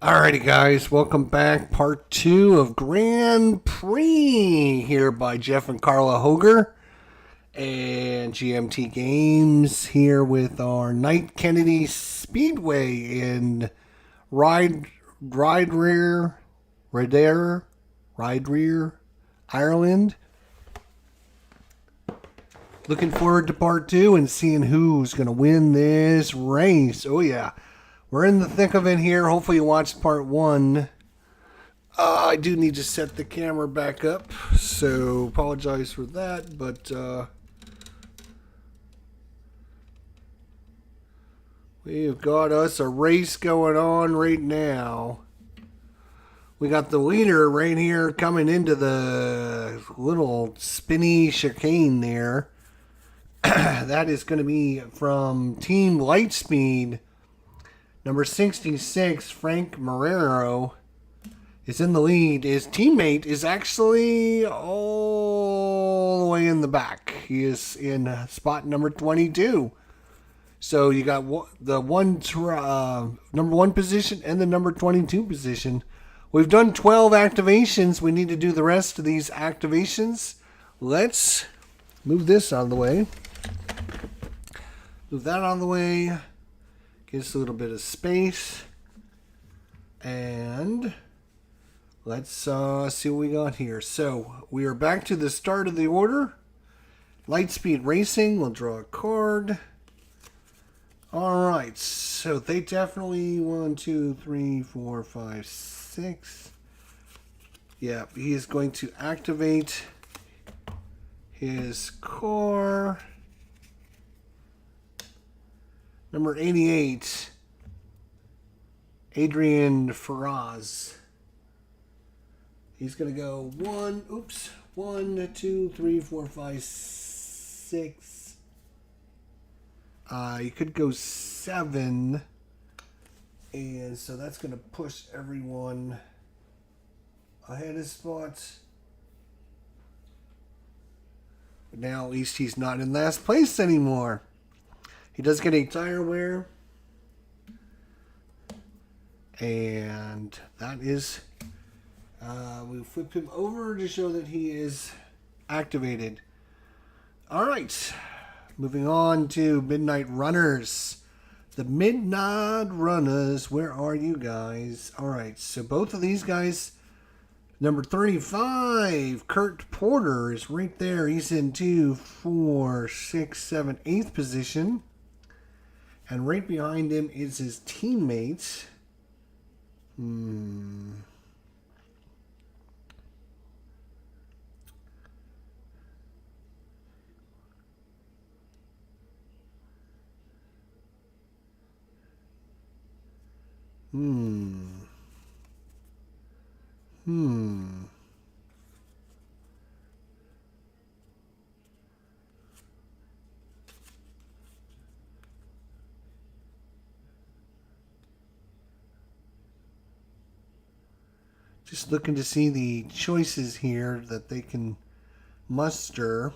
Alrighty, guys, welcome back. Part 2 of Grand Prix here by Jeff and Carla Hoger and GMT Games here with our Knight Kennedy Speedway in Ridire, Ireland. Looking forward to part 2 and seeing who's going to win this race. Oh, yeah. We're in the thick of it here. Hopefully you watched part 1. I do need to set the camera back up, so apologize for that, but we've got us a race going on right now. We got the leader right here coming into the little spinny chicane there. That is going to be from Team Lightspeed. Number 66, Frank Marrero, is in the lead. His teammate is actually all the way in the back. He is in spot number 22. So you got the number 1 position and the number 22 position. We've done 12 activations. We need to do the rest of these activations. Let's move this out of the way. Move that out of the way. Gives a little bit of space. And let's see what we got here. So we are back to the start of the order. Lightspeed Racing. We'll draw a card. Alright. So they definitely 1, 2, 3, 4, 5, 6. Yeah, he is going to activate his car. Number 88, Adrian Ferraz. He's going to go 1, 2, 3, 4, 5, 6. You could go 7. And so that's going to push everyone ahead of spots. But now at least he's not in last place anymore. He does get a tire wear. And that is... we flip him over to show that he is activated. Alright. Moving on to Midnight Runners. The Midnight Runners. Where are you guys? Alright. So both of these guys... Number 35, Kurt Porter, is right there. He's in 2, 4, 6, 7, 8th position. And right behind him is his teammate. Hmm. Just looking to see the choices here that they can muster.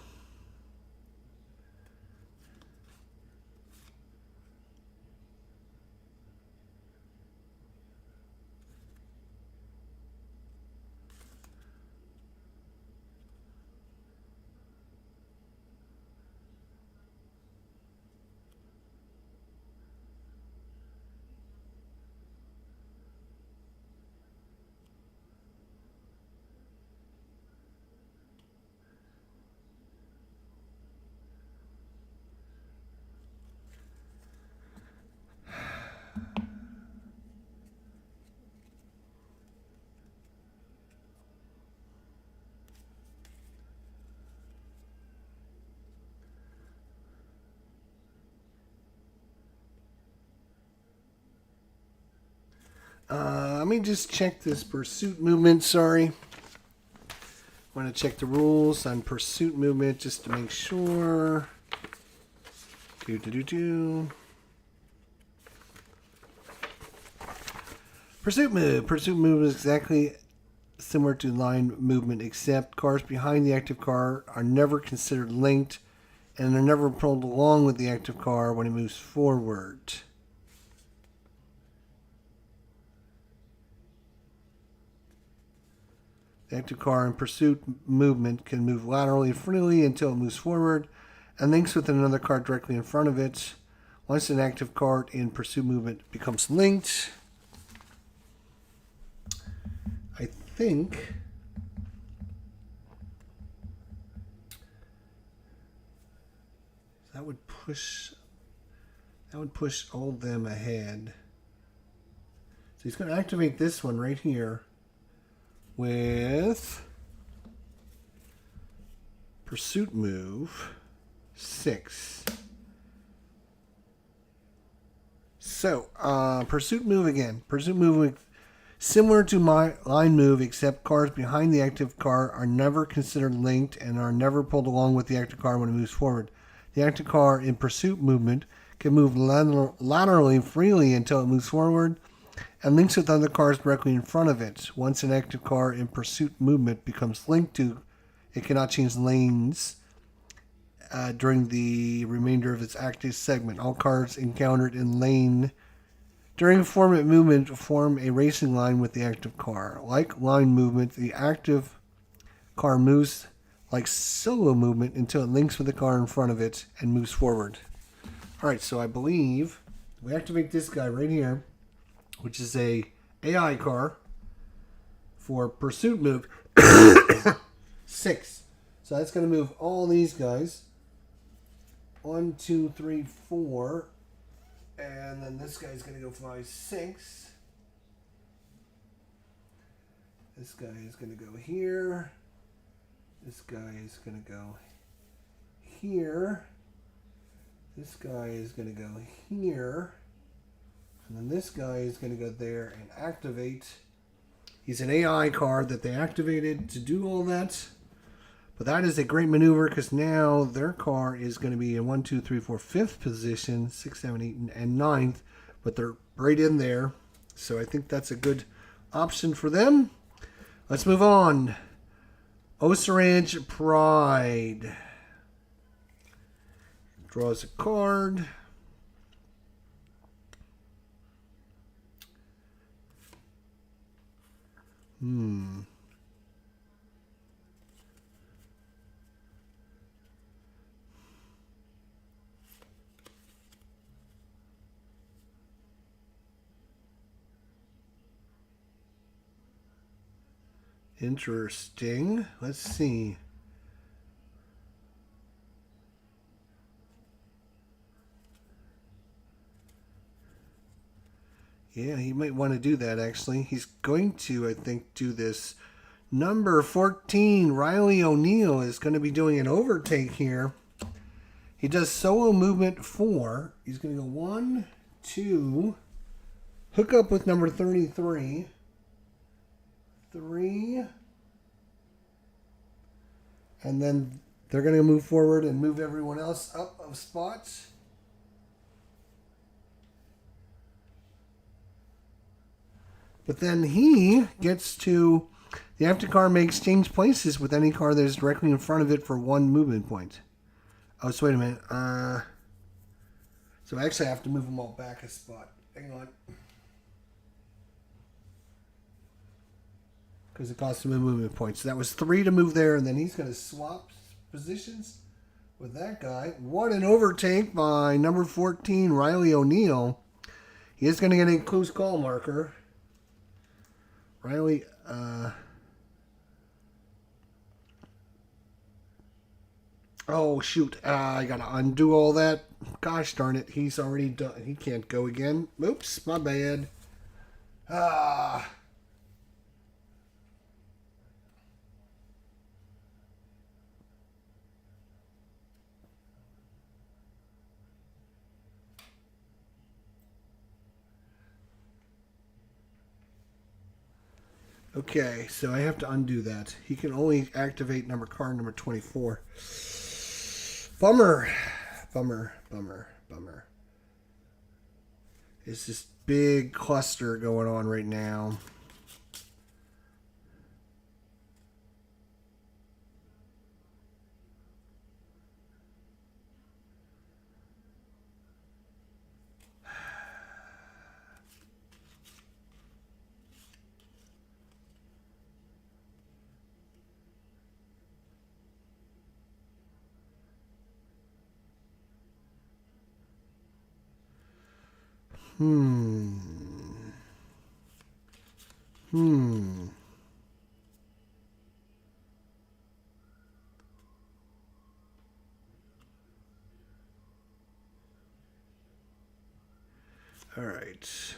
Let me just check this pursuit movement. Sorry. I want to check the rules on pursuit movement just to make sure. Pursuit move. Pursuit move is exactly similar to line movement, except cars behind the active car are never considered linked and they're never pulled along with the active car when it moves forward. The active car in pursuit movement can move laterally freely until it moves forward and links with another car directly in front of it. Once an active car in pursuit movement becomes linked, I think that would push all of them ahead. So he's going to activate this one right here with pursuit move 6. So pursuit move again. Pursuit move similar to my line move, except cars behind the active car are never considered linked and are never pulled along with the active car when it moves forward. The active car in pursuit movement can move laterally freely until it moves forward and links with other cars directly in front of it. Once an active car in pursuit movement becomes linked to, it cannot change lanes during the remainder of its active segment. All cars encountered in lane during forward movement form a racing line with the active car. Like line movement, the active car moves like solo movement until it links with the car in front of it and moves forward. Alright, so I believe we activate this guy right here, which is a AI car for pursuit move 6. So that's going to move all these guys. 1, 2, 3, 4. And then this guy's going to go 5, 6. This guy is going to go here. This guy is going to go here. This guy is going to go here. And then this guy is going to go there and activate. He's an AI car that they activated to do all that. But that is a great maneuver because now their car is going to be in 1, 2, 3, 4, 5th position, 6, 7, 8, and 9th. But they're right in there. So I think that's a good option for them. Let's move on. Osarange Pride. Draws a card. Interesting. Let's see. Yeah, he might want to do that, actually. He's going to, I think, do this. Number 14, Riley O'Neill, is going to be doing an overtake here. He does solo movement 4. He's going to go 1, 2, hook up with number 33. 3. And then they're going to move forward and move everyone else up of spots. But then he gets to, the active car may exchange places with any car that is directly in front of it for 1 movement point. Oh, so wait a minute. So actually I have to move them all back a spot. Hang on. Because it costs him a movement point. So that was 3 to move there, and then he's going to swap positions with that guy. What an overtake by number 14, Riley O'Neill. He is going to get a close call marker. Riley, oh, shoot. I got to undo all that. Gosh darn it. He's already done. He can't go again. Oops, my bad. Okay, so I have to undo that. He can only activate car number 24. Bummer. Bummer, bummer, bummer. It's this big cluster going on right now. Hmm. All right.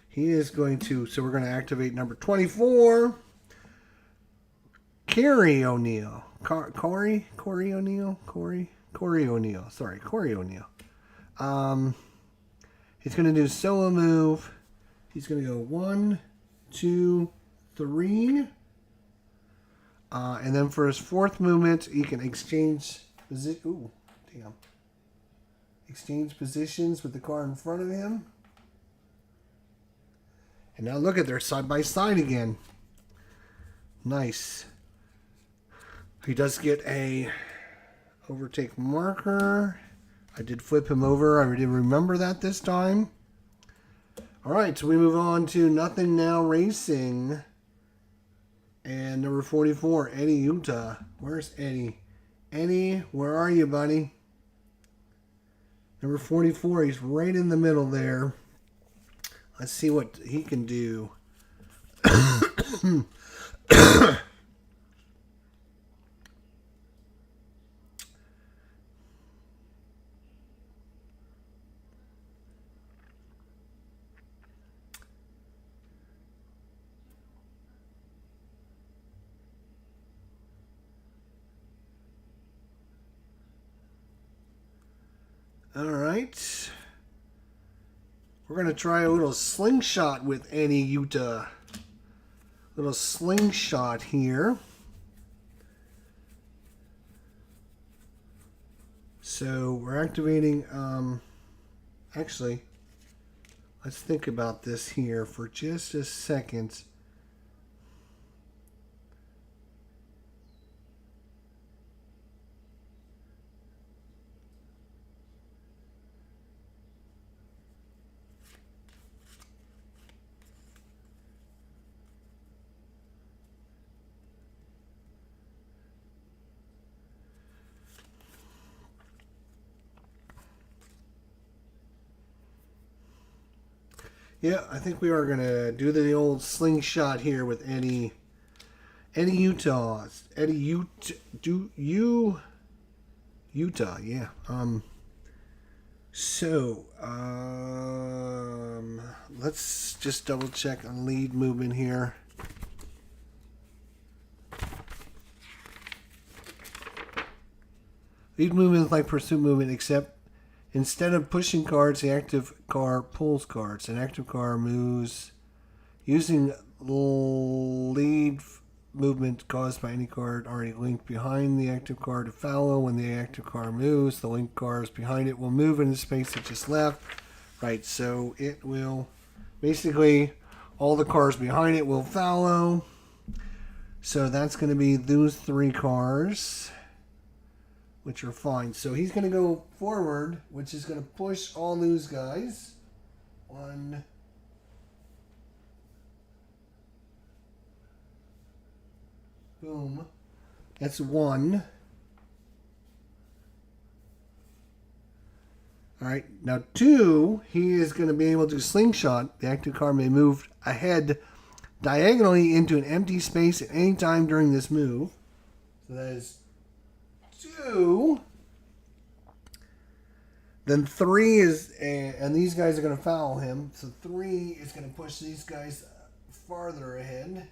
He is going to, so we're going to activate number 24. Corey O'Neill. Corey O'Neill? Corey O'Neill. Sorry, Corey O'Neill. He's going to do solo move. He's going to go 1, 2, 3. And then for his fourth movement, he can exchange position. Ooh, damn. Exchange positions with the car in front of him. And now look at, they're side by side again. Nice. He does get a overtake marker. I did flip him over. I did remember that this time. All right, so we move on to Nothing Now Racing. And number 44, Eddie Utah. Where's Eddie? Eddie, where are you, buddy? Number 44, he's right in the middle there. Let's see what he can do. All right. We're going to try a little slingshot with Eddie Utah. Little slingshot here. So we're activating, actually, let's think about this here for just a second. Yeah, I think we are going to do the old slingshot here with Eddie Utah. Utah, yeah. Let's just double check on lead movement here. Lead movement is like pursuit movement, except instead of pushing cards, the active car pulls cards. An active car moves using lead movement caused by any card already linked behind the active car to follow. When the active car moves, the linked cars behind it will move in the space it just left. Right, so it will, basically, all the cars behind it will follow. So that's going to be those three cars, which are fine. So he's going to go forward, which is going to push all those guys. 1, boom. That's 1. All right, now 2, he is going to be able to slingshot. The active car may move ahead diagonally into an empty space at any time during this move. So that is 2. Then 3 is, and these guys are going to follow him. So 3 is going to push these guys farther ahead.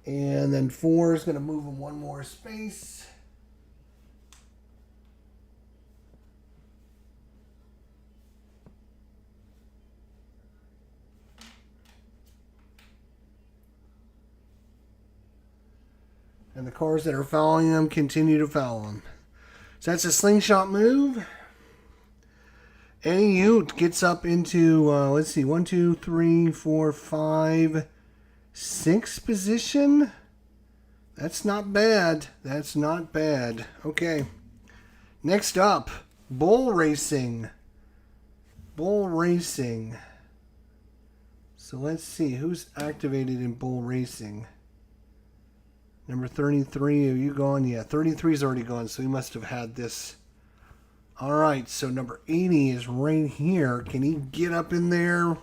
And then 4 is going to move him one more space. And the cars that are following him continue to follow him. So that's a slingshot move. Eddie Ute gets up into, let's see, 1, 2, 3, 4, 5, 6 position. That's not bad. That's not bad. Okay. Next up, bull racing. Bull racing. So let's see who's activated in bull racing. Number 33, are you gone? Yeah, 33 is already gone, so he must have had this. All right, so number 80 is right here. Can he get up in there?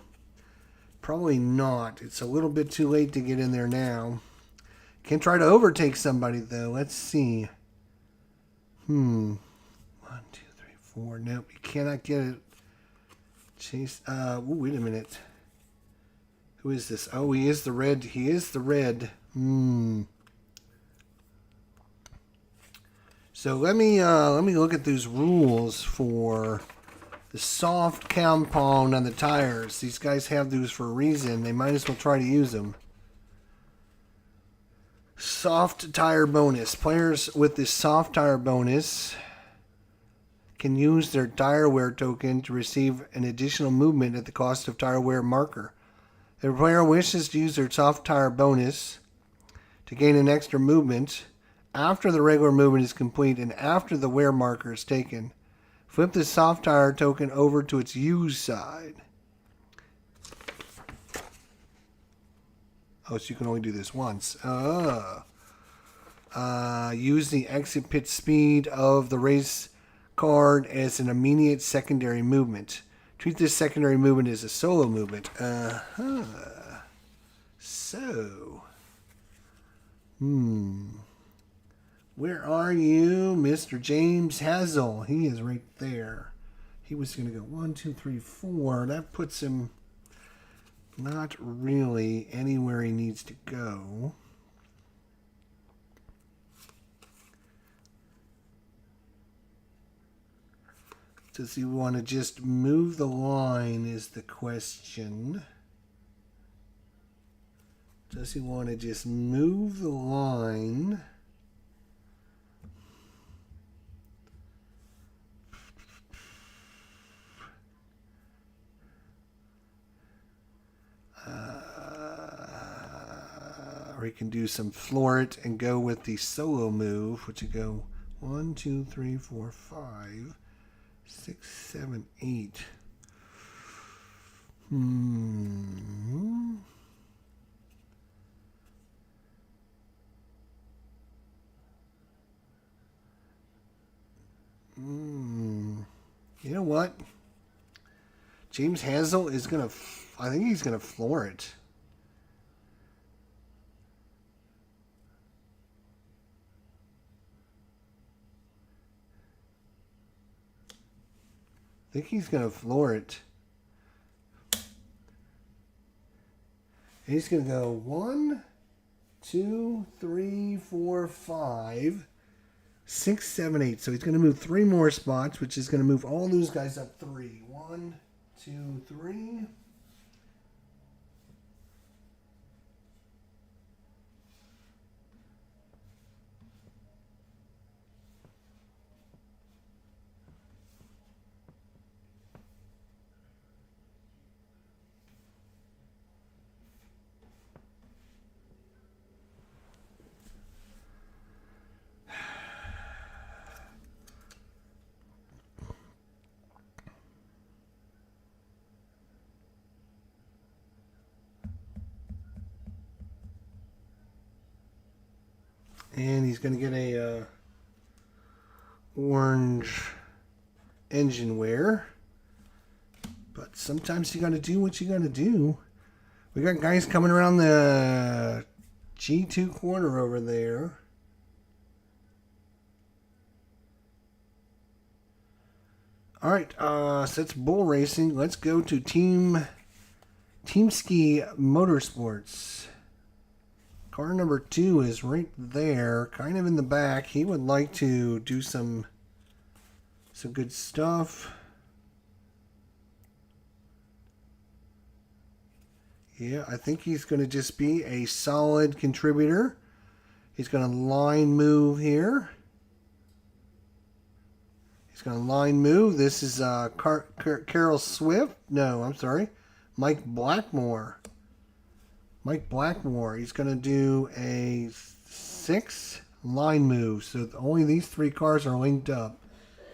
Probably not. It's a little bit too late to get in there now. Can try to overtake somebody, though. Let's see. 1, 2, 3, 4. Nope, you cannot get it. Chase. Ooh, wait a minute. Who is this? Oh, he is the red. He is the red. So let me look at these rules for the soft compound on the tires. These guys have those for a reason. They might as well try to use them. Soft tire bonus. Players with this soft tire bonus can use their tire wear token to receive an additional movement at the cost of tire wear marker. If a player wishes to use their soft tire bonus to gain an extra movement after the regular movement is complete and after the wear marker is taken, flip the soft tire token over to its use side. Oh, so you can only do this once. Use the exit pit speed of the race card as an immediate secondary movement. Treat this secondary movement as a solo movement. So. Where are you, Mr. James Hazel? He is right there. He was going to go 1, 2, 3, 4. That puts him not really anywhere he needs to go. Does he want to just move the line is the question. Does he want to just move the line? Or he can do some floor it and go with the solo move, which would go 1, 2, 3, 4, 5, 6, 7, 8. You know what? James Hazel is going to... I think he's going to floor it. I think he's going to floor it. And he's going to go 1, 2, 3, 4, 5, 6, 7, 8. So he's going to move 3 more spots, which is going to move all those guys up 3. 1, 2, 3. And he's going to get a orange engine wear. But sometimes you got to do what you got to do. We got guys coming around the G2 corner over there. All right, so it's bull racing. Let's go to Team Ski Motorsports. Car number 2 is right there, kind of in the back. He would like to do some good stuff. Yeah, I think he's going to just be a solid contributor. He's going to line move here. He's going to line move. This is Carol Swift. No, I'm sorry. Mike Blackmore. He's going to do a 6 line move. So only these 3 cars are linked up.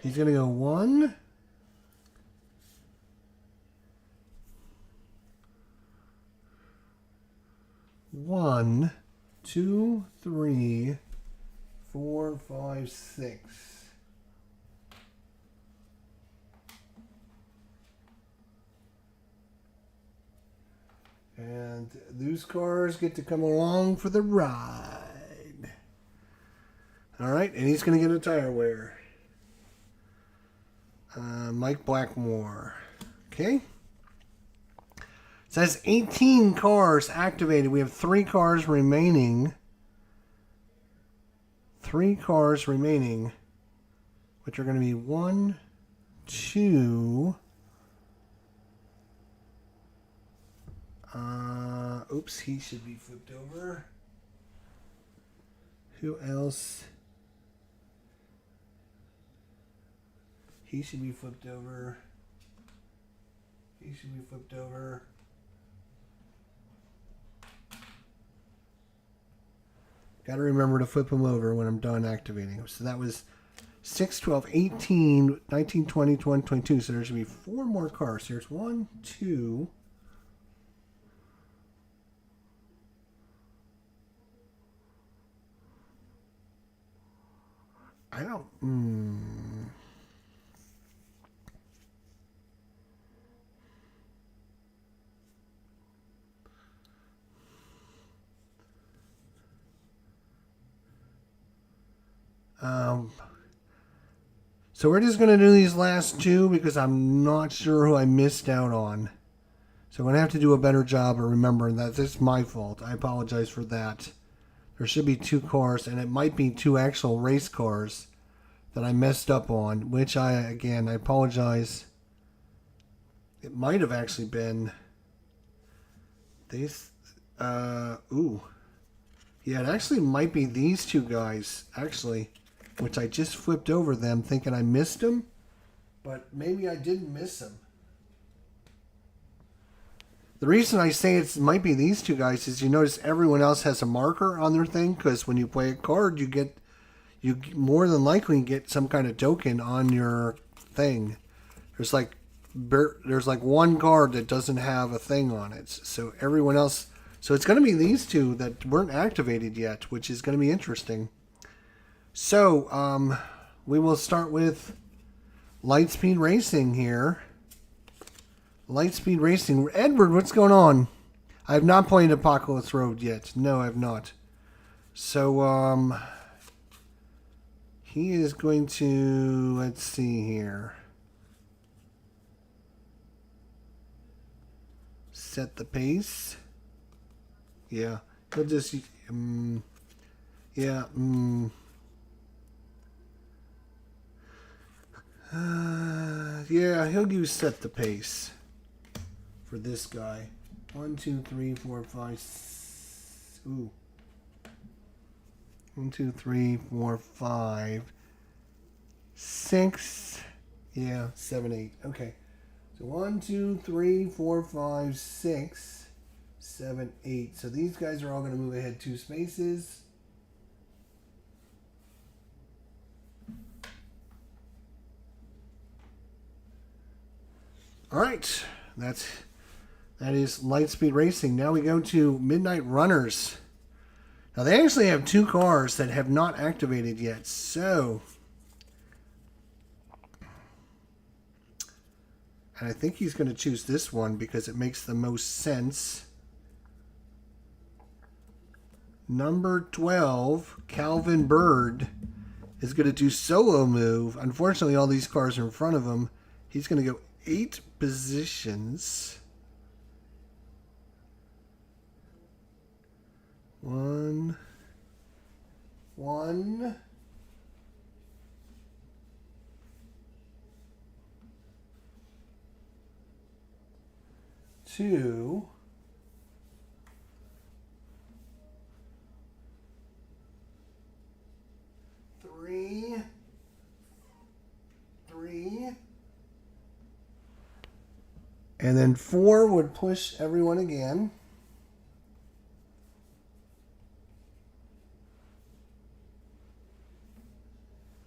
He's going to go 1. 1, 2, 3, 4, 5, 6. And those cars get to come along for the ride. All right, and he's going to get a tire wear. Mike Blackmore. Okay. It says 18 cars activated. We have 3 cars remaining. 3 cars remaining, which are going to be 1, 2. Oops, he should be flipped over. Who else? He should be flipped over. He should be flipped over. Got to remember to flip him over when I'm done activating him. So that was 6, 12, 18, 19, 20, 21, 22. So there should be 4 more cars. Here's 1, 2. I don't... So we're just going to do these last 2 because I'm not sure who I missed out on. So I'm going to have to do a better job of remembering that. It's my fault. I apologize for that. There should be 2 cars, and it might be 2 actual race cars that I messed up on, which I apologize. It might have actually been these. Yeah, it actually might be these 2 guys, actually, which I just flipped over them thinking I missed them, but maybe I didn't miss them. The reason I say it might be these 2 guys is you notice everyone else has a marker on their thing, because when you play a card, you more than likely get some kind of token on your thing. There's like 1 card that doesn't have a thing on it. So everyone else, so it's going to be these 2 that weren't activated yet, which is going to be interesting. So we will start with Lightspeed Racing here. Lightspeed Racing. Edward, what's going on? I have not played Apocalypse Road yet. No, I have not. So, he is going to, let's see here. Set the pace. Yeah, he'll just, yeah, yeah, he'll use set the pace for this guy. 1, 2, 3, 4, 5. Ooh. 1, 2, 3, 4, 5, 6. Yeah, 7, 8. Okay. So 1, 2, 3, 4, 5, 6, 7, 8. So these guys are all going to move ahead 2 spaces. All right. That is Lightspeed Racing. Now we go to Midnight Runners. Now, they actually have 2 cars that have not activated yet, so... And I think he's going to choose this one because it makes the most sense. Number 12, Calvin Bird, is going to do solo move. Unfortunately, all these cars are in front of him. He's going to go 8 positions. 1, 2, 3, and then 4 would push everyone again.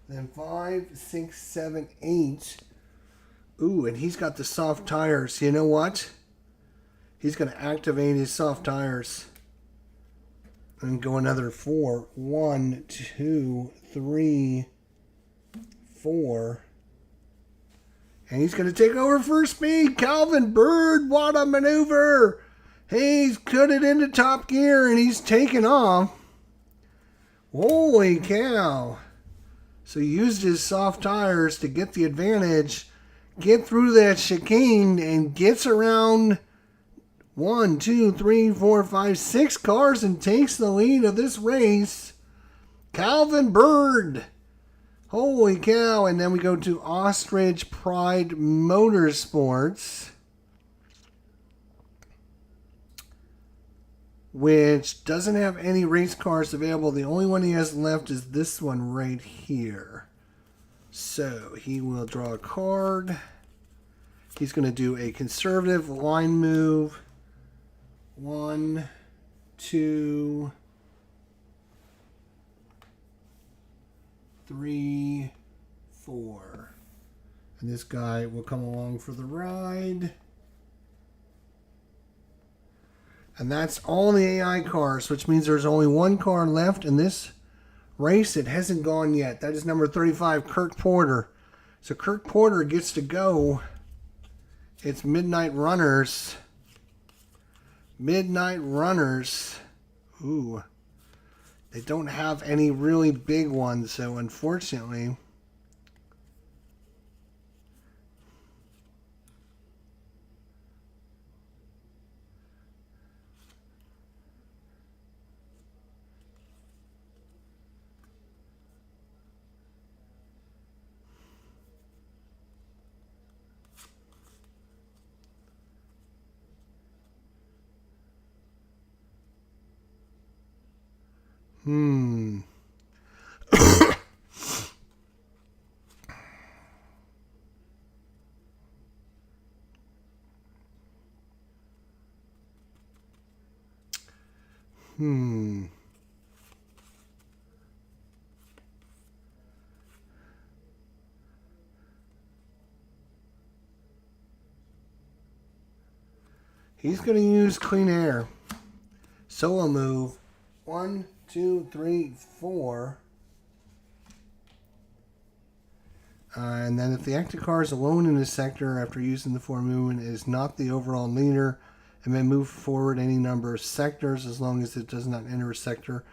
Then 5, 6, 7, 8. Ooh, and he's got the soft tires. You know what? He's going to activate his soft tires. And go another 4. 1, 2, 3, 4. And he's going to take over first speed. Calvin Bird, what a maneuver. He's put it into top gear and he's taken off. Holy cow. So he used his soft tires to get the advantage, get through that chicane, and gets around 1, 2, 3, 4, 5, 6 cars and takes the lead of this race. Calvin Bird. Holy cow. And then we go to Ostrich Pride Motorsports, which doesn't have any race cars available. The only one he has left is this one right here. So he will draw a card. He's going to do a conservative line move. 1, 2, 3, 4. And this guy will come along for the ride. And that's all the AI cars, which means there's only one car left in this race. It hasn't gone yet. That is number 35, Kirk Porter. So Kirk Porter gets to go. It's Midnight Runners. Midnight Runners. Ooh. They don't have any really big ones, so unfortunately. Hmm. He's going to use Clean Air. Solo move. 1, 2, 3, 4. And then if the active car is alone in this sector after using the 4 movement, it is not the overall leader and may move forward any number of sectors as long as it does not enter a sector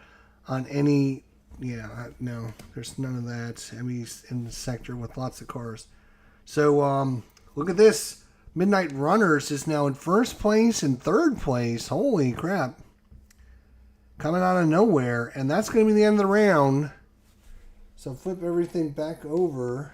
on any. Yeah, no, there's none of that. I mean, he's in the sector with lots of cars. So look at this. Midnight Runners is now in first place and third place. Holy crap. Coming out of nowhere. And that's going to be the end of the round. So flip everything back over.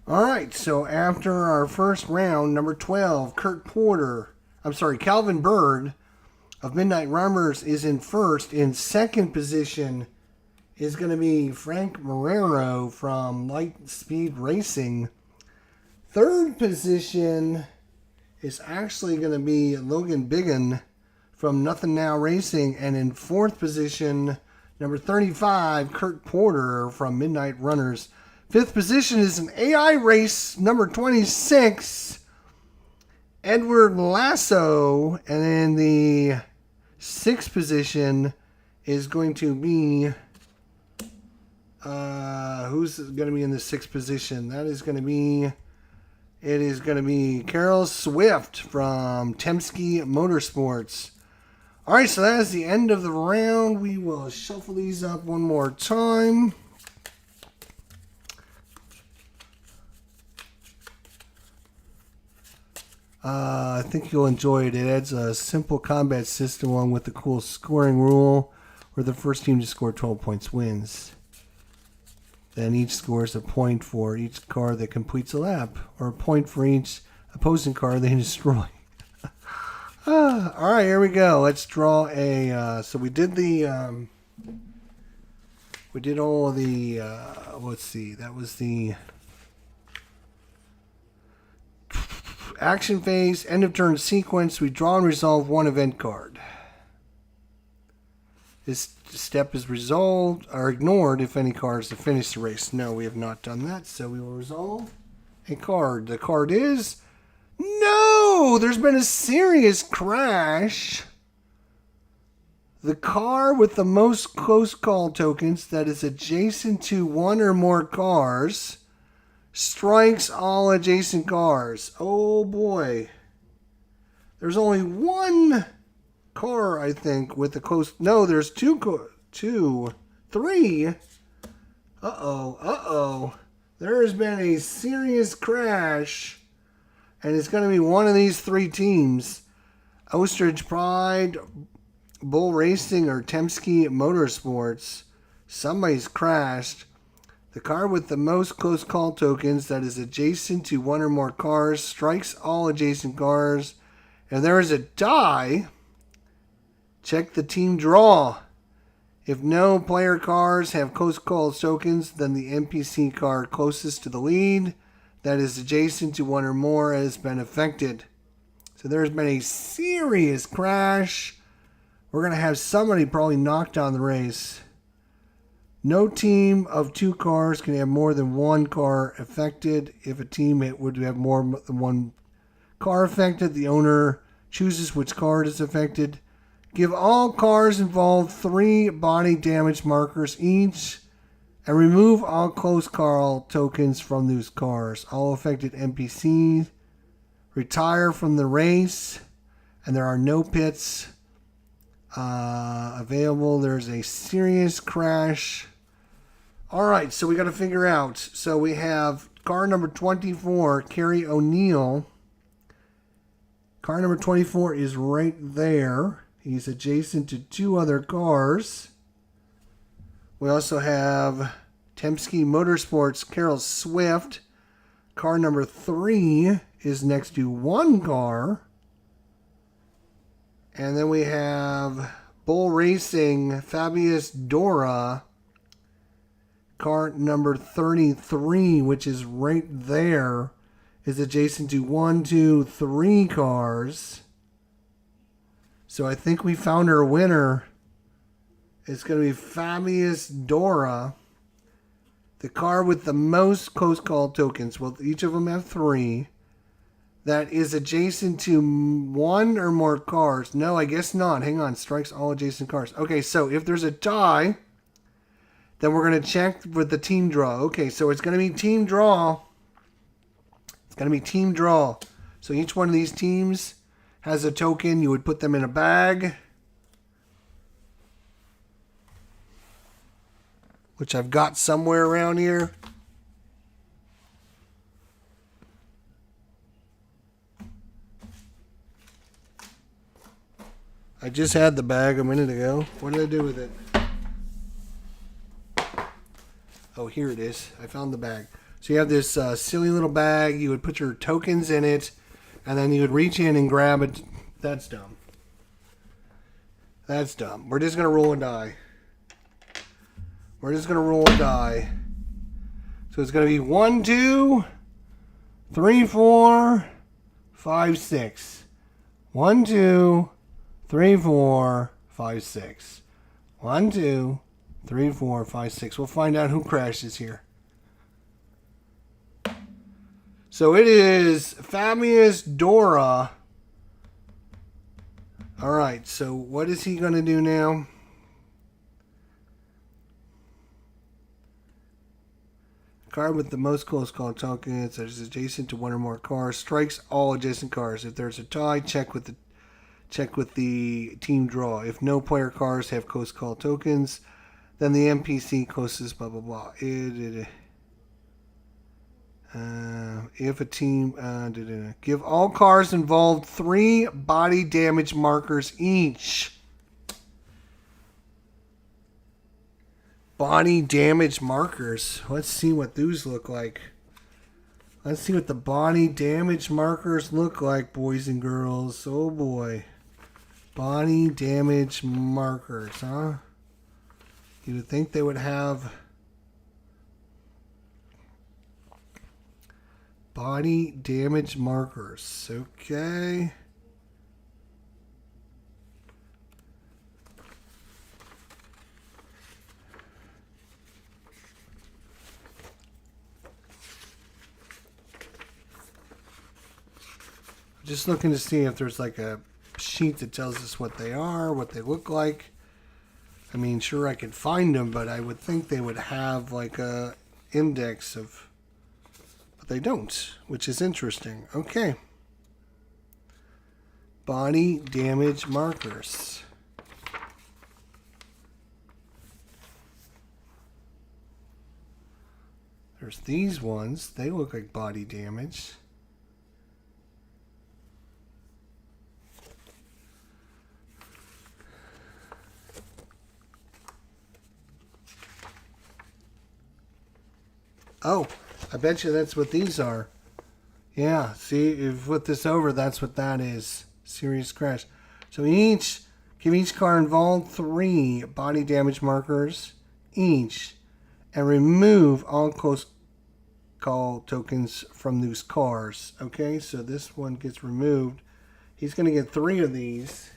All right, so after our first round, number 12, Calvin Bird of Midnight Runners is in first. In second position is going to be Frank Marrero from Light Speed Racing. Third position is actually going to be Logan Biggin from Nothing Now Racing. And in fourth position, number 35, Kurt Porter from Midnight Runners. Fifth position is an AI race, number 26, Edward Lasso. And in the sixth position is going to be, who's going to be in the sixth position? It is going to be Carol Swift from Temsky Motorsports. All right, so that is the end of the round. We will shuffle these up one more time. I think you'll enjoy it. It adds a simple combat system along with the cool scoring rule where the first team to score 12 points wins. Then each scores a point for each car that completes a lap, or a point for each opposing car they destroy. All right, here we go. Let's draw a. So we did the. We did all of the. Let's see. That was the action phase, end of turn sequence. We draw and resolve one event card. This step is resolved or ignored if any cards have finished the race. No, we have not done that, so we will resolve a card. The card is... No! There's been a serious crash. The car with the most close call tokens that is adjacent to one or more cars strikes all adjacent cars. Oh boy. There's only one car, I think, with the close... No, there's three. Uh-oh. There has been a serious crash, and it's going to be one of these three teams. Ostrich Pride, Bull Racing, or Temsky Motorsports. Somebody's crashed. The car with the most close call tokens that is adjacent to one or more cars strikes all adjacent cars. And there is a die. Check the team draw. If no player cars have close call tokens, then the NPC card closest to the lead that is adjacent to one or more has been affected. So there's been a serious crash. We're going to have somebody probably knocked on the race. No team of two cars can have more than one car affected. If a team would have more than one car affected, the owner chooses which card is affected. Give all cars involved 3 body damage markers each, and remove all close call tokens from those cars. All affected NPCs retire from the race, and there are no pits available. There's a serious crash. All right, so we got to figure out. So we have car number 24, Kerry O'Neill. Car number 24 is right there. He's adjacent to 2 other cars. We also have Temsky Motorsports, Carol Swift. Car number 3 is next to 1 car. And then we have Bull Racing, Fabius Dora. Car number 33, which is right there, is adjacent to 1, 2, 3 cars. So I think we found our winner. It's going to be Fabius Dora. The car with the most close call tokens. Well, each of them have 3. That is adjacent to 1 or more cars. No, I guess not. Hang on. Strikes all adjacent cars. Okay, so if there's a tie, then we're going to check with the team draw. Okay, so it's going to be team draw. It's going to be team draw. So each one of these teams has a token. You would put them in a bag, which I've got somewhere around here. I just had the bag a minute ago. What did I do with it? Oh, here it is. I found the bag. So you have this silly little bag. You would put your tokens in it, and then you would reach in and grab it. That's dumb. That's dumb. We're just going to roll a die. We're just going to roll a die. So it's going to be 1, 2, 3, 4, 5, 6. 1, 2, 3, 4, 5, 6. 1, 2, 3, 4, 5, 6. We'll find out who crashes here. So it is Fabius Dora. All right, so what is he going to do now? Car with the most close call tokens that is adjacent to 1 or more cars strikes all adjacent cars. If there's a tie, check with the team draw. If no player cars have close call tokens, then the NPC closest blah blah blah. If a team give all cars involved 3 body damage markers each. Body damage markers. Let's see what those look like. Let's see what the body damage markers look like, boys and girls. Oh boy. Body damage markers, huh? You would think they would have body damage markers. Okay. Just looking to see if there's like a sheet that tells us what they are, what they look like. I mean, sure, I could find them, but I would think they would have like a index of, but they don't, which is interesting. Okay. Body damage markers. There's these ones. They look like body damage. Oh, I bet you that's what these are. Yeah, see, if you flip this over, that's what that is. Serious crash. So give each car involved 3 body damage markers each, and remove all close call tokens from those cars. Okay, so this one gets removed. He's going to get 3 of these.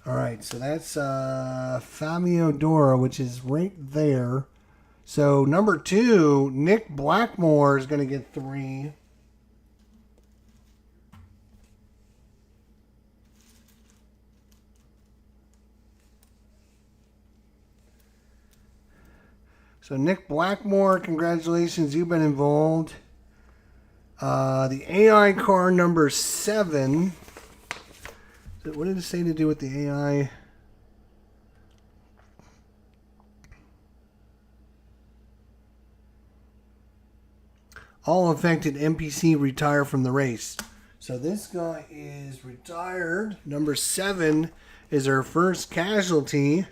All right, so that's Fabio Dora, which is right there. So number 2, Nick Blackmore is going to get 3. So Nick Blackmore, congratulations, you've been involved. The AI car number 7. What did it say to do with the AI? All affected NPC retire from the race. So this guy is retired. Number 7 is our first casualty.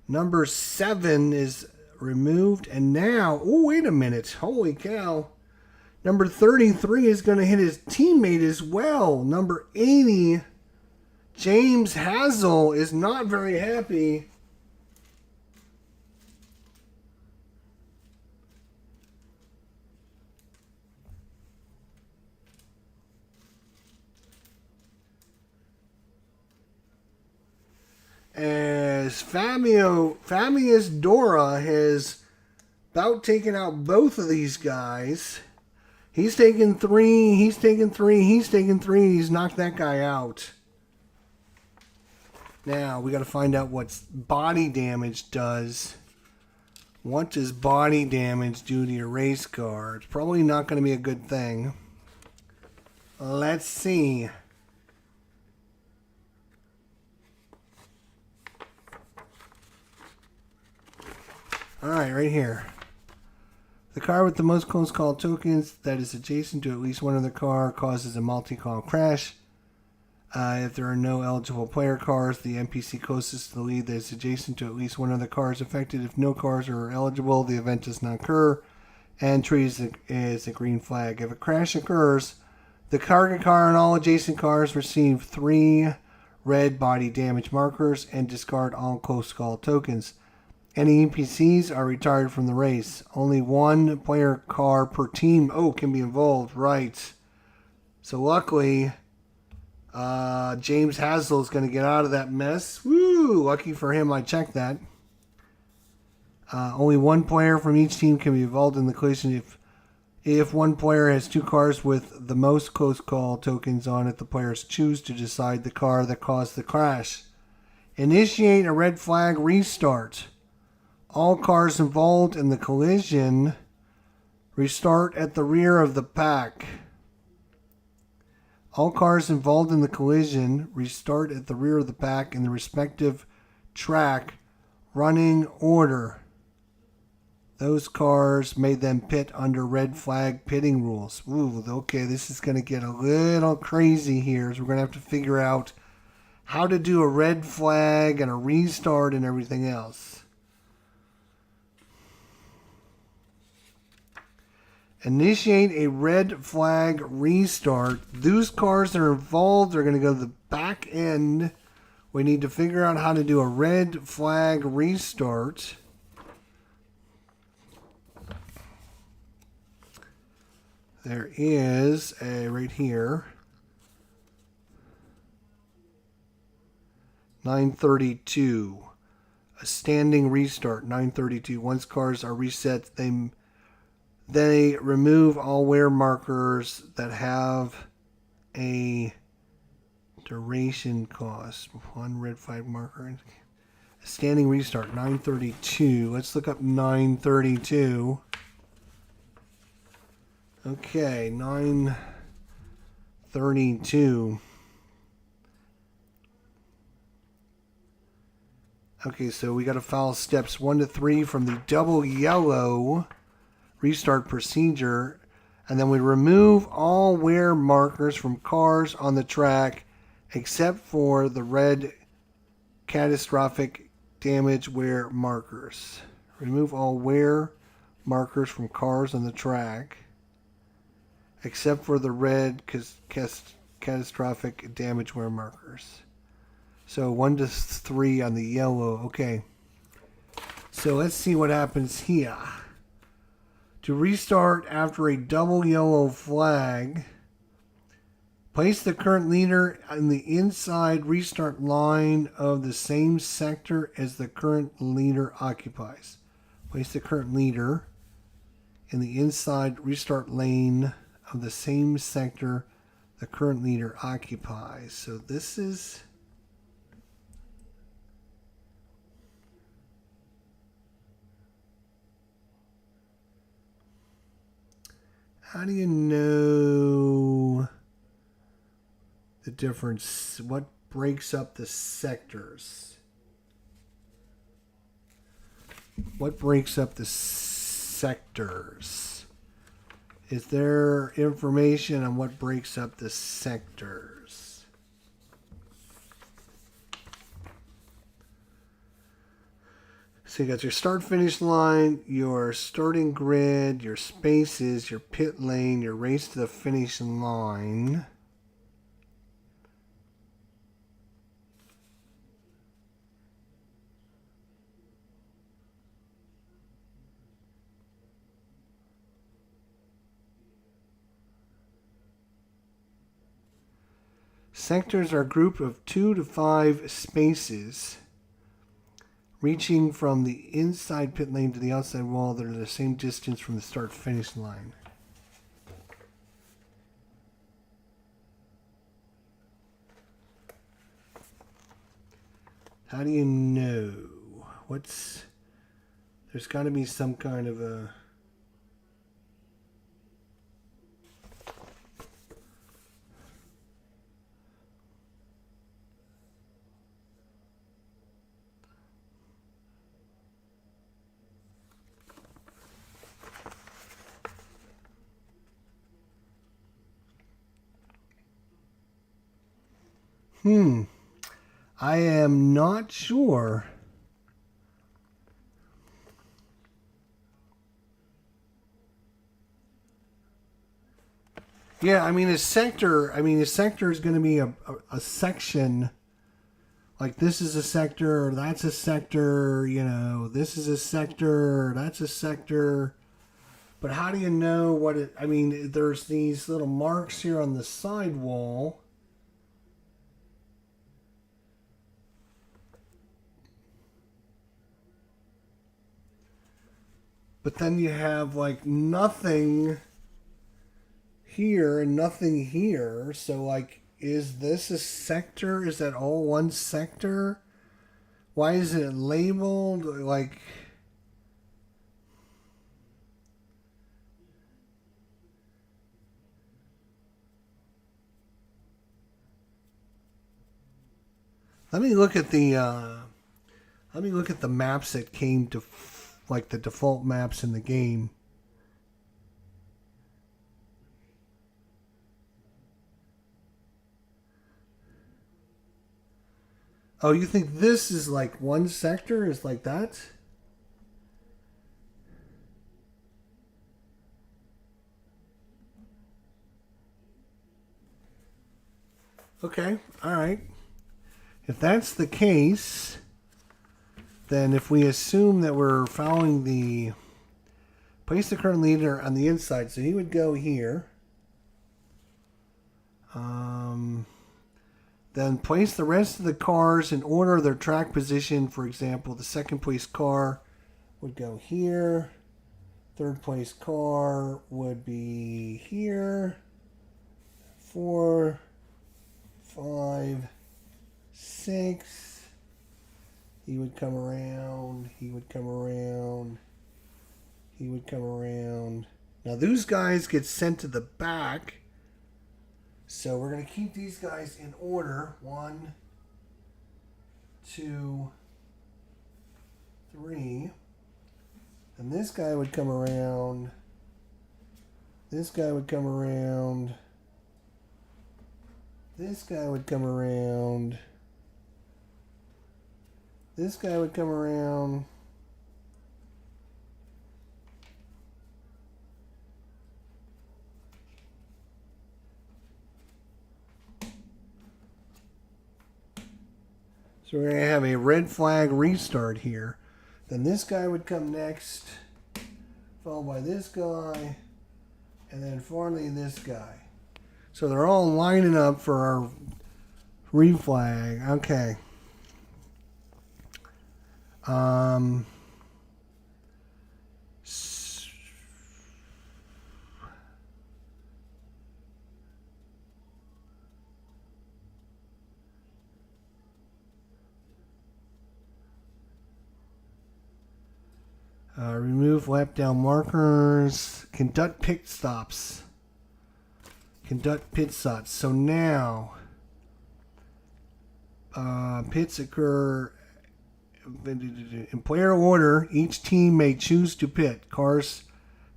Number 7 is removed. And now, oh, wait a minute. Holy cow. Number 33 is going to hit his teammate as well. Number 80, James Hazel, is not very happy. As Fabius Dora has about taken out both of these guys. He's taken 3, he's taken 3, he's taken 3, he's knocked that guy out. Now, we got to find out what body damage does. What does body damage do to your race car? It's probably not going to be a good thing. Let's see. Alright, right here. The car with the most close call tokens that is adjacent to at least one other car causes a multi-call crash. If there are no eligible player cars, the NPC closest to the lead that is adjacent to at least one other car is affected. If no cars are eligible, the event does not occur and treated as a green flag. If a crash occurs, the target car and all adjacent cars receive 3 red body damage markers and discard all close call tokens. Any NPCs are retired from the race. Only 1 player car per team can be involved. Right. So luckily, James Hazel is going to get out of that mess. Woo! Lucky for him, I checked that. Only 1 player from each team can be involved in the collision. If 1 player has 2 cars with the most close call tokens on it, the players choose to decide the car that caused the crash. Initiate a red flag restart. All cars involved in the collision restart at the rear of the pack. All cars involved in the collision restart at the rear of the pack in the respective track running order. Those cars may then pit under red flag pitting rules. Ooh, okay, this is going to get a little crazy here. So we're going to have to figure out how to do a red flag and a restart and everything else. Initiate a red flag restart. Those cars that are involved are going to go to the back end. We need to figure out how to do a red flag restart. There is a right here. 932. A standing restart. 932. Once cars are reset, they remove all wear markers that have a duration cost. One red flag marker. A standing restart. 932. Let's look up 932. Okay, 932. Okay, so we got to follow steps 1 to 3 from the double yellow restart procedure. And then we remove all wear markers from cars on the track except for the red catastrophic damage wear markers. Remove all wear markers from cars on the track except for the red catastrophic damage wear markers. So 1 to 3 on the yellow. Okay. So let's see what happens here. To restart after a double yellow flag, place the current leader in the inside restart line of the same sector as the current leader occupies. Place the current leader in the inside restart lane of the same sector the current leader occupies. So this is... How do you know the difference? What breaks up the sectors? What breaks up the sectors? Is there information on what breaks up the sectors? So you got your start-finish line, your starting grid, your spaces, your pit lane, your race to the finish line. Sectors are a group of 2 to 5 spaces reaching from the inside pit lane to the outside wall that are the same distance from the start-finish line. How do you know? There's got to be some kind of a... I am not sure. Yeah, a sector is going to be a section. Like this is a sector, that's a sector, this is a sector, that's a sector. But how do you know what it... there's these little marks here on the side wall. But then you have nothing here and nothing here. So is this a sector? Is that all one sector? Why is it labeled like... Let me look at the maps that came to the default maps in the game. Oh, you think this is one sector is like that? Okay, all right. If that's the case, then if we assume that we're following the place the current leader on the inside, so he would go here. Then place the rest of the cars in order of their track position. For example, the second place car would go here. Third place car would be here. 4, 5, 6. He would come around. He would come around. He would come around. Now those guys get sent to the back. So we're going to keep these guys in order. 1, 2, 3. And this guy would come around. This guy would come around. This guy would come around. This guy would come around. So we're going to have a red flag restart here. Then this guy would come next, followed by this guy, and then finally this guy. So they're all lining up for our reflag. Okay. Remove lap down markers. Conduct pit stops. Conduct pit stops. So now, pits occur in player order. Each team may choose to pit. Cars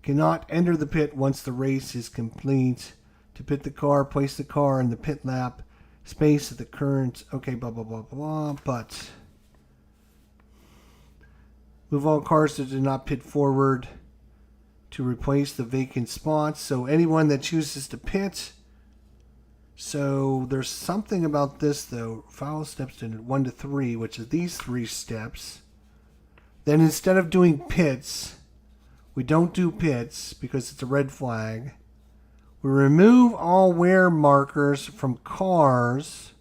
cannot enter the pit once the race is complete. To pit the car, place the car in the pit lap space at the current. Okay, blah blah blah blah. But move all cars that did not pit forward to replace the vacant spots. So anyone that chooses to pit. So there's something about this though. Follow steps to 1 to 3, which is these 3 steps. Then instead of doing pits, we don't do pits because it's a red flag. We remove all wear markers from cars.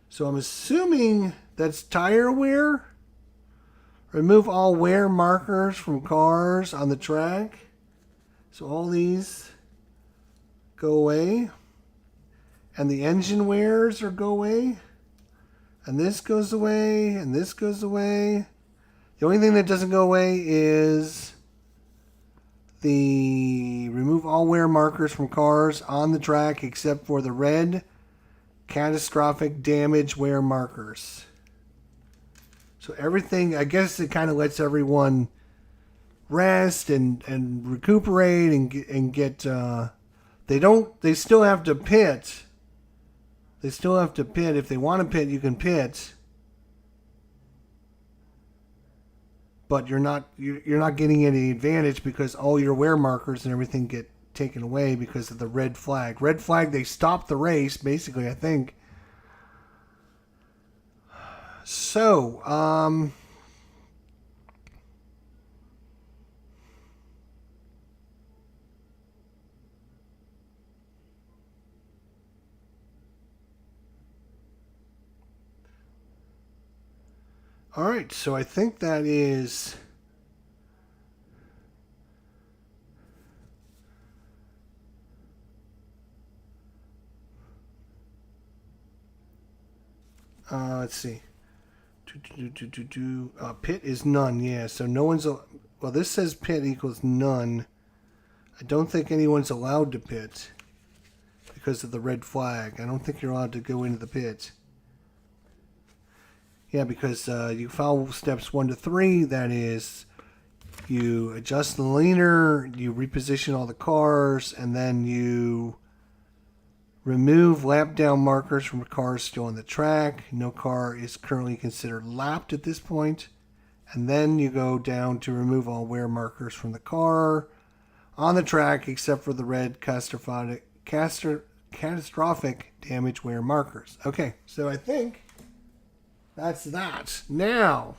So I'm assuming that's tire wear. Remove all wear markers from cars on the track. So all these go away. And the engine wears or go away. And this goes away. And this goes away. The only thing that doesn't go away is the remove all wear markers from cars on the track except for the red catastrophic damage wear markers. So everything, I guess it kind of lets everyone rest and recuperate and get, they still have to pit. They still have to pit. If they want to pit, you can pit. But you're not getting any advantage because all your wear markers and everything get taken away because of the red flag. Red flag, they stop the race, basically, I think. So, all right, so I think that is let's see. Pit is none, yeah. So no one's... Well, this says pit equals none. I don't think anyone's allowed to pit because of the red flag. I don't think you're allowed to go into the pit. Yeah, because you follow steps 1 to 3. That is, you adjust the leaner, you reposition all the cars, and then you remove lap down markers from cars still on the track. No car is currently considered lapped at this point. And then you go down to remove all wear markers from the car on the track except for the red catastrophic damage where markers. Okay, so I think that's that. Now,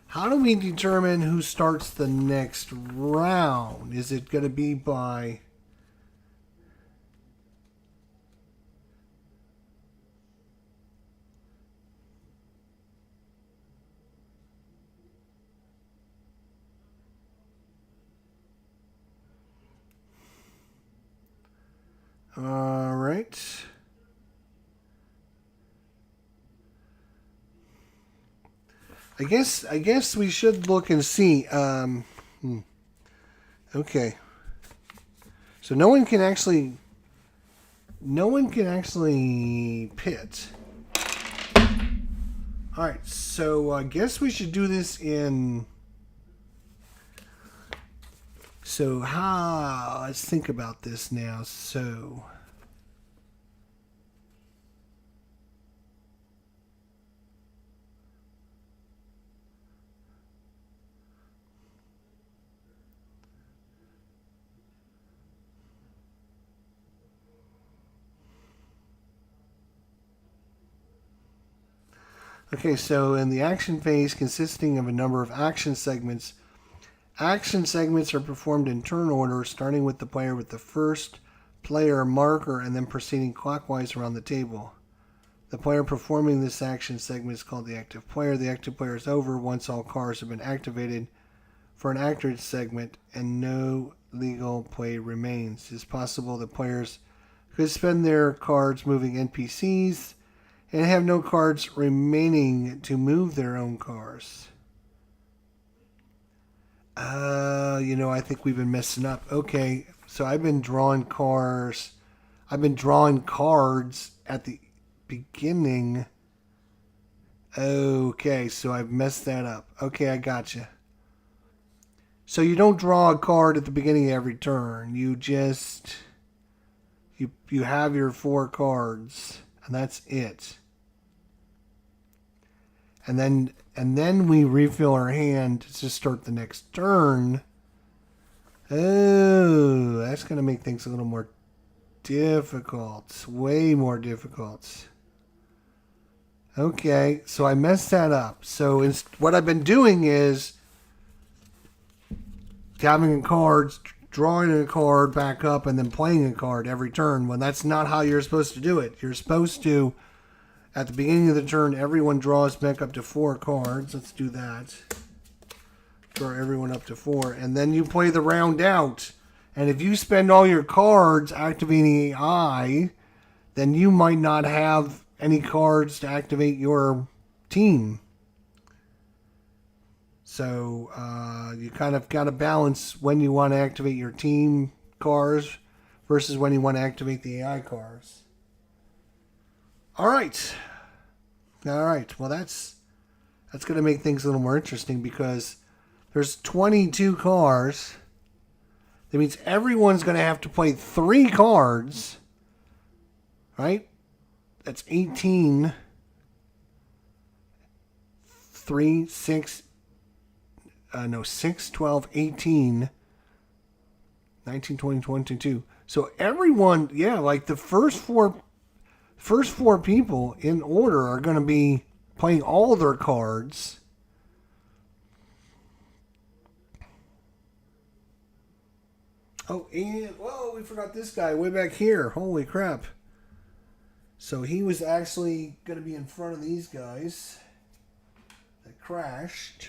how do we determine who starts the next round? Is it going to be by... All right. I guess we should look and see. Okay. So no one can actually pit. All right. So I guess we should do this in. So let's think about this now. So. Okay, so in the action phase consisting of a number of action segments are performed in turn order, starting with the player with the first player marker and then proceeding clockwise around the table. The player performing this action segment is called the active player. The active player is over once all cards have been activated for an active segment and no legal play remains. It's possible that players could spend their cards moving NPCs and have no cards remaining to move their own cars. I think we've been messing up. Okay, so I've been drawing cards. I've been drawing cards at the beginning. Okay, so I've messed that up. Okay, I gotcha. So you don't draw a card at the beginning of every turn. You just... You have your 4 cards, and that's it. And then we refill our hand to start the next turn. Oh, that's going to make things a little more difficult. Way more difficult. Okay, so I messed that up. So what I've been doing is having a card, drawing a card back up, and then playing a card every turn, when that's not how you're supposed to do it. You're supposed to... At the beginning of the turn, everyone draws back up to 4 cards. Let's do that. Draw everyone up to 4. And then you play the round out. And if you spend all your cards activating AI, then you might not have any cards to activate your team. So you kind of got to balance when you want to activate your team cards versus when you want to activate the AI cards. All right. Well, that's going to make things a little more interesting because there's 22 cars. That means everyone's going to have to play 3 cards, right? That's 18. 3, 6, 6, 12, 18, 19, 20, 22. So everyone, like the first four people in order are going to be playing all their cards. Oh, and we forgot this guy way back here. Holy crap. So he was actually going to be in front of these guys that crashed.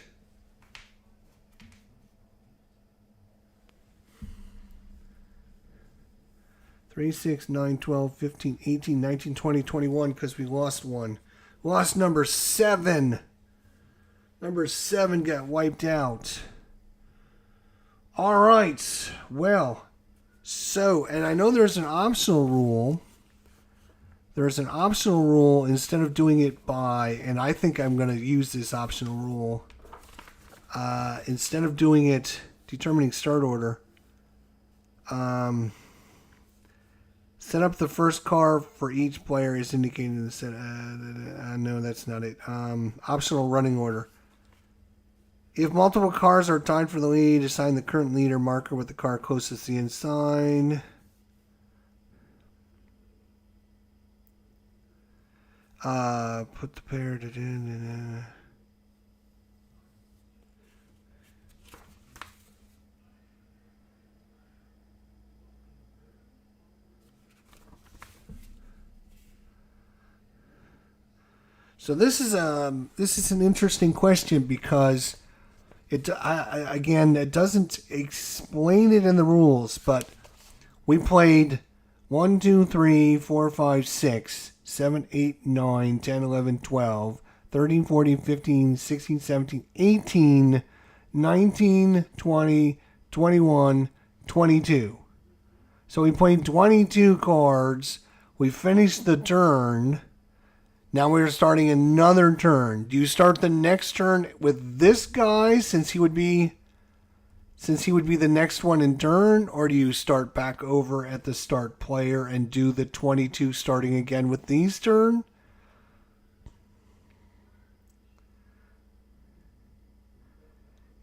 Three, 6, 9, 12, 15, 18, 19, 20, 21, because we lost one. Lost number 7. Number 7 got wiped out. All right. Well, so, and I know there's an optional rule. There's an optional rule instead of doing it by, and I think I'm going to use this optional rule. Instead of doing it, determining start order, set up the first car for each player is indicated in the set. No, that's not it. Optional running order. If multiple cars are tied for the lead, assign the current leader marker with the car closest to the inside. Put the pair to... So this is an interesting question because again, it doesn't explain it in the rules, but we played 1, 2, 3, 4, 5, 6, 7, 8, 9, 10, 11, 12, 13, 14, 15, 16, 17, 18, 19, 20, 21, 22. So we played 22 cards. We finished the turn. Now we're starting another turn. Do you start the next turn with this guy since he would be the next one in turn, or do you start back over at the start player and do the 22 starting again with these turn?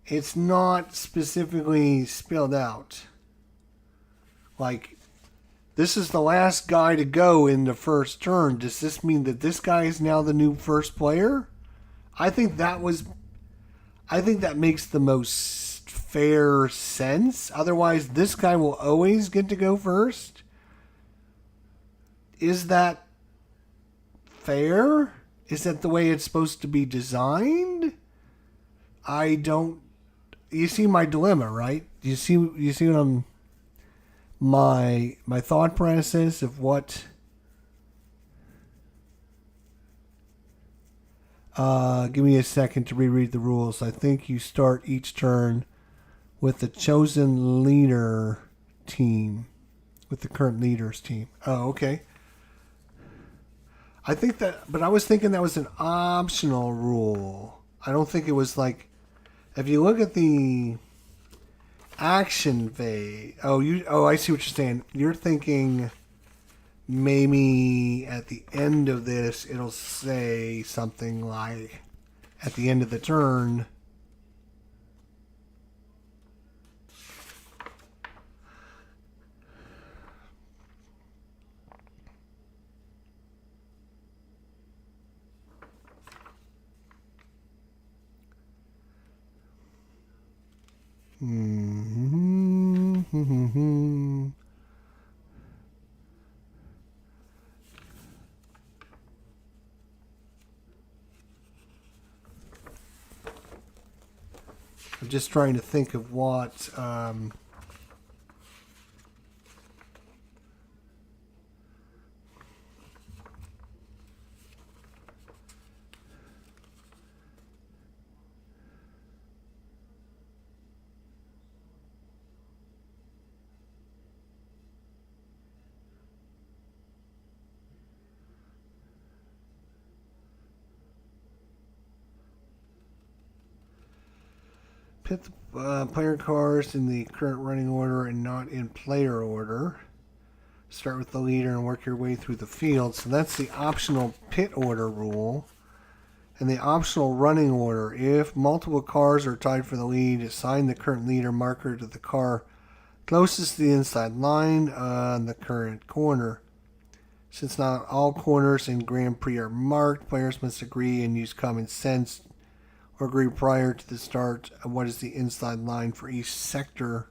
It's not specifically spelled out. Like, this is the last guy to go in the first turn. Does this mean that this guy is now the new first player? I think that makes the most fair sense. Otherwise, this guy will always get to go first. Is that fair? Is that the way it's supposed to be designed? You see my dilemma, right? You see what I'm... My thought process of what... give me a second to reread the rules. I think you start each turn with the chosen leader team. With the current leaders team. Oh, okay. But I was thinking that was an optional rule. I don't think it was like... If you look at the... action phase. I see what you're saying. You're thinking maybe at the end of this it'll say something like at the end of the turn. I'm just trying to think of what... Put the player cards in the current running order and not in player order. Start with the leader and work your way through the field. So that's the optional pit order rule. And the optional running order. If multiple cars are tied for the lead, assign the current leader marker to the car closest to the inside line on the current corner. Since not all corners in Grand Prix are marked, players must agree and use common sense or agree prior to the start of what is the inside line for each sector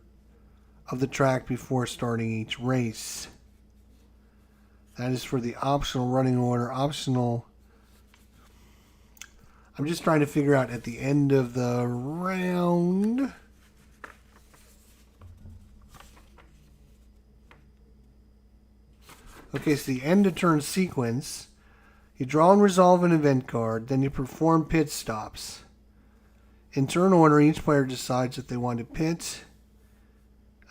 of the track before starting each race. That is for the optional running order. Optional. I'm just trying to figure out at the end of the round. Okay, so the end of turn sequence. You draw and resolve an event card, then you perform pit stops. In turn order, each player decides if they want to pit.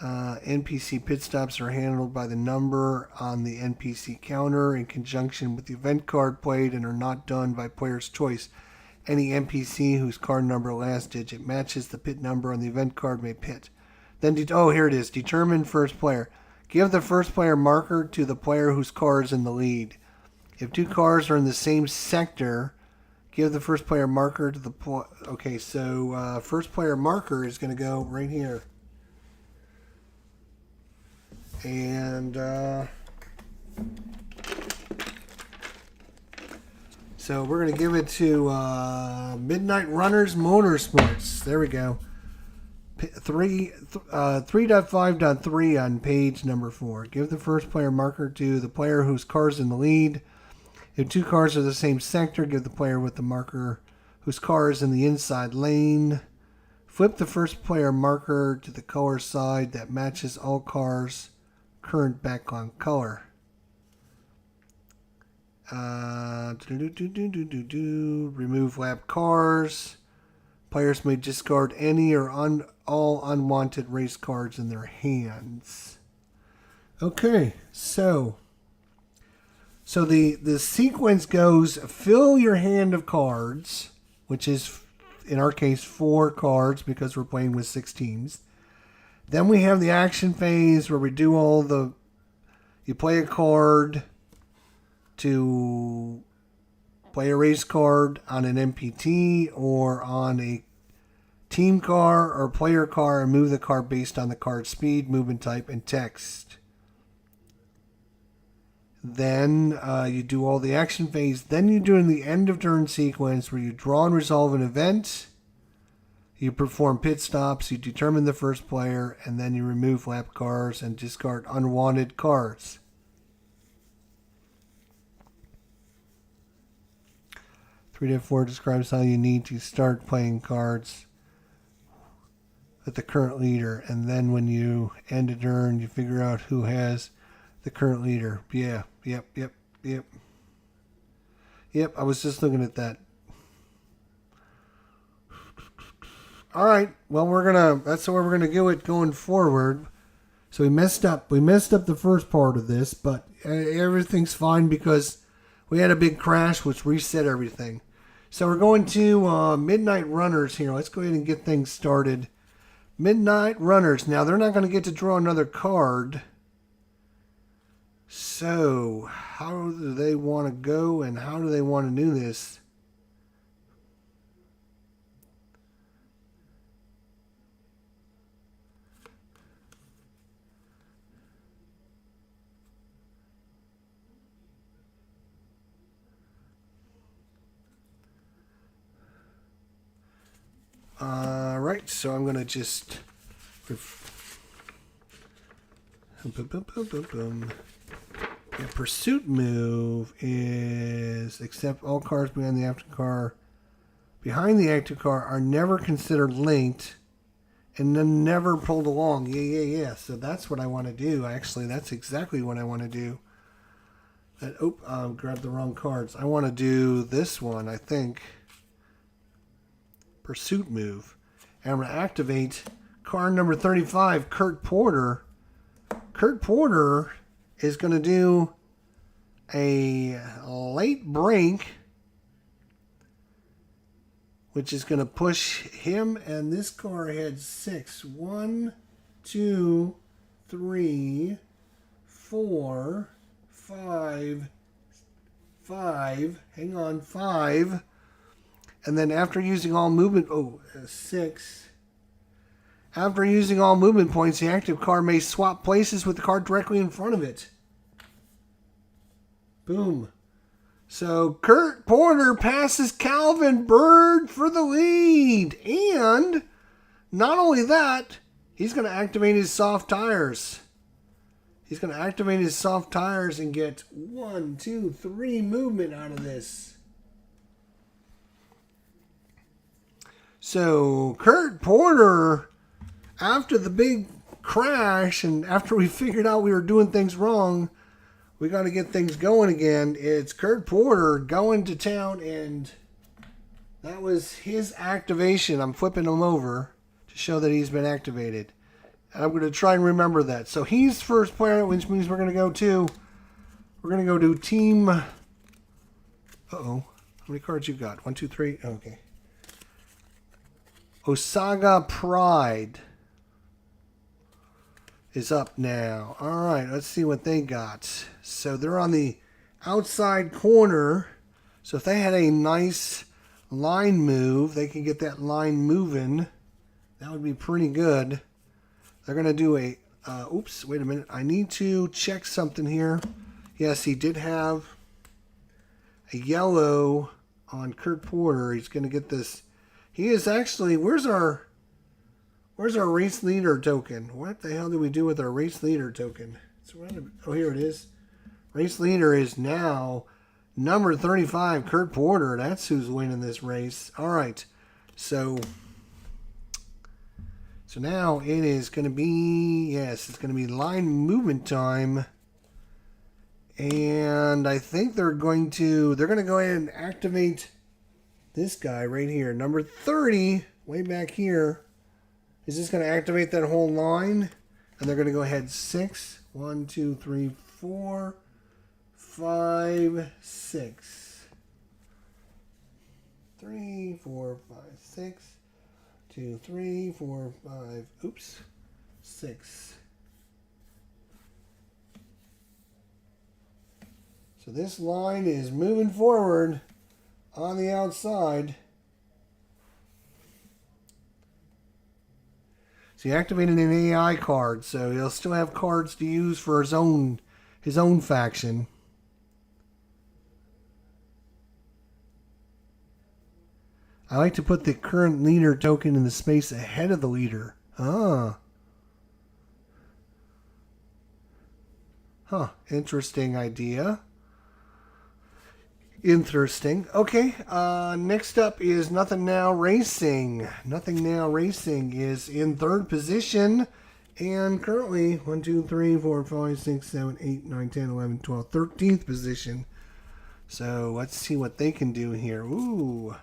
NPC pit stops are handled by the number on the NPC counter in conjunction with the event card played and are not done by player's choice. Any NPC whose card number last digit matches the pit number on the event card may pit. Then, here it is. Determine first player. Give the first player marker to the player whose car is in the lead. If two cars are in the same sector, give the first player marker to the... Okay, so first player marker is going to go right here. And So we're going to give it to Midnight Runners Motorsports. There we go. 3.5.3 on page number 4. Give the first player marker to the player whose car is in the lead. If two cars are the same sector, give the player with the marker whose car is in the inside lane. Flip the first player marker to the color side that matches all cars' current background color. Remove lap cars. Players may discard any or all unwanted race cards in their hands. Okay, so the sequence goes: fill your hand of cards, which is in our case 4 cards because we're playing with 6 teams. Then we have the action phase where we do all the. You play a card to play a race card on an MPT or on a team car or player car and move the car based on the card's speed, movement type, and text. Then you do all the action phase. Then you do in the end of turn sequence where you draw and resolve an event. You perform pit stops. You determine the first player. And then you remove lap cars and discard unwanted cards. 3.4 describes how you need to start playing cards with the current leader. And then when you end a turn, you figure out who has the current leader. Yeah. Yep. I was just looking at that. All right. Well, that's the way we're gonna do it going forward. So we messed up the first part of this, but everything's fine because we had a big crash which reset everything. So we're going to Midnight Runners here. Let's go ahead and get things started. Midnight Runners. Now, they're not going to get to draw another card. So, how do they want to go and how do they want to do this? Alright, so I'm going to just... Yeah, pursuit move is accept all cars behind the active car are never considered linked and then never pulled along. Yeah. So that's what I want to do. Actually, that's exactly what I want to do. Grabbed the wrong cards. I want to do this one, I think. Pursuit move. And I'm going to activate car number 35, Kurt Porter. Kurt Porter is going to do a late brake, which is going to push him and this car ahead 6. 1, 2, 3, 4, 5. Hang on, 5. And then after using all movement, 6. After using all movement points, the active car may swap places with the car directly in front of it. Boom. So Kurt Porter passes Calvin Bird for the lead. And not only that, he's going to activate his soft tires. He's going to activate his soft tires and get 1, 2, 3 movement out of this. So Kurt Porter, after the big crash and after we figured out we were doing things wrong, we got to get things going again. It's Kurt Porter going to town, and that was his activation. I'm flipping him over to show that he's been activated. And I'm going to try and remember that. So he's first player, which means we're going to go to team. How many cards you got? 1, 2, 3. Okay. Osaga Pride is up now. All right, let's see what they got. So they're on the outside corner. So if they had a nice line move, they can get that line moving. That would be pretty good. They're going to do a... wait a minute. I need to check something here. Yes, he did have a yellow on Kurt Porter. He's going to get this. He is actually, where's our race leader token? What the hell do we do with our race leader token? It's around, oh, here it is. Race leader is now number 35, Kurt Porter. That's who's winning this race. All right. So now it is going to be, yes, it's going to be line movement time. And I think they're going to go ahead and activate this guy right here. Number 30, way back here. Is this going to activate that whole line? And they're going to go ahead 6, 1, 2, 3, 4, 5, 6. 3, 4, 5, 6. 2, 3, 4, 5, oops, 6. So this line is moving forward on the outside. So he activated an AI card, so he'll still have cards to use for his own faction. I like to put the current leader token in the space ahead of the leader. Ah. Huh. Interesting idea. Interesting. Okay. Next up is Nothing Now Racing. Nothing Now Racing is in third position. And currently 1, 2, 3, 4, 5, 6, 7, 8, 9, 10, 11, 12, 13th position. So let's see what they can do here. Ooh.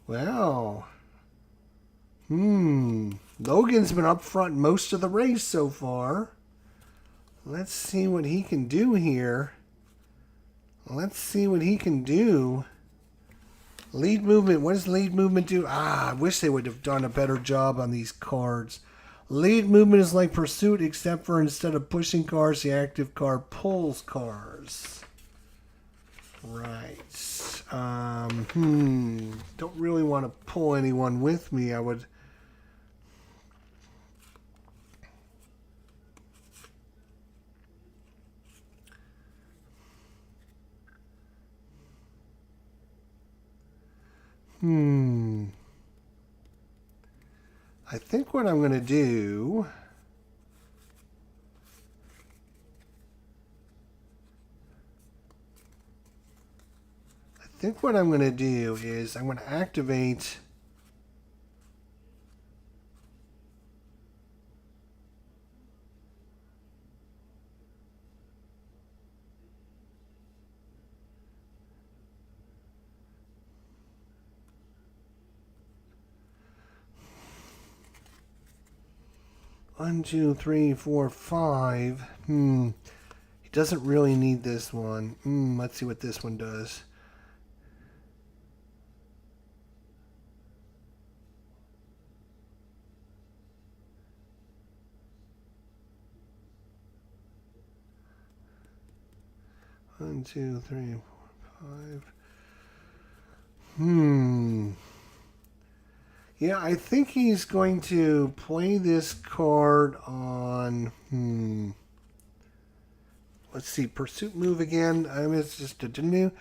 Well, Logan's been up front most of the race so far. Let's see what he can do here. Let's see what he can do. Lead movement. What does lead movement do? I wish they would have done a better job on these cards. Lead movement is like pursuit, except for instead of pushing cars, the active car pulls cars. Right. Don't really want to pull anyone with me. I would. I think what I'm going to do. I think what I'm going to do is I'm going to activate one, 2, 3, 4, 5. He doesn't really need this one. Let's see what this one does. One, 2, 3, 4, 5. Yeah, I think he's going to play this card on. Let's see, pursuit move again. I mean, it's just a new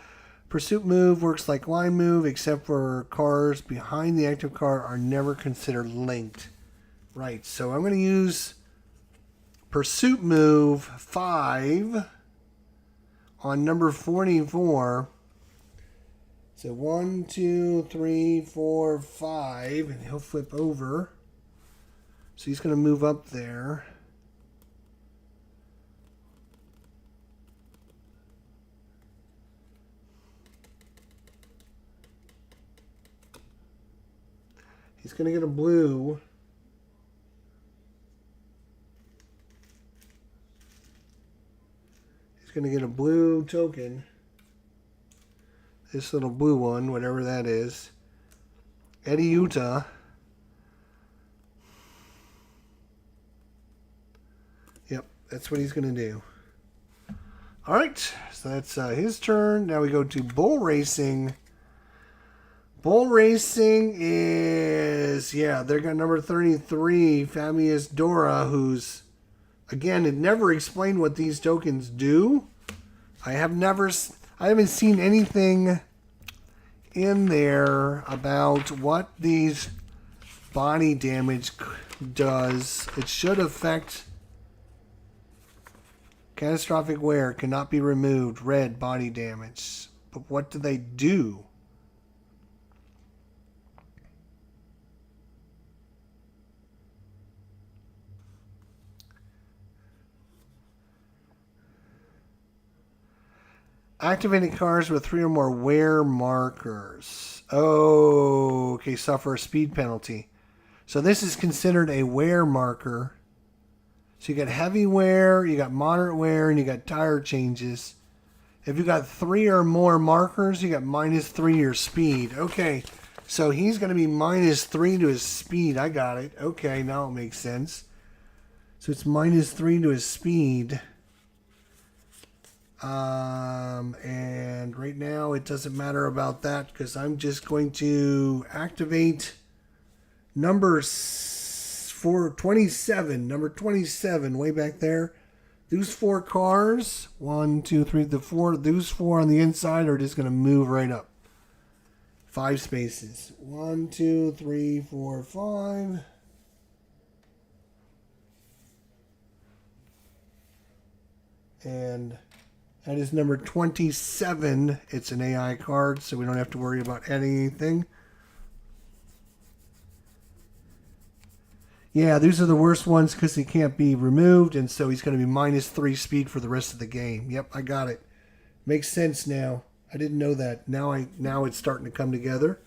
pursuit move. Works like line move, except for cars behind the active car are never considered linked. Right. So I'm going to use pursuit move 5 on number 44. So 1, 2, 3, 4, 5, and he'll flip over. So he's going to move up there. He's going to get a blue. He's going to get a blue token. This little blue one, whatever that is. Eddie Utah. Yep, that's what he's going to do. All right, so that's his turn. Now we go to Bull Racing. Bull Racing is, yeah, they're got number 33, Famius Dora, who's, again, it never explained what these tokens do. I haven't seen anything in there about what these body damage does. It should affect catastrophic wear, cannot be removed, red body damage. But what do they do? Activating cars with 3 or more wear markers. Oh, okay, suffer a speed penalty. So this is considered a wear marker. So you got heavy wear, you got moderate wear, and you got tire changes. If you got 3 or more markers, you got -3 your speed. Okay, so he's going to be -3 to his speed. I got it. Okay, now it makes sense. So it's -3 to his speed. And right now it doesn't matter about that because I'm just going to activate number 27, number 27, way back there. Those 4 cars, 1, 2, 3, the 4, those 4 on the inside are just going to move right up. 5 spaces. 1, 2, 3, 4, 5. And that is number 27. It's an AI card, so we don't have to worry about anything. Yeah, these are the worst ones because he can't be removed, and so he's going to be -3 speed for the rest of the game. Yep, I got it. Makes sense now. I didn't know that. Now it's starting to come together.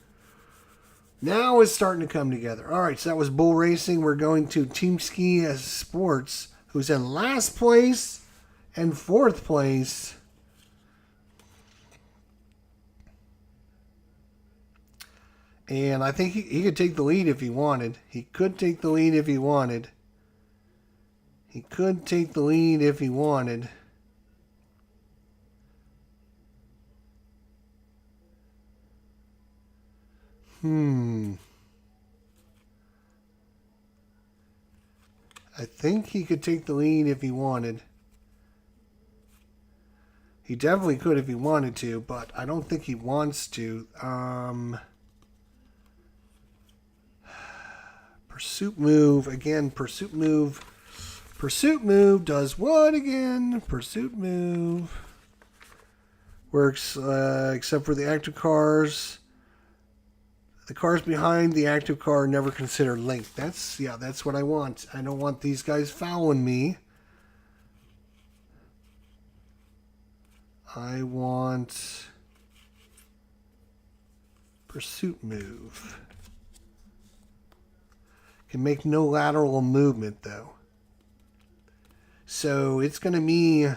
Now it's starting to come together. All right, so that was Bull Racing. We're going to Team Ski Sports, who's in last place and 4th place. And I think he could take the lead if he wanted. He could take the lead if he wanted. He could take the lead if he wanted. I think he could take the lead if he wanted. He definitely could if he wanted to, but I don't think he wants to. Pursuit move. Again, pursuit move. Pursuit move does what again? Pursuit move. Works except for the active cars. The cars behind the active car are never considered linked. That's what I want. I don't want these guys following me. I want pursuit move. Can make no lateral movement though. So it's going to be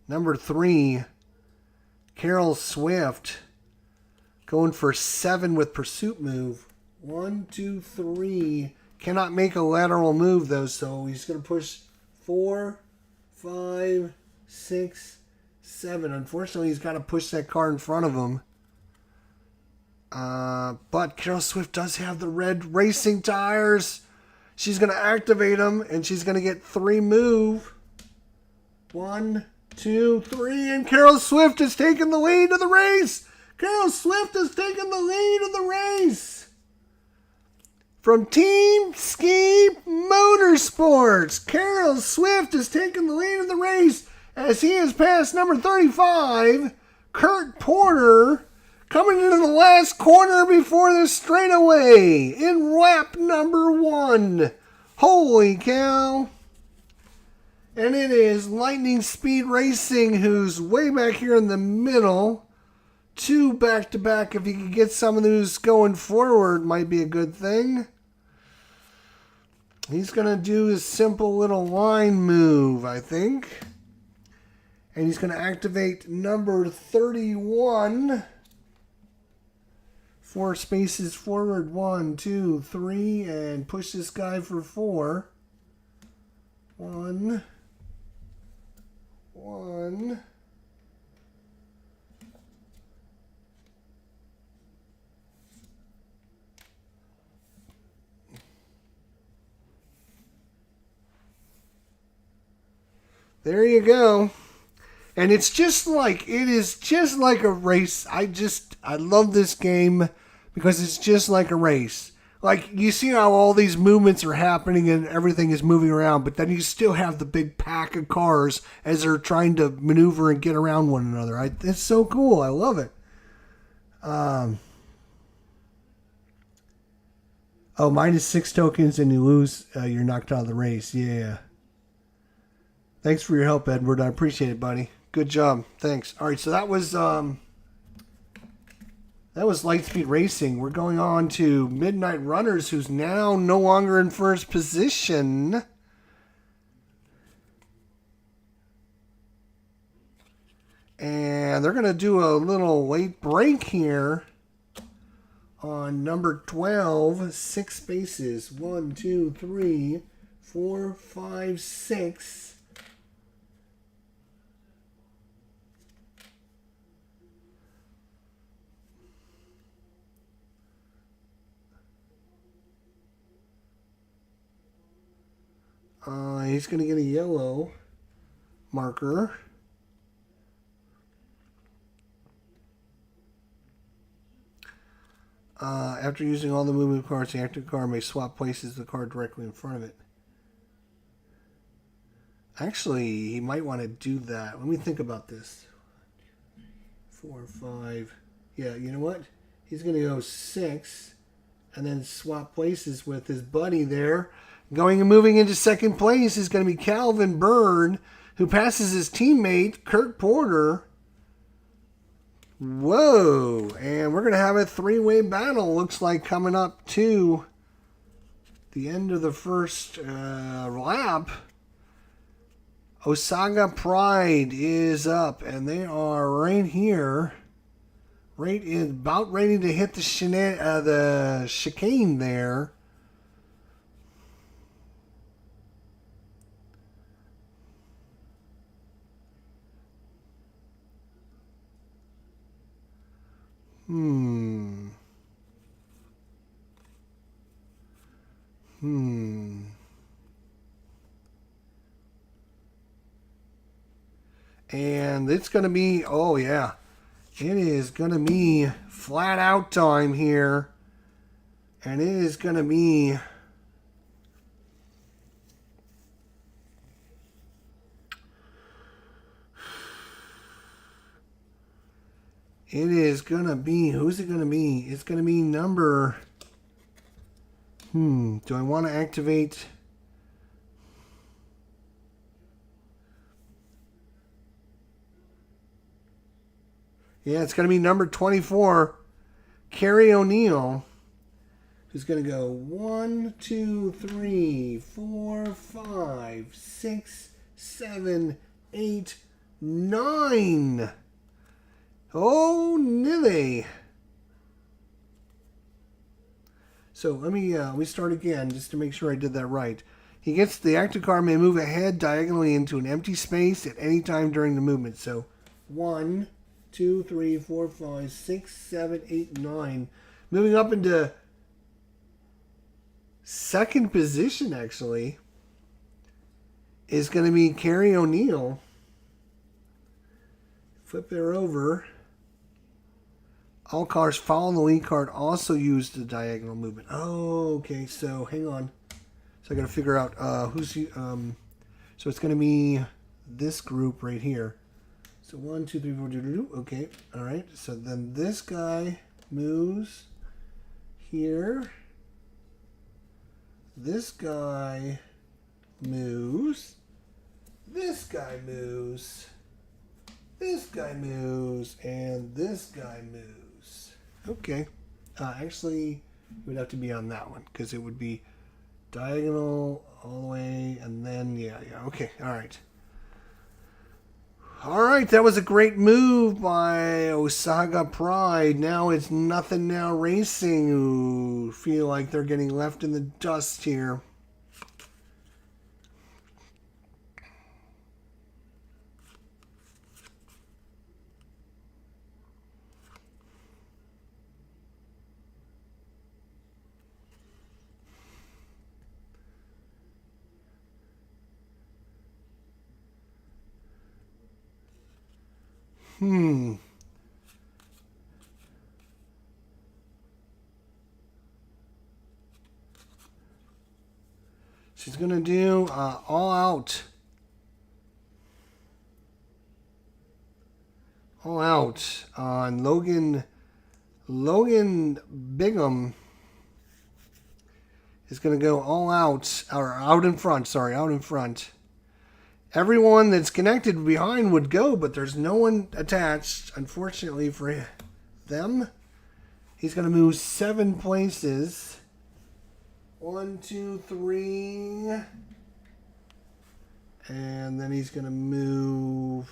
number 3, Carol Swift, going for 7 with pursuit move. 1, 2, 3. Cannot make a lateral move though, so he's going to push 4, 5, 6, 7. Unfortunately, he's got to push that car in front of him. But Carol Swift does have the red racing tires. She's going to activate them, and she's going to get 3 move. 1, 2, 3, and Carol Swift has taken the lead of the race. Carol Swift has taken the lead of the race. From Team Ski Motorsports, Carol Swift has taken the lead of the race as he has passed number 35, Kurt Porter, coming into the last corner before the straightaway in lap number 1. Holy cow. And it is Lightning Speed Racing, who's way back here in the middle. 2 back-to-back. If he can get some of those going forward, might be a good thing. He's going to do his simple little line move, I think. And he's going to activate number 31. 4 spaces forward. 1, 2, 3. And push this guy for 4. 1. 1. There you go. And it's just like, it is just like a race. I love this game because it's just like a race. Like, you see how all these movements are happening and everything is moving around, but then you still have the big pack of cars as they're trying to maneuver and get around one another. It's so cool. I love it. Oh, -6 tokens and you lose, you're knocked out of the race. Yeah. Thanks for your help, Edward. I appreciate it, buddy. Good job. Thanks. All right, so that was Lightspeed Racing. We're going on to Midnight Runners, who's now no longer in first position. And they're going to do a little late break here on number 12. 6 spaces. 1, 2, 3, 4, 5, 6. He's going to get a yellow marker. After using all the movement cards, the active card may swap places the card directly in front of it. Actually, he might want to do that. Let me think about this. 4, 5. Yeah, you know what? He's going to go 6 and then swap places with his buddy there. Going and moving into second place is going to be Calvin Byrne, who passes his teammate, Kurt Porter. Whoa. And we're going to have a 3-way battle, looks like, coming up to the end of the first lap. Osaga Pride is up, and they are right here. About ready to hit the chicane there. And it's going to be, oh yeah, it is going to be flat out time here. And it is going to be who's it going to be? It's going to be number, do I want to activate? Yeah, it's going to be number 24, Carrie O'Neill, who's going to go 1, 2, 3, 4, 5, 6, 7, 8, 9. Oh, Nilly. So let me start again just to make sure I did that right. He gets the active card may move ahead diagonally into an empty space at any time during the movement. So 1, 2, 3, 4, 5, 6, 7, 8, 9. Moving up into second position, actually, is going to be Carrie O'Neill. Flip her over. All cars following the lead card also use the diagonal movement. Oh, okay. So hang on. So I got to figure out who's. So it's going to be this group right here. So 1, 2, 3, 4, 2. Okay. All right. So then this guy moves here. This guy moves. This guy moves. This guy moves. And this guy moves. Okay. Actually, it would have to be on that one because it would be diagonal all the way. And then, yeah. Okay. All right. All right, that was a great move by Osaga Pride. Now it's Nothing Now Racing, who feel like they're getting left in the dust here. She's going to do all out. All out on Logan Bingham is going to go all out, or out in front, sorry, out in front. Everyone that's connected behind would go, but there's no one attached, unfortunately for them. He's going to move 7 places. 1, 2, 3. And then he's going to move,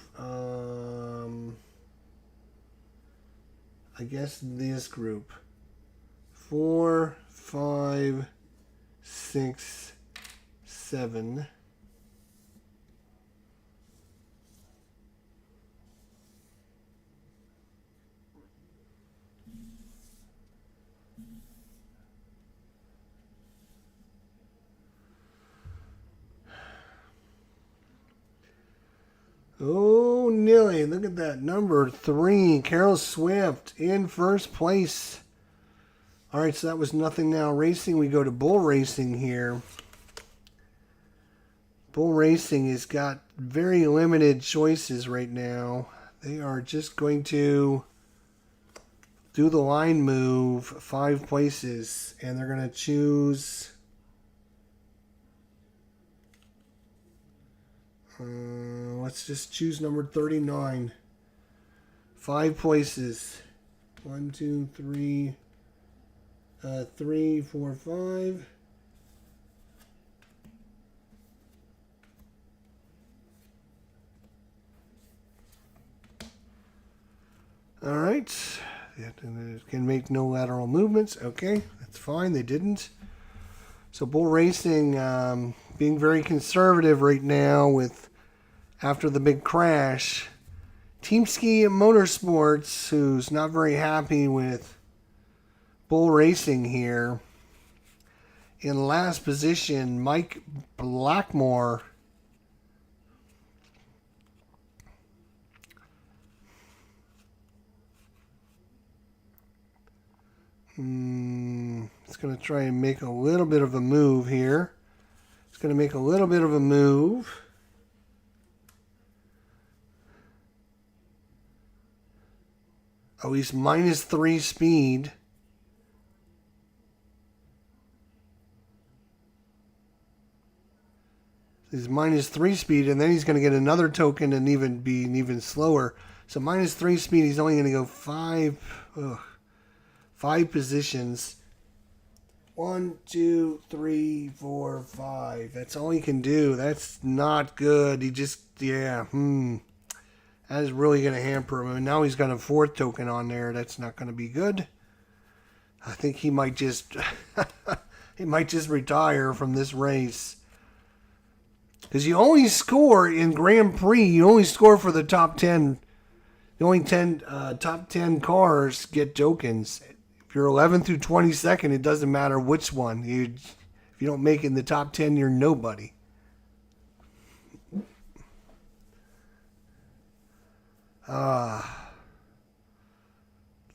I guess this group. 4, 5, 6, 7. Oh, Nilly, look at that. Number 3, Carol Swift in first place. All right, so that was Nothing Now Racing. We go to Bull Racing here. Bull Racing has got very limited choices right now. They are just going to do the line move 5 places, and they're going to choose... let's just choose number 39. 5 places. 1, 2, 3, 3, 4, 5. All right. Can make no lateral movements. Okay, that's fine. They didn't. So Bull Racing being very conservative right now with after the big crash. Team Ski Motorsports, who's not very happy with Bull Racing here. In last position, Mike Blackmore. It's going to try and make a little bit of a move here. It's going to make a little bit of a move. Oh, he's -3 speed. He's -3 speed, and then he's going to get another token and be even slower. So -3 speed, he's only going to go 5 positions. 1, 2, 3, 4, 5. That's all he can do. That's not good. He just, that is really going to hamper him. And now he's got a 4th token on there. That's not going to be good. I think he might just retire from this race. Because you only score in Grand Prix, you only score for the top 10. The only top 10 cars get tokens. If you're 11th through 22nd, it doesn't matter which one. If you don't make it in the top 10, you're nobody.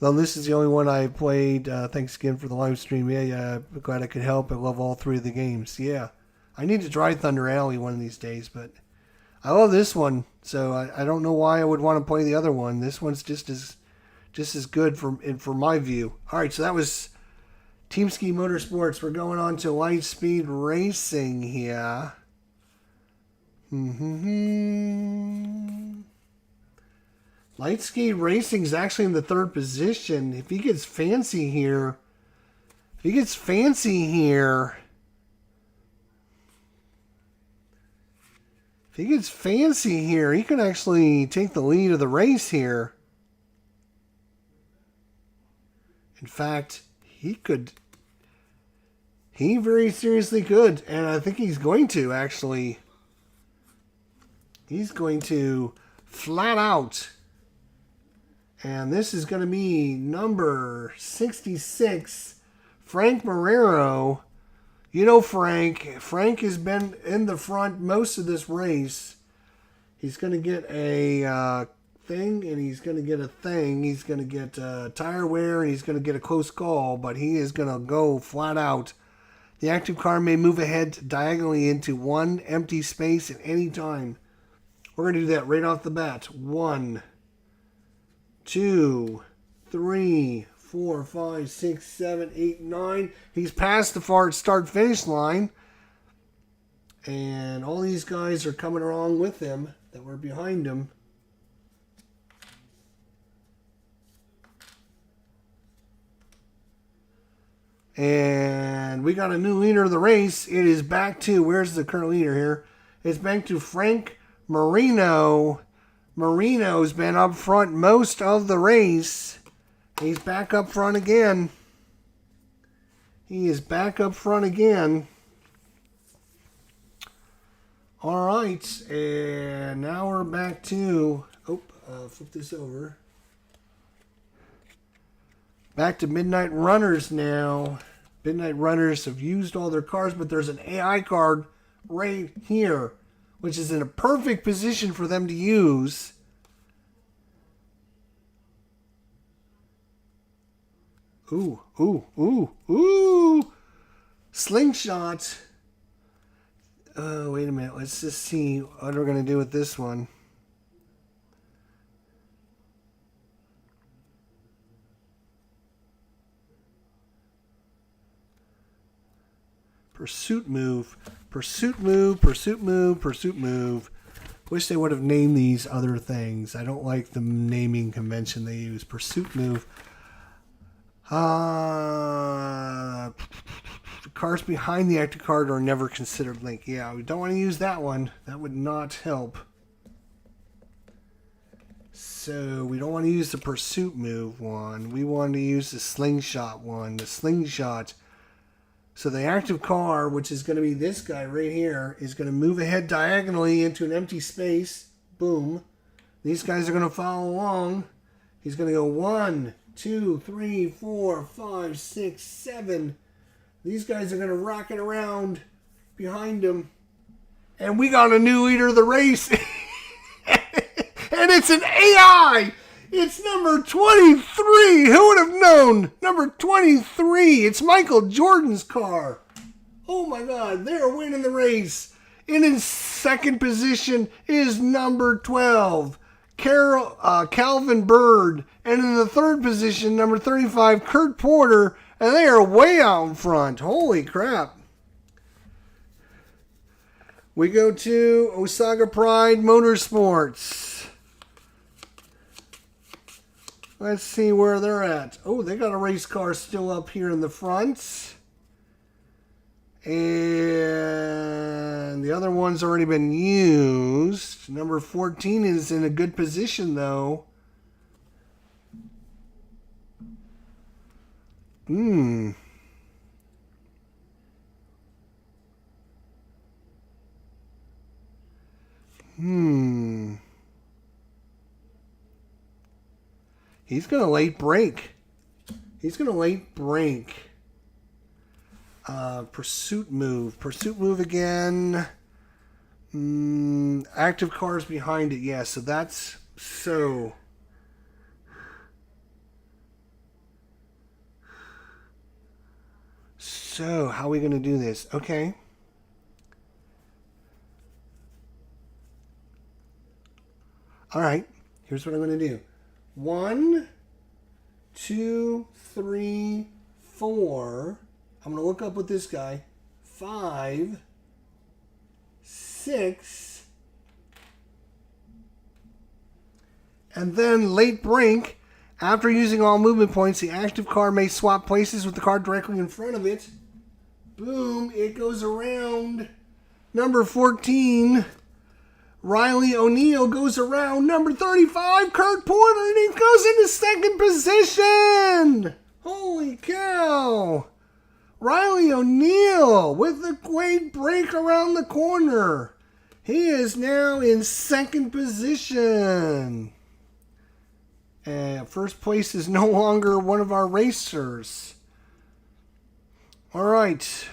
Well, this is the only one I played. Thanks again for the live stream. Yeah, glad I could help. I love all 3 of the games. Yeah, I need to try Thunder Alley one of these days, but I love this one. So I don't know why I would want to play the other one. This one's just as good for my view. All right, so that was Team Ski Motorsports. We're going on to Light Speed Racing here. Light Speed Racing's actually in the 3rd position. If he gets fancy here, he could actually take the lead of the race here. In fact, he very seriously could, and I think he's going to actually. He's going to flat out. And this is going to be number 66, Frank Marrero. You know Frank. Frank has been in the front most of this race. He's going to get a thing, and he's going to get a thing. He's going to get tire wear, and he's going to get a close call, but he is going to go flat out. The active car may move ahead diagonally into one empty space at any time. We're going to do that right off the bat. 1, 2, 3, 4, 5, 6, 7, 8, 9. He's past the start-finish line. And all these guys are coming along with him that were behind him. And we got a new leader of the race. It is back to, where's the current leader here? It's back to Frank Marino. Marino's been up front most of the race. He's back up front again. He is back up front again. All right, and now we're back to, flip this over. Back to Midnight Runners now. Midnight Runners have used all their cars, but there's an AI card right here, which is in a perfect position for them to use. Ooh, ooh, ooh, ooh. Slingshot. Oh, wait a minute. Let's just see what we're going to do with this one. Pursuit move. Pursuit move, pursuit move, pursuit move. Wish they would have named these other things. I don't like the naming convention they use. Pursuit move. The cars behind the active card are never considered linked. Yeah, we don't want to use that one. That would not help. So we don't want to use the pursuit move one. We want to use the slingshot one. The slingshot. So the active car, which is going to be this guy right here, is going to move ahead diagonally into an empty space. Boom. These guys are going to follow along. He's going to go 1, 2, 3, 4, 5, 6, 7. These guys are going to rock it around behind him. And we got a new leader of the race. And it's an AI. It's number 23. Who would have known? Number 23. It's Michael Jordan's car. Oh my God. They're winning the race. And in second position is number 12. Calvin Bird. And in the third position, number 35, Kurt Porter. And they are way out in front. Holy crap. We go to Osaka Pride Motorsports. Let's see where they're at. Oh, they got a race car still up here in the front. And the other one's already been used. Number 14 is in a good position, though. He's going to late break. Pursuit move. Pursuit move again. Active cars behind it. Yeah, so that's so. So, how are we going to do this? Okay. All right. Here's what I'm going to do. 1, 2, 3, 4. I'm going to look up with this guy. 5, 6. And then late brake. After using all movement points, the active car may swap places with the car directly in front of it. Boom. It goes around. Number 14. Riley O'Neill goes around. Number 35, Kurt Porter, and he goes into second position. Holy cow. Riley O'Neill with a great break around the corner. He is now in second position. And first place is no longer one of our racers. All right.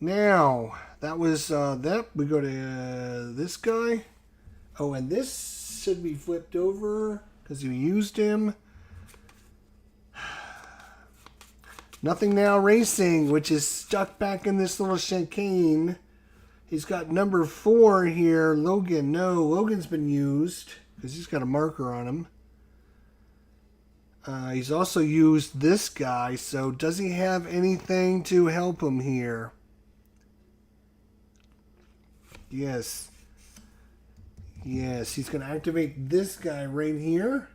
Now, that was that. We go to this guy. Oh, and this should be flipped over because you used him. Nothing Now Racing, which is stuck back in this little chicane. He's got number 4 here. Logan. No, Logan's been used because he's got a marker on him. He's also used this guy. So does he have anything to help him here? Yes. Yes, he's going to activate this guy right here.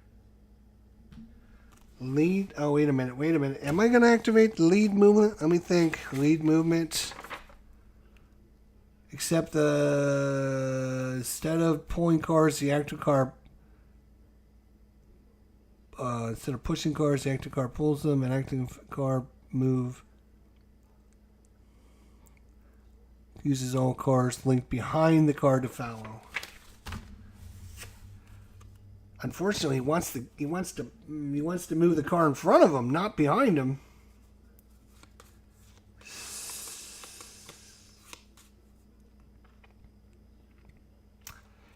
Lead. Oh, wait a minute. Wait a minute. Am I going to activate lead movement? Let me think. Lead movement. Except instead of pulling cars, the active car. Instead of pushing cars, the active car pulls them, and active car move. Uses all cars linked behind the car to follow. Unfortunately, he wants to move the car in front of him, not behind him.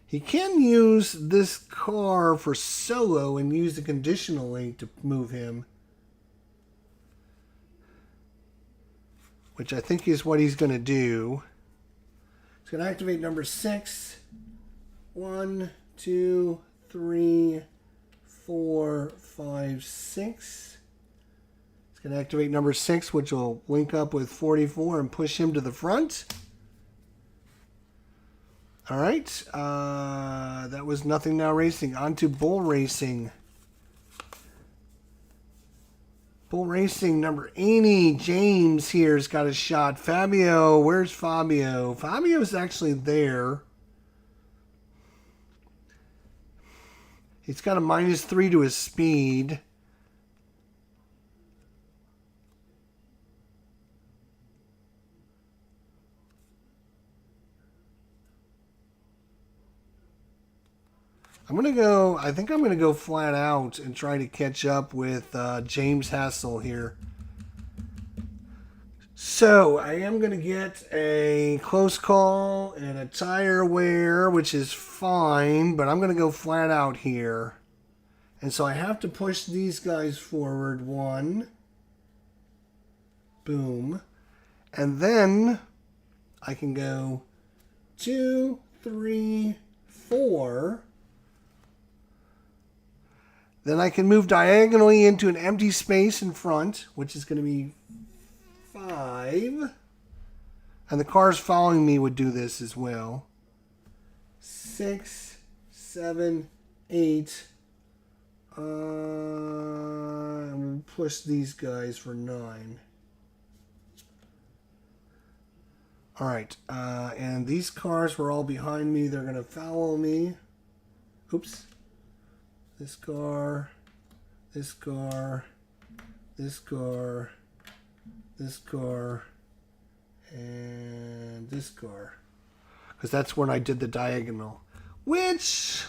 He can use this car for solo and use the conditional link to move him, which I think is what he's going to do. He's going to activate number 6. 1, 2, 3, 4, 5, 6. It's going to activate number 6, which will link up with 44 and push him to the front. All right. That was Nothing Now Racing. On to Bull Racing. Bull Racing number 80. James here's got a shot. Fabio. Where's Fabio? Fabio's actually there. He's got a -3 to his speed. I think I'm going to go flat out and try to catch up with James Hassel here. So, I am going to get a close call and a tire wear, which is fine, but I'm going to go flat out here. And so I have to push these guys forward. 1. Boom. And then I can go 2, 3, 4. Then I can move diagonally into an empty space in front, which is going to be 5. And the cars following me would do this as well. 6, 7, 8. I'm going to push these guys for 9. All right. And these cars were all behind me. They're going to follow me. Oops. This car, this car, this car, this car, and this car. Because that's when I did the diagonal. Which...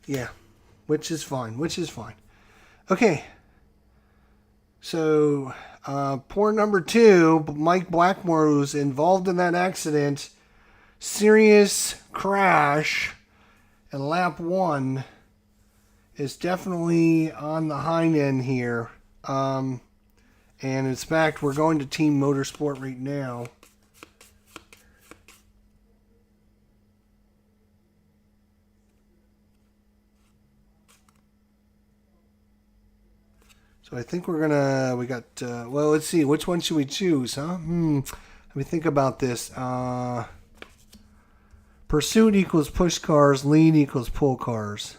yeah, which is fine, Okay. So, poor number 2, Mike Blackmore, who's involved in that accident, serious crash, and lap 1 is definitely on the hind end here. And in fact, we're going to Team Motorsport right now. So I think we're gonna, well, let's see, which one should we choose, huh? Let me think about this. Pursuit equals push cars, lead equals pull cars.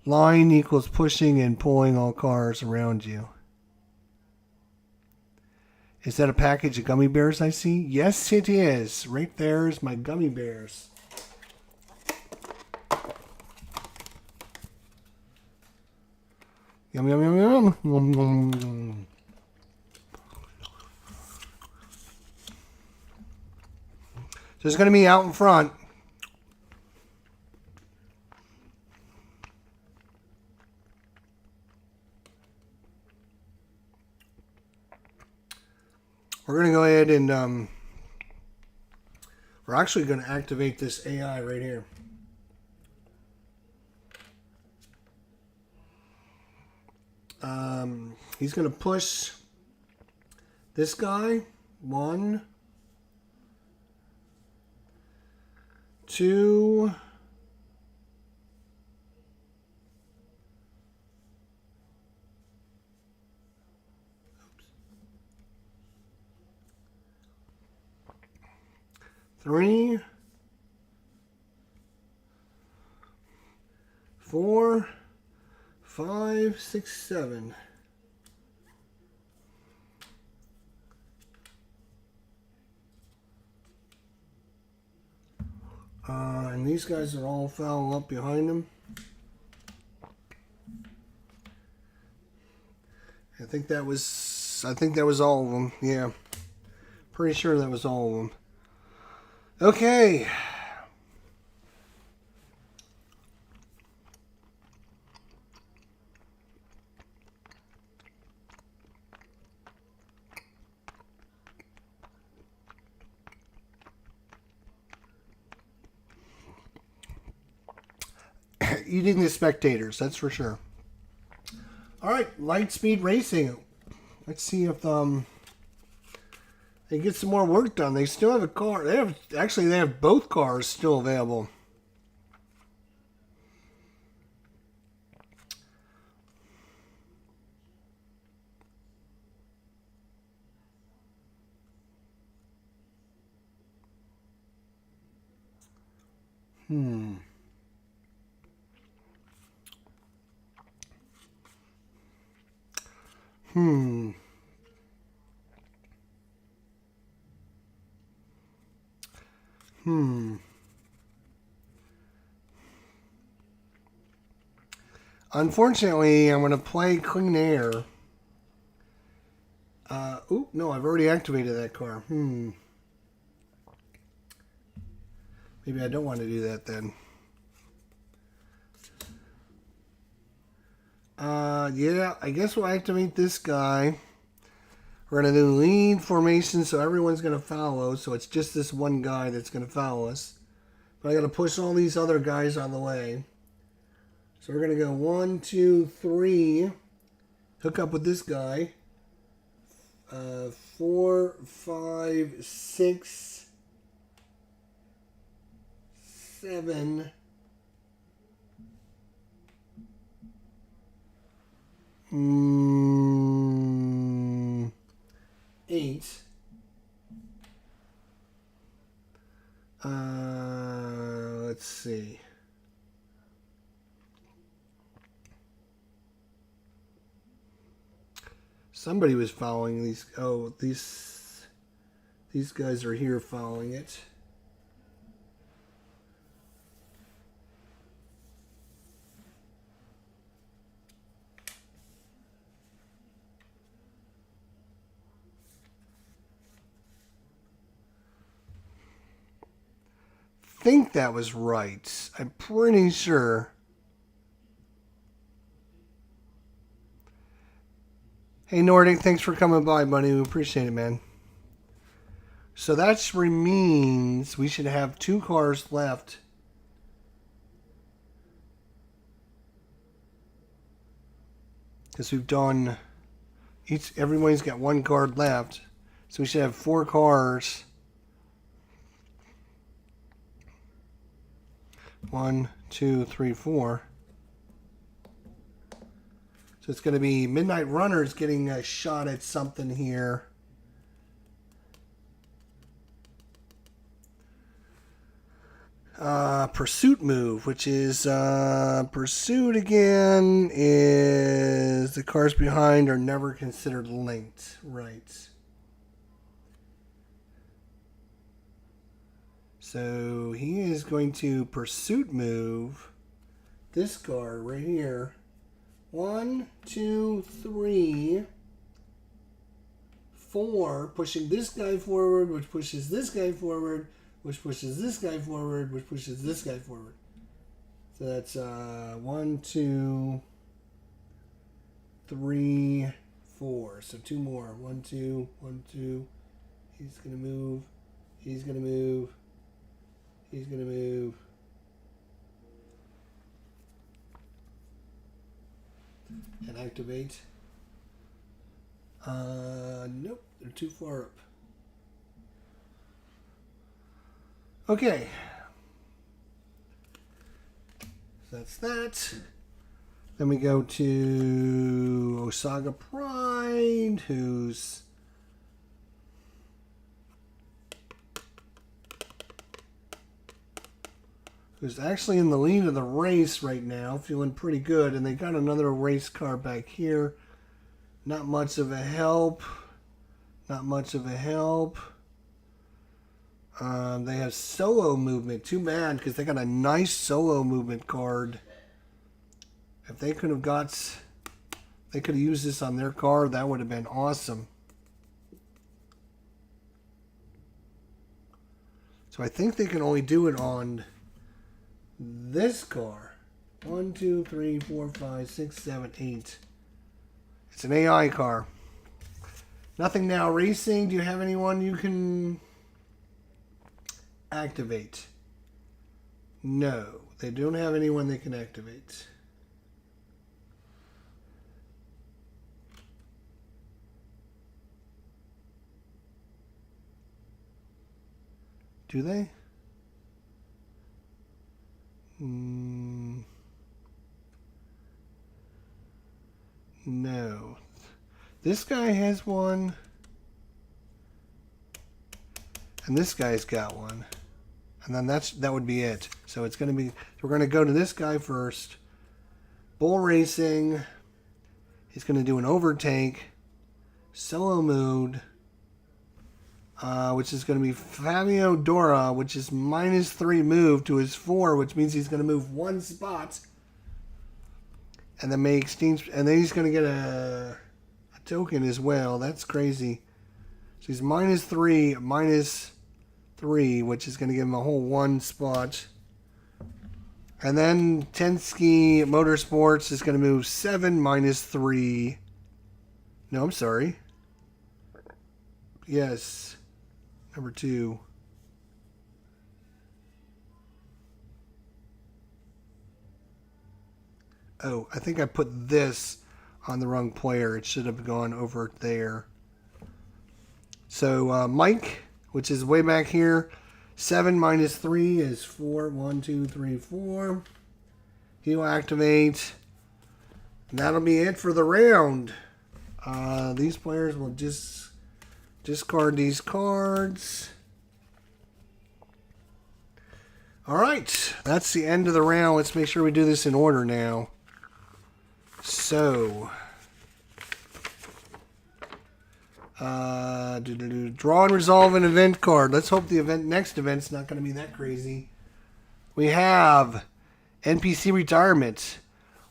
Line equals pushing and pulling all cars around you. Is that a package of gummy bears I see? Yes, it is. Right there is my gummy bears. Yum, yum, yum, yum. Yum, yum, yum. So it's going to be out in front. We're going to go ahead and we're actually going to activate this AI right here. He's going to push this guy. 1, 2, 3, 4, 5, 6, 7. And these guys are all foul up behind him. I think that was all of them. Yeah. Pretty sure that was all of them. Okay. Eating the spectators, that's for sure. All right, Lightspeed Racing. Let's see if they get some more work done. They still have a car. They have both cars still available. Hmm. Unfortunately, I'm going to play Clean Air. No, I've already activated that car. Maybe I don't want to do that then. Yeah, I guess we'll activate this guy. We're going to do lead formation, so everyone's going to follow. So it's just this one guy that's going to follow us. But I got to push all these other guys on the way. So we're going to go 1, 2, 3. Hook up with this guy. 4, 5, 6, 7. 8. Let's see. Somebody was following these. Oh, these guys are here following it. Think that was right. I'm pretty sure. Hey Nordic, thanks for coming by, buddy. We appreciate it, man. So that means we should have 2 cars left. Because we've done everybody's got 1 card left. So we should have 4 cars. 1, 2, 3, 4. So it's going to be Midnight Runners getting a shot at something here. Pursuit move, which is pursuit again, is the cars behind are never considered linked. Right. So he is going to pursuit move this car right here. 1, 2, 3, 4, pushing this guy forward, which pushes this guy forward, which pushes this guy forward, which pushes this guy forward. So that's 1, 2, 3, 4. So 2 more. 1, 2, 1, 2, He's going to move. He's going to move. He's going to move. And activate. Nope, they're too far up. Okay. So that's that. Then we go to Osaga Pride, who's actually in the lead of the race right now, feeling pretty good. And they got another race car back here. Not much of a help. Not much of a help. They have solo movement. Too bad, because they got a nice solo movement card. If they could have used this on their car, that would have been awesome. So I think they can only do it on this car. 1, 2, 3, 4, 5, 6, 7, 8. It's an AI car. Nothing Now Racing. Do you have anyone you can activate? No, they don't have anyone they can activate. Do they? No. This guy has one. And this guy's got one. And then that would be it. So it's going to be, we're going to go to this guy first. Bull Racing. He's going to do an overtake. Solo mode. Which is going to be Fabio Dora, which is -3 move to his 4, which means he's going to move 1 spot. And then may exchange, and then he's going to get a token as well. That's crazy. So he's -3, -3, which is going to give him a whole 1 spot. And then Tenski Motorsports is going to move 7 -3. No, I'm sorry. Yes. Number 2. Oh, I think I put this on the wrong player. It should have gone over there. So Mike, which is way back here, 7 -3 is 4. 1, 2, 3, 4. He'll activate. And that'll be it for the round. These players will just discard these cards. All right, that's the end of the round. Let's make sure we do this in order now. So, draw and resolve an event card. Let's hope the next event's not going to be that crazy. We have NPC retirement.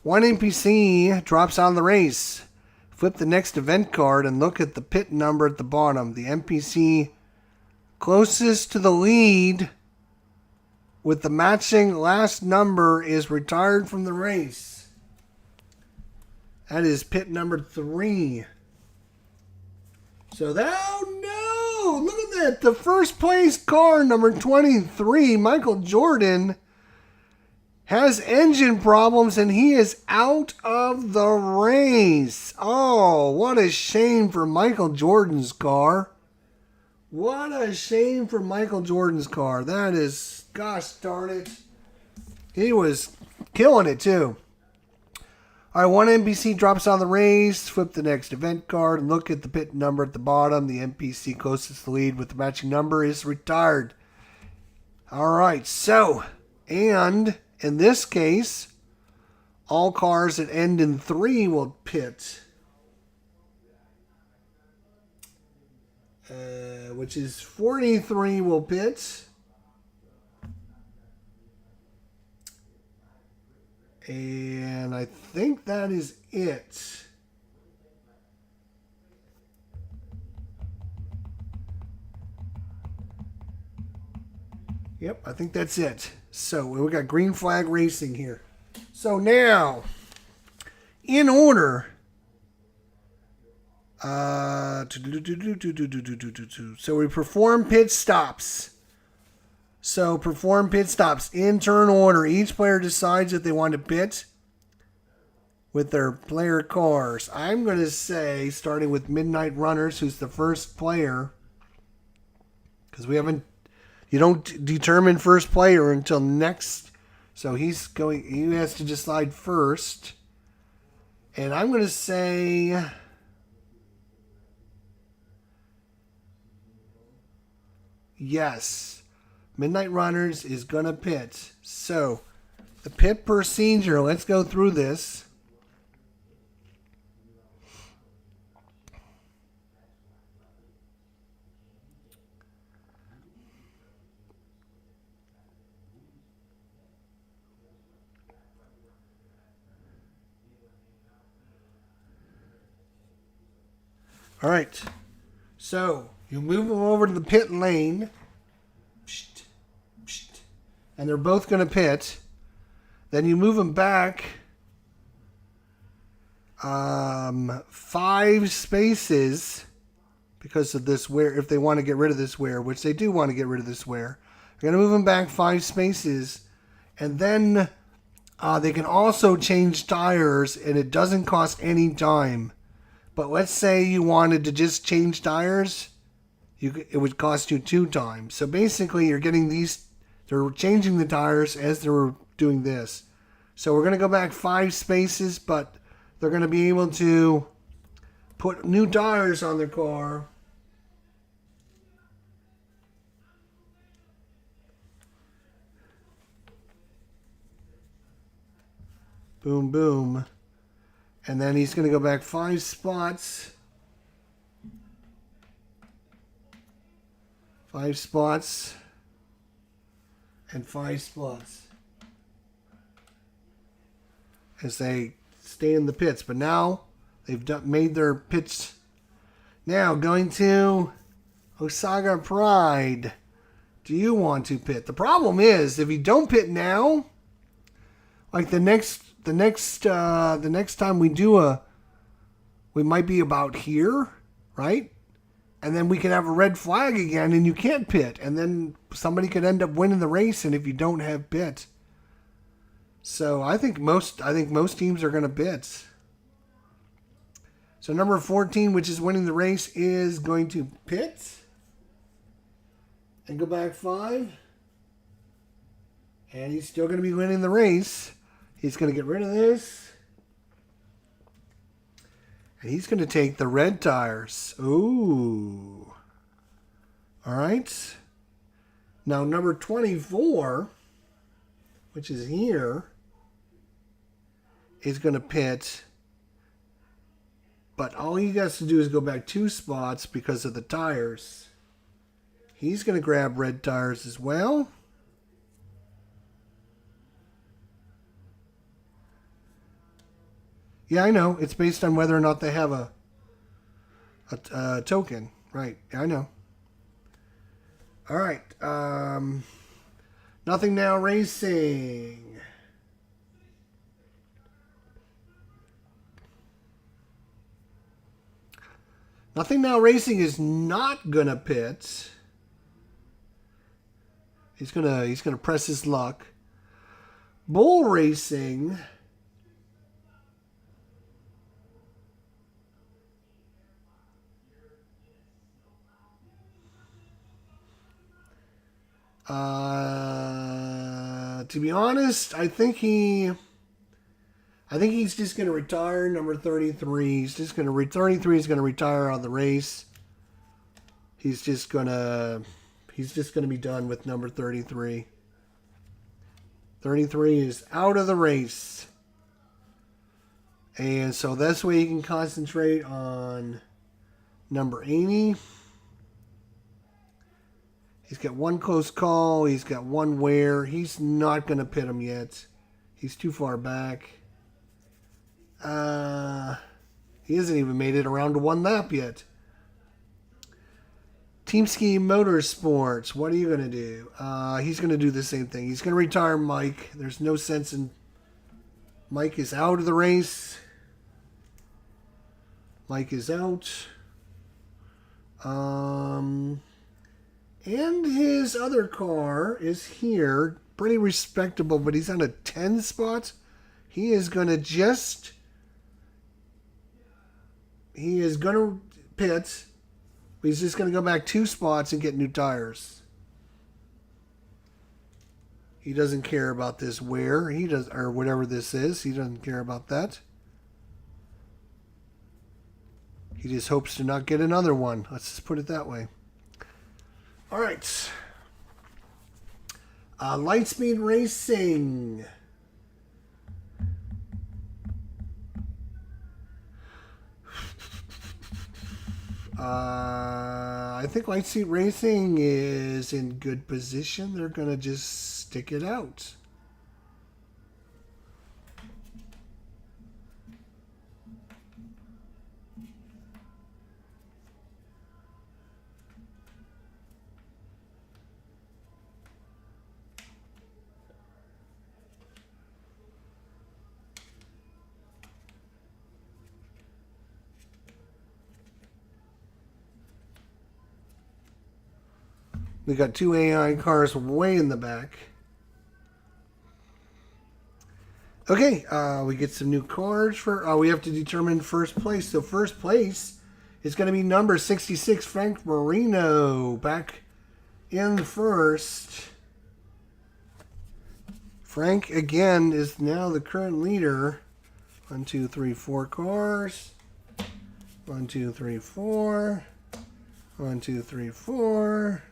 1 NPC drops out of the race. Flip the next event card and look at the pit number at the bottom. The NPC closest to the lead with the matching last number is retired from the race. That is pit number 3. So that, oh no, look at that. The first place car, number 23, Michael Jordan, has engine problems and he is out of the race. Oh, what a shame for Michael Jordan's car. What a shame for Michael Jordan's car. That is, gosh darn it. He was killing it too. All right, 1 NPC drops out of the race. Flip the next event card and look at the pit number at the bottom. The NPC closest to the lead with the matching number is retired. All right, so, and in this case, all cars that end in 3 will pit. Which is 43 will pit. And I think that is it. Yep, I think that's it. So we got green flag racing here. So now, in order, So we perform pit stops. So perform pit stops in turn order. Each player decides if they want to pit with their player cars. I'm going to say, starting with Midnight Runners, who's the first player, because you don't determine first player until next. So he has to decide first. And I'm going to say, yes, Midnight Runners is going to pit. So the pit procedure, let's go through this. All right, so you move them over to the pit lane, and they're both going to pit. Then you move them back 5 spaces because of this wear. If they want to get rid of this wear, which they do want to get rid of this wear, they're going to move them back 5 spaces, and then they can also change tires, and it doesn't cost any time. But let's say you wanted to just change tires, it would cost you 2 times. So basically, you're getting these. They're changing the tires as they're doing this. So we're going to go back 5 spaces, but they're going to be able to put new tires on their car. Boom, boom. And then he's going to go back 5 spots. 5 spots. And 5 spots. As they stay in the pits. But now they've made their pits. Now going to Osaka Pride. Do you want to pit? The problem is, if you don't pit now, like the next time we might be about here, right? And then we could have a red flag again, and you can't pit, and then somebody could end up winning the race. And if you don't have pit, so I think most teams are going to pit. So number 14, which is winning the race, is going to pit and go back 5, and he's still going to be winning the race. He's going to get rid of this. And he's going to take the red tires. Ooh. All right. Now, number 24, which is here, is going to pit. But all he has to do is go back 2 spots because of the tires. He's going to grab red tires as well. Yeah, I know. It's based on whether or not they have a token. Right. Yeah, I know. All right. Nothing Now Racing. Nothing Now Racing is not going to pit. He's gonna press his luck. Bull Racing. To be honest, I think he's just going to retire number 33. He's just going to 33 is going to retire out of the race. He's just going to be done with number 33. 33 is out of the race. And so that's where you can concentrate on number 80. He's got 1 close call. He's got 1 wear. He's not going to pit him yet. He's too far back. He hasn't even made it around to 1 lap yet. Team Ski Motorsports. What are you going to do? He's going to do the same thing. He's going to retire Mike. There's no sense in... Mike is out of the race. Mike is out. And his other car is here. Pretty respectable, but he's on a 10 spot. He is going to pit. He's just going to go back 2 spots and get new tires. He doesn't care about this wear. He does, or whatever this is. He doesn't care about that. He just hopes to not get another one. Let's just put it that way. All right. Lightspeed Racing. I think Lightspeed Racing is in good position. They're going to just stick it out. We got 2 AI cars way in the back. Okay, we get some new cards for... we have to determine first place. So first place is going to be number 66, Frank Marino. Back in first. Frank, again, is now the current leader. 1, 2, 3, 4 cars. 1, 2, 3, 4. 1, 2, 3, 4.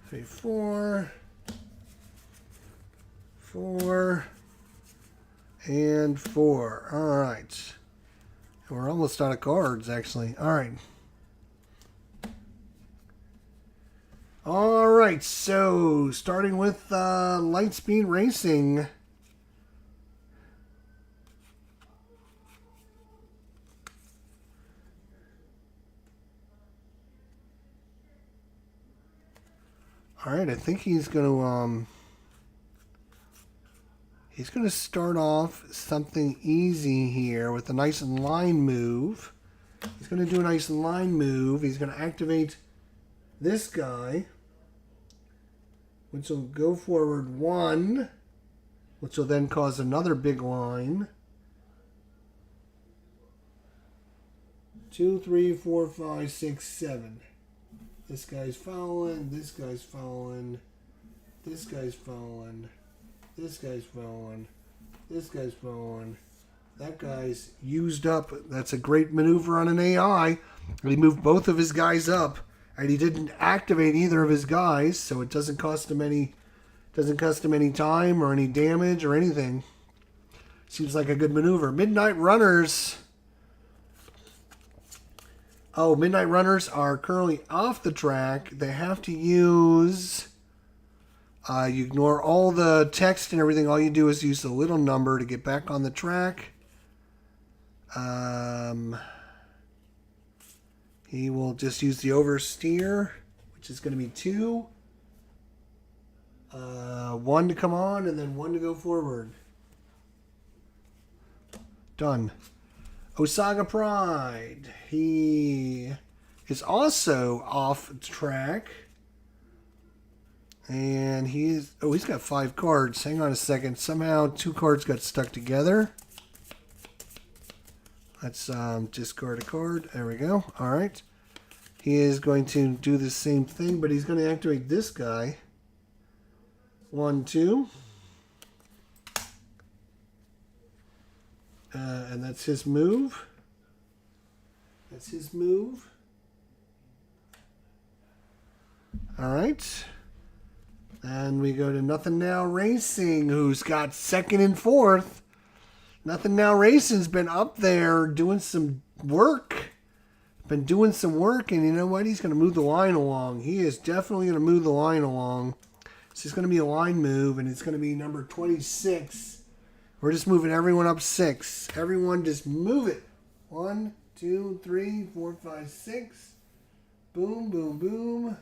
3, 4. 4. And 4. All right. We're almost out of cards, actually. All right. All right. So, starting with Lightspeed Racing. All right. I think he's going to start off something easy here with a nice line move. He's going to do a nice line move. He's going to activate this guy, which will go forward 1, which will then cause another big line. 2, 3, 4, 5, 6, 7. This guy's following. This guy's following. This guy's following. This guy's following. This guy's following. That guy's used up. That's a great maneuver on an AI. He moved both of his guys up, and he didn't activate either of his guys, so it doesn't cost him any time or any damage or anything. Seems like a good maneuver. Midnight Runners. Oh, Midnight Runners are currently off the track. They have to use... you ignore all the text and everything. All you do is use the little number to get back on the track. He will just use the oversteer, which is going to be 2. 1 to come on and then 1 to go forward. Done. Osaga Pride. He is also off track. And he's got 5 cards. Hang on a second. Somehow 2 cards got stuck together. Let's discard a card. There we go. All right. He is going to do the same thing, but he's going to activate this guy. 1, 2. And that's his move. That's his move. All right. And we go to Nothing Now Racing, who's got 2nd and 4th. Nothing Now Racing's been up there doing some work. Been doing some work, and you know what? He's going to move the line along. He is definitely going to move the line along. This is going to be a line move, and it's going to be number 26. We're just moving everyone up 6. Everyone just move it. 1, 2, 3, 4, 5, 6. Boom, boom, boom.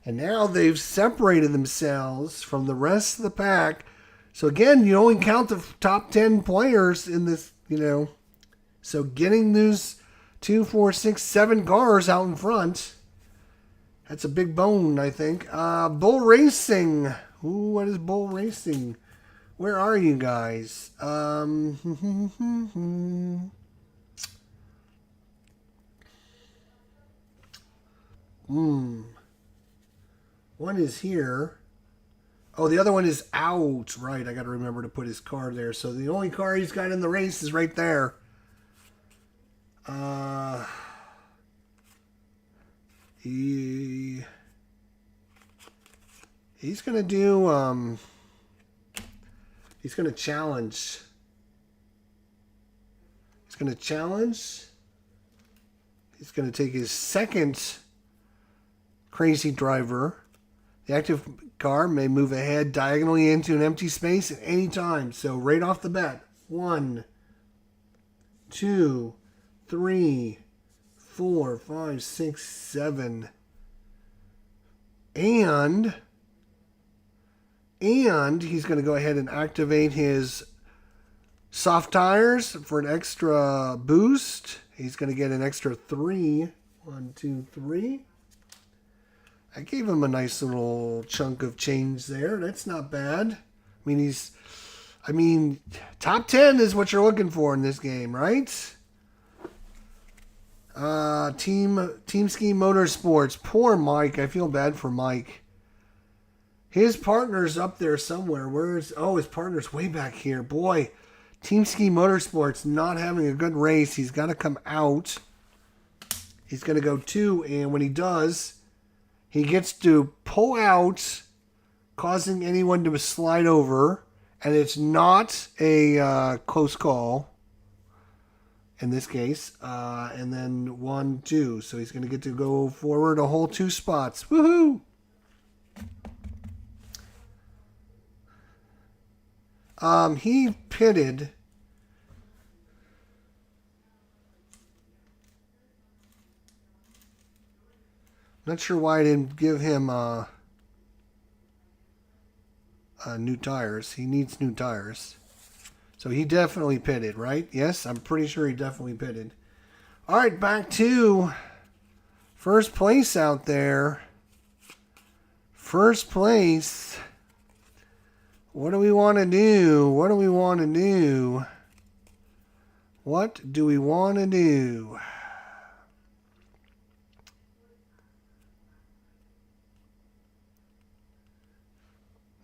And now they've separated themselves from the rest of the pack So again, you only count the top 10 players in this, you know. So getting those 2, 4, 6, 7 cars out in front, that's a big bone, I think. Bull Racing. Ooh, what is Bull Racing? Where are you guys? One is here. Oh, the other one is out. Right, I got to remember to put his car there. So the only car he's got in the race is right there. He's going to do... He's going to challenge. He's going to challenge. He's going to take his second crazy driver. The active car may move ahead diagonally into an empty space at any time. So right off the bat, 1, 2, 3, 4, 5, 6, 7. And he's going to go ahead and activate his soft tires for an extra boost. He's going to get an extra 3. 1, 2, 3. I gave him a nice little chunk of change there. That's not bad. I mean, top 10 is what you're looking for in this game, right? Team Ski Motorsports. Poor Mike. I feel bad for Mike. His partner's up there somewhere. His partner's way back here. Boy, Team Ski Motorsports not having a good race. He's got to come out. He's going to go 2, and when he does, he gets to pull out, causing anyone to slide over, and it's not a close call in this case. And then 1, 2. So he's going to get to go forward a whole 2 spots. Woohoo! He pitted. Not sure why I didn't give him new tires. He needs new tires. So he definitely pitted, right? Yes, I'm pretty sure he definitely pitted. All right, back to first place out there. First place. What do we want to do? What do we want to do? What do we want to do?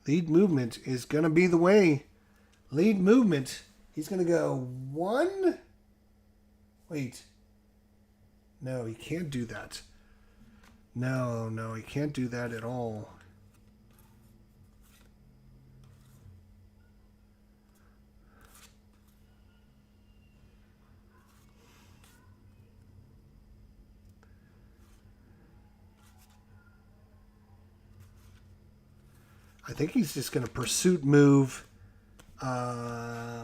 Lead movement is going to be the way. Lead movement. He's going to go 1. Wait. No, he can't do that. No, he can't do that at all. I think he's just going to pursuit move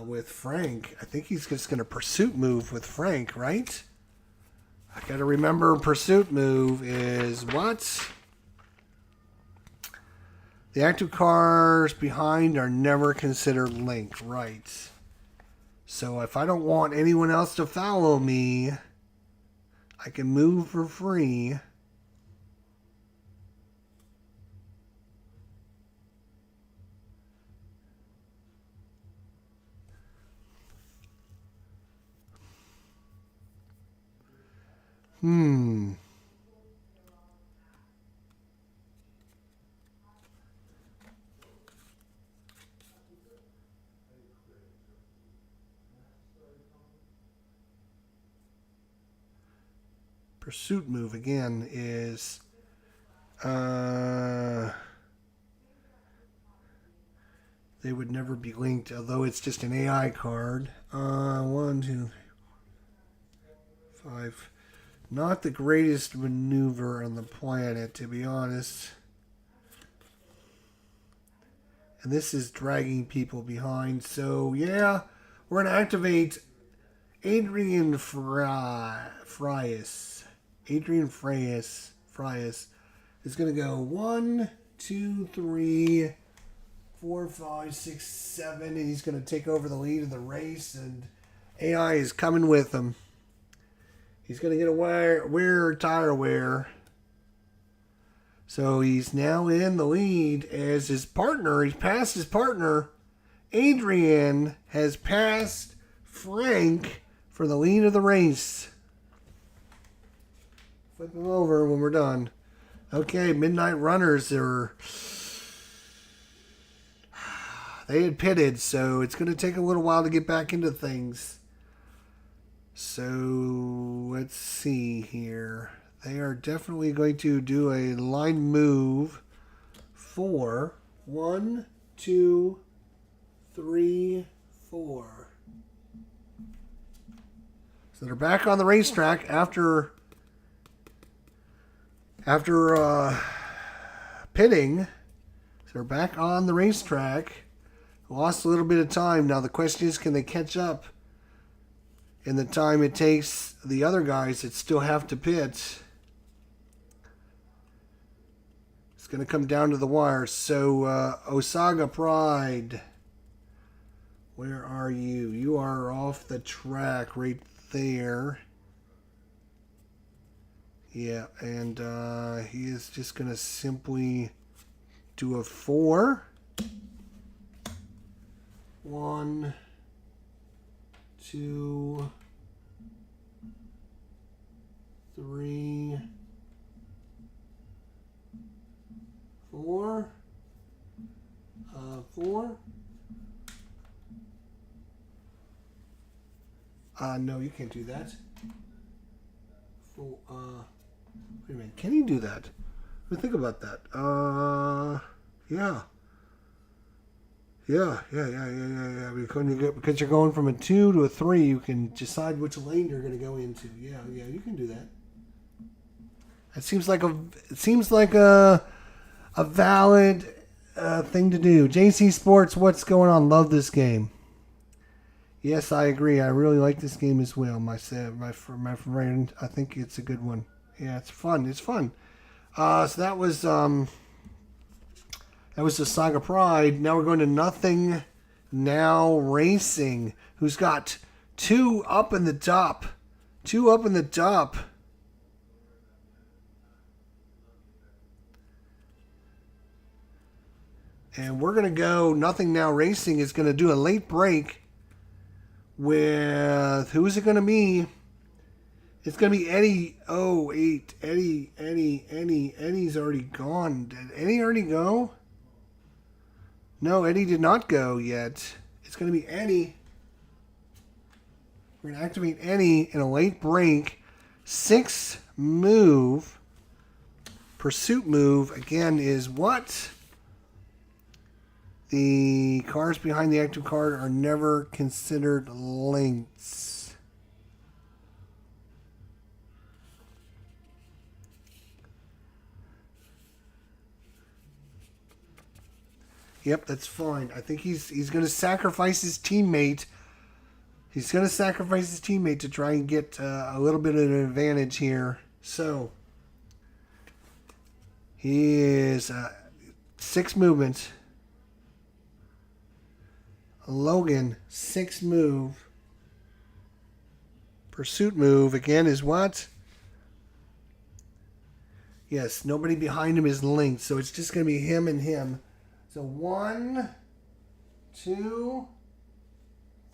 with Frank. I think he's just going to pursuit move with Frank, right? I got to remember pursuit move is what? The active cars behind are never considered linked, right? So if I don't want anyone else to follow me, I can move for free. Pursuit move again is they would never be linked, although it's just an AI card. 1, 2, 3, 5. Not the greatest maneuver on the planet, to be honest. And this is dragging people behind. So, yeah, we're going to activate Adrian Frias. Adrian Frias is going to go 1, 2, 3, 4, 5, 6, 7, and he's going to take over the lead of the race, and AI is coming with him. He's going to get a wear tire wear. So he's now in the lead as his partner. He's passed his partner. Adrian has passed Frank for the lead of the race. Flip him over when we're done. Okay, Midnight Runners they had pitted, so it's going to take a little while to get back into things. So let's see here. They are definitely going to do a line move for 1, 2, 3, 4. So they're back on the racetrack after pitting. So they're back on the racetrack. Lost a little bit of time. Now the question is, can they catch up in the time it takes the other guys that still have to pit? It's going to come down to the wire. So Osaga Pride, where are you? You are off the track right there. Yeah, and he is just going to simply do a 4. 1, 2, 3, 4. 4. No, you can't do that. Wait a minute. Can you do that? Let me think about that. Yeah. Yeah. Because you're going from a 2 to a 3, you can decide which lane you're going to go into. Yeah, you can do that. It seems like a valid thing to do. JC Sports, what's going on? Love this game. Yes, I agree. I really like this game as well. My friend, I think it's a good one. Yeah, it's fun. So that was the Saga Pride. Now we're going to Nothing Now Racing, who's got 2 up in the top. 2 up in the top. And we're going to go, Nothing Now Racing is going to do a late break with, who is it going to be? It's going to be Eddie. Oh, wait. Eddie's already gone. Did Eddie already go? No, Eddie did not go yet. It's going to be Eddie. We're going to activate Eddie in a late break. 6 move. Pursuit move, again, is what? The cars behind the active card are never considered lengths. Yep, that's fine. I think he's going to sacrifice his teammate. He's going to sacrifice his teammate to try and get a little bit of an advantage here. So, he is 6 movements. Logan, 6 move. Pursuit move, again, is what? Yes, nobody behind him is linked, so it's just going to be him and him. So 1, 2,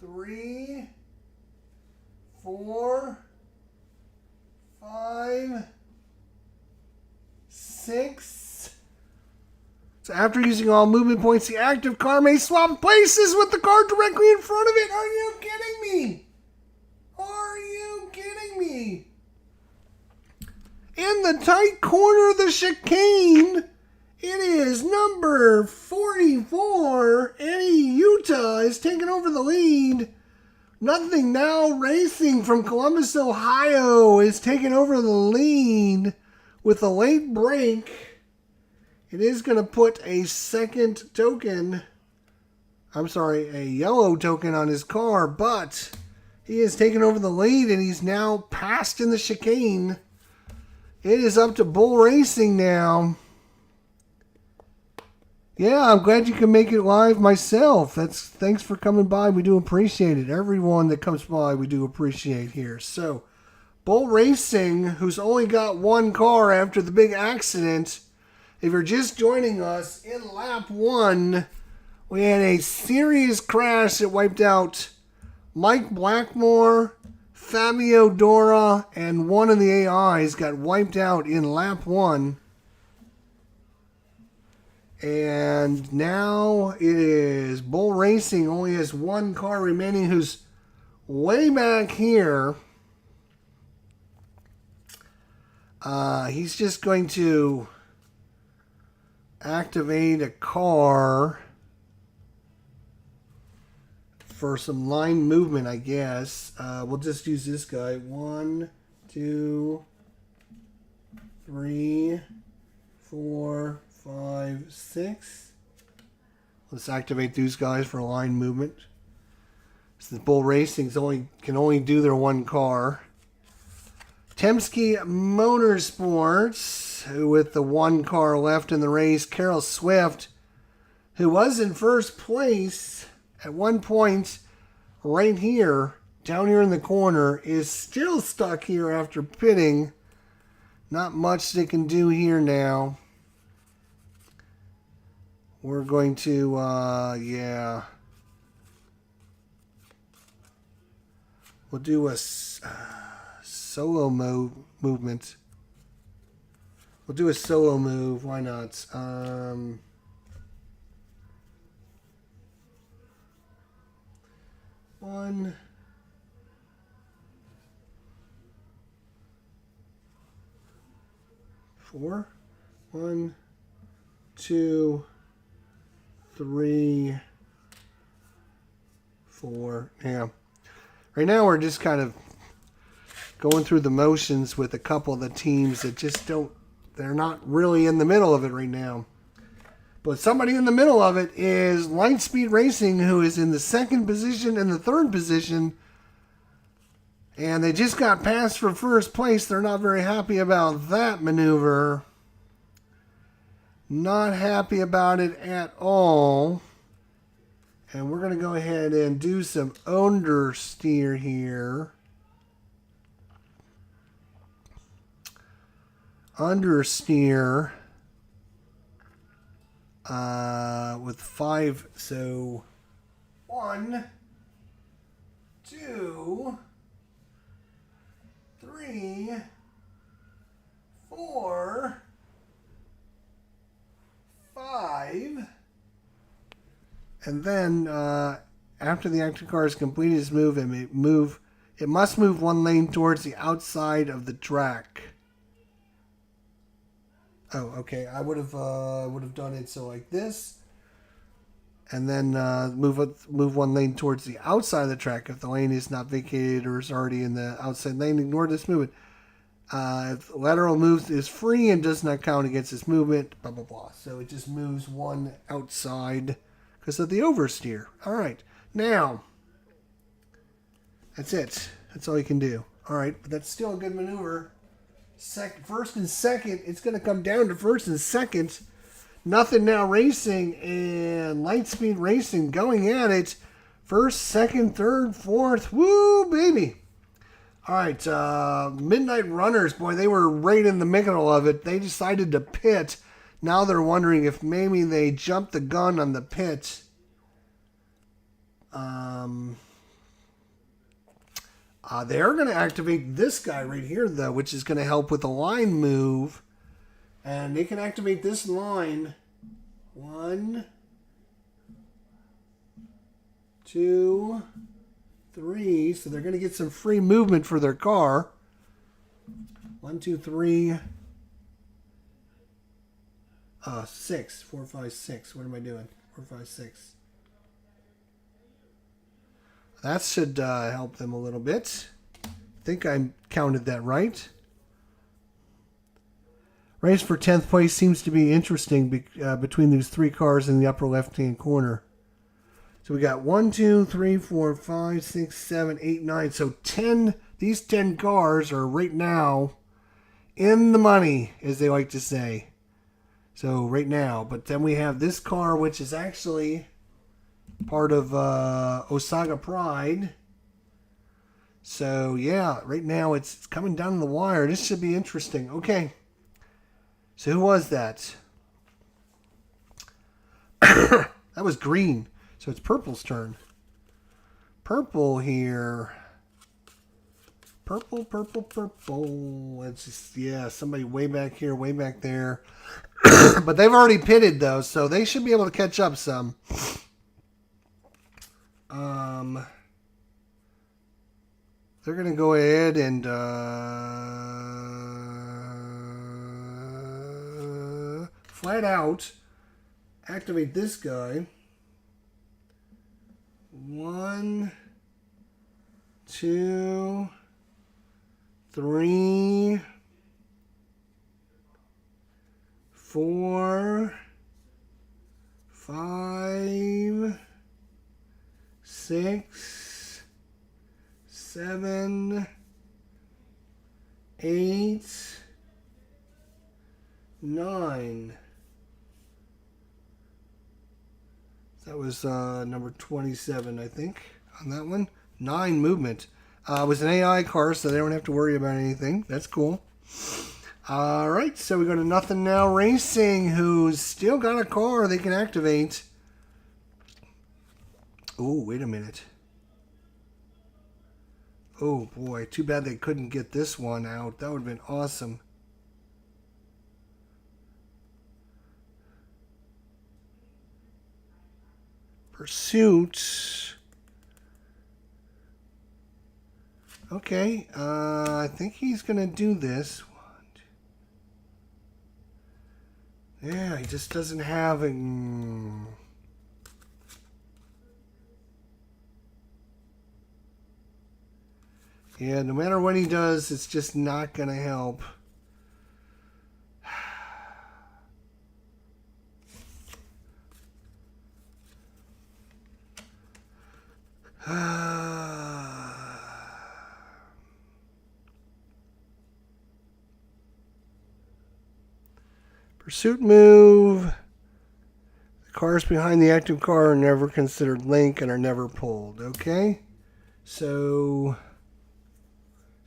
3, 4, 5, 6. So after using all movement points, the active car may swap places with the car directly in front of it. Are you kidding me? Are you kidding me? In the tight corner of the chicane, it is number 44. Eddie Utah is taking over the lead. Nothing Now Racing from Columbus, Ohio is taking over the lead with a late break. It is going to put a yellow token on his car, but he has taken over the lead and he's now passed in the chicane. It is up to Bull Racing now. Yeah, I'm glad you can make it live myself. Thanks for coming by. We do appreciate it. Everyone that comes by, we do appreciate here. So, Bull Racing, who's only got one car after the big accident. If you're just joining us, in lap 1, we had a serious crash that wiped out Mike Blackmore, Fabio Dora, and one of the AIs got wiped out in lap 1. And now it is Bull Racing only has one car remaining, who's way back here. He's just going to activate a car for some line movement, I guess. We'll just use this guy. 1, 2, 3, 4, 5, 6. Let's activate these guys for line movement. So the Bull Racing can only do their one car. Temsky Motorsports, with the one car left in the race. Carol Swift, who was in first place at one point right here, down here in the corner, is still stuck here after pitting. Not much they can do here now. We're going to, we'll do a solo movement. We'll do a solo move. Why not? 1, 4, 1, 2, 3, 4. Yeah. Right now we're just kind of going through the motions with a couple of the teams that just they're not really in the middle of it right now. But somebody in the middle of it is Lightspeed Racing, who is in the second position and the third position. And they just got passed for first place. They're not very happy about that maneuver. Not happy about it at all. And we're going to go ahead and do some understeer here. Understeer with 5. So 1, 2, 3, 4, 5. And then after the active car has completed its move, it must move one lane towards the outside of the track. Oh, okay. I would have done it so like this, and then move one lane towards the outside of the track if the lane is not vacated or is already in the outside lane. Ignore this movement. If the lateral move is free and does not count against this movement, blah blah blah. So it just moves one outside because of the oversteer. All right, now that's it. That's all you can do. All right, but that's still a good maneuver. First and second, it's going to come down to first and second. Nothing Now Racing and Lightspeed Racing going at it. First, second, third, fourth. Woo, baby. All right, Midnight Runners, boy, they were right in the middle of it. They decided to pit. Now they're wondering if maybe they jumped the gun on the pit. They're going to activate this guy right here, though, which is going to help with the line move. And they can activate this line. 1, 2, 3. So they're going to get some free movement for their car. 1, 2, 3. 6. 4, 5, 6. What am I doing? 4, 5, 6. That should help them a little bit. I think I counted that right. Race for 10th place seems to be interesting between these 3 cars in the upper left-hand corner. So we got 1, 2, 3, 4, 5, 6, 7, 8, 9. So 10. These 10 cars are right now in the money, as they like to say. So right now, but then we have this car, which is actually part of Osaka Pride. So yeah, right now it's coming down the wire. This should be interesting. Okay. So who was that? That was green. So it's purple's turn. Purple here. Purple, purple, purple. It's just, yeah, somebody way back here, way back there. But they've already pitted, though, so they should be able to catch up some. They're going to go ahead and flat out activate this guy. 1, 2, 3, 4, 5, 6, 7, 8, 9. That was number 27, I think, on that one. 9 movement. It was an AI car, so they don't have to worry about anything. That's cool. All right, so we go to Nothing Now Racing, who's still got a car they can activate. Oh, wait a minute. Oh, boy. Too bad they couldn't get this one out. That would have been awesome. Pursuit. Okay, I think he's going to do this. Yeah, he just doesn't have a... Yeah, no matter what he does, it's just not going to help. Pursuit move. The cars behind the active car are never considered link and are never pulled. Okay? So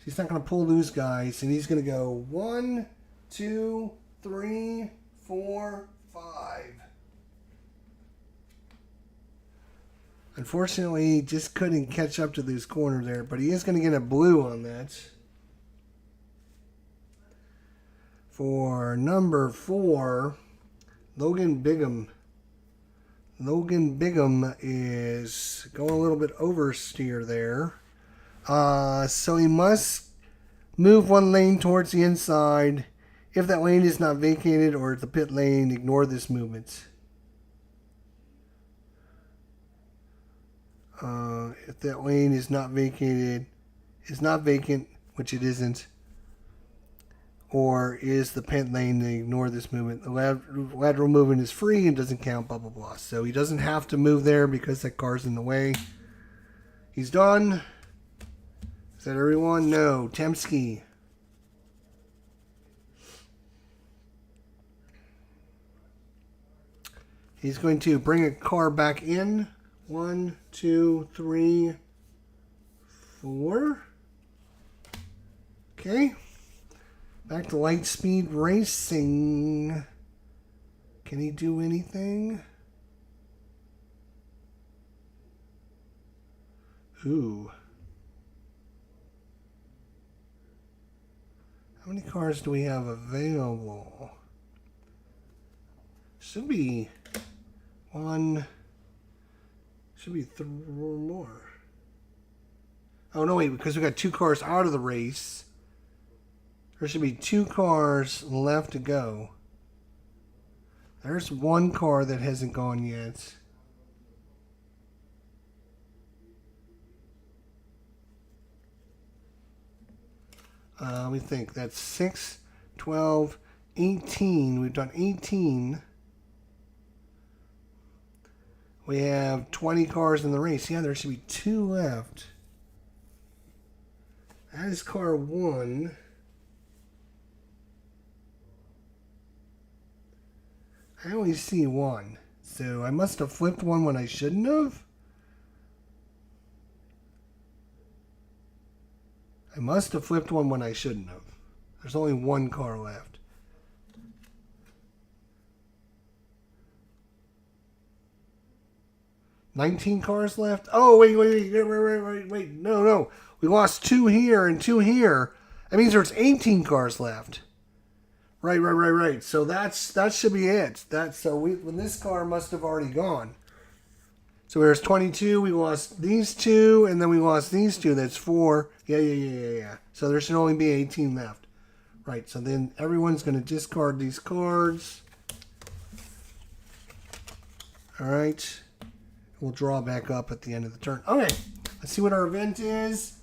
he's not going to pull those guys, and he's going to go 1, 2, 3, 4, 5. Unfortunately, he just couldn't catch up to those corners there, but he is going to get a blue on that. For number 4, Logan Bigham. Logan Bigham is going a little bit oversteer there. So he must move one lane towards the inside. If that lane is not vacated or the pit lane, ignore this movement. If that lane is not vacated, is not vacant, which it isn't, or is the pit lane, then ignore this movement. The lateral movement is free and doesn't count, blah, blah, blah. So he doesn't have to move there because that car's in the way. He's done. Is that everyone? No. Temsky. He's going to bring a car back in. 1, 2, 3, 4. Okay. Back to Lightspeed Racing. Can he do anything? Ooh. How many cars do we have available? Should be 1. Should be 3 more. Oh, no, wait, because we got 2 cars out of the race. There should be 2 cars left to go. There's 1 car that hasn't gone yet. We think that's 6, 12, 18. We've done 18. We have 20 cars in the race. Yeah, there should be 2 left. That is car 1. I only see one. So I must have flipped one when I shouldn't have. I must have flipped one when I shouldn't have. There's only one car left. $19 cars left? Oh, wait. No. We lost 2 here and 2 here. That means there's 18 cars left. Right. So that should be it. When this car must have already gone. So there's 22. We lost these 2, and then we lost these 2. That's 4. Yeah. So there should only be 18 left. Right. So then everyone's going to discard these cards. All right. We'll draw back up at the end of the turn. Okay. Let's see what our event is.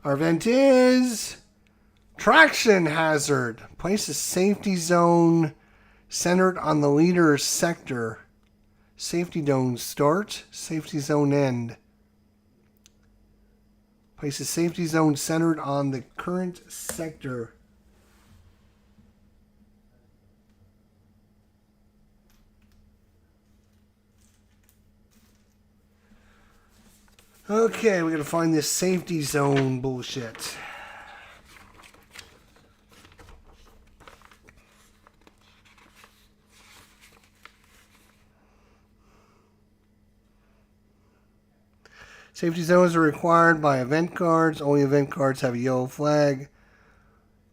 Our event is traction hazard. Place a safety zone centered on the leader's sector. Safety zone start. Safety zone end. Place a safety zone centered on the current sector. Okay, we're going to find this safety zone bullshit. Safety zones are required by event cards. Only event cards have a yellow flag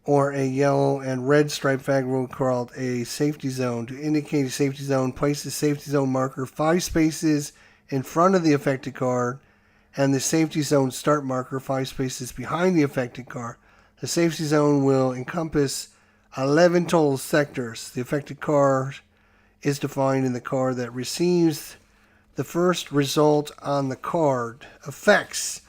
or a yellow and red striped flag called a safety zone. To indicate a safety zone, place the safety zone marker 5 spaces in front of the affected card and the safety zone start marker 5 spaces behind the affected car. The safety zone will encompass 11 total sectors. The affected car is defined in the card that receives the first result on the card. Effects.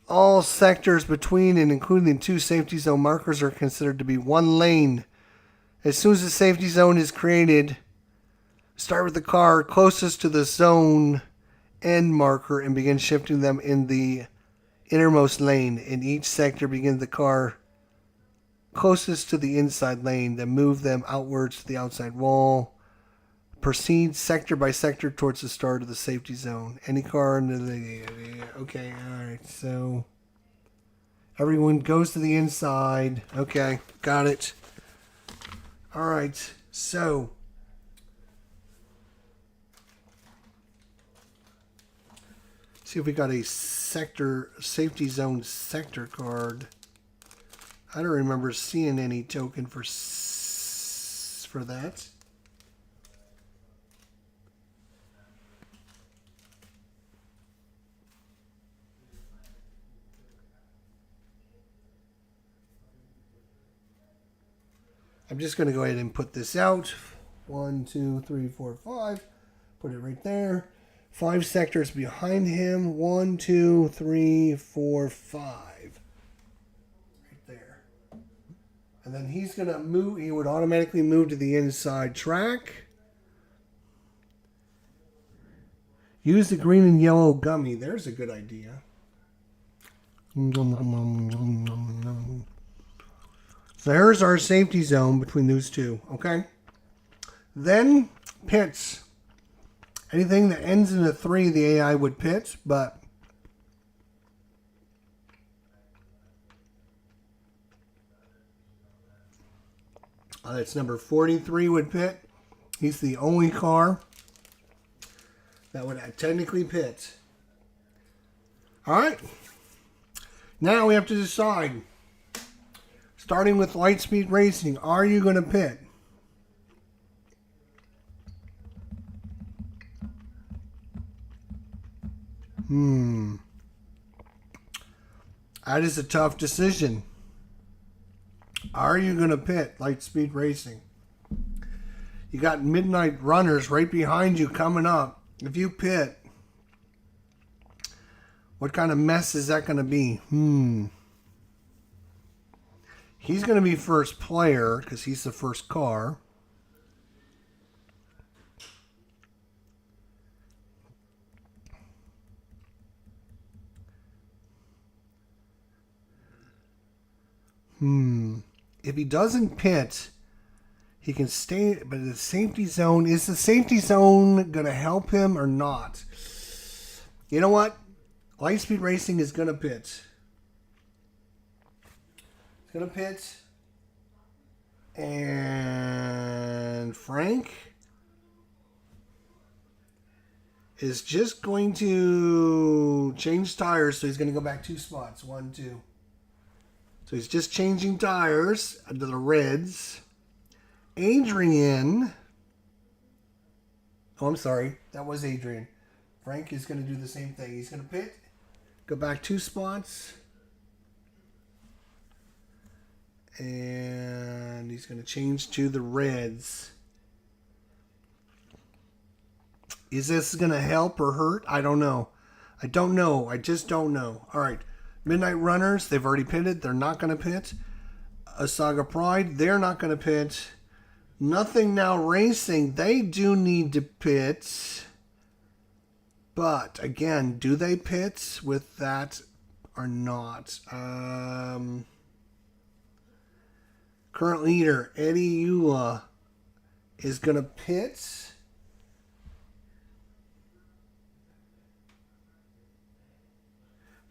All sectors between and including the 2 safety zone markers are considered to be 1 lane. As soon as the safety zone is created, start with the car closest to the zone end marker and begin shifting them in the innermost lane. In each sector, begin the car closest to the inside lane, then move them outwards to the outside wall. Proceed sector by sector towards the start of the safety zone. Any car into the... Okay, alright, so... Everyone goes to the inside. Okay, got it. Alright, so... See if we got a sector, safety zone sector card. I don't remember seeing any token for that. I'm just going to go ahead and put this out. 1, 2, 3, 4, 5. Put it right there. 5 sectors behind him. 1, 2, 3, 4, 5. Right there. And then he's going to move. He would automatically move to the inside track. Use the green and yellow gummy. There's a good idea. So there's our safety zone between those 2. Okay. Then pits. Anything that ends in a 3, the AI would pit, but that's number 43 would pit. He's the only car that would technically pit. All right. Now we have to decide. Starting with Lightspeed Racing, are you going to pit? That is a tough decision. Are you going to pit Lightspeed Racing? You got Midnight Runners right behind you coming up. If you pit, what kind of mess is that going to be? He's going to be first player because he's the first car. If he doesn't pit, He can stay, but the safety zone, is the safety zone going to help him or not? You know what? Lightspeed Racing is going to pit. It's going to pit. And Frank is just going to change tires, so he's going to go back 2 spots. 1, 2. So he's just changing tires to the reds. Adrian. Oh, I'm sorry. That was Adrian. Frank is going to do the same thing. He's going to pit, go back 2 spots. And he's going to change to the reds. Is this going to help or hurt? I don't know. I don't know. I just don't know. All right. Midnight Runners, they've already pitted. They're not going to pit. Asaga Pride, they're not going to pit. Nothing Now Racing, they do need to pit. But, again, do they pit with that or not? Current leader, Eddie Eula, is going to pit.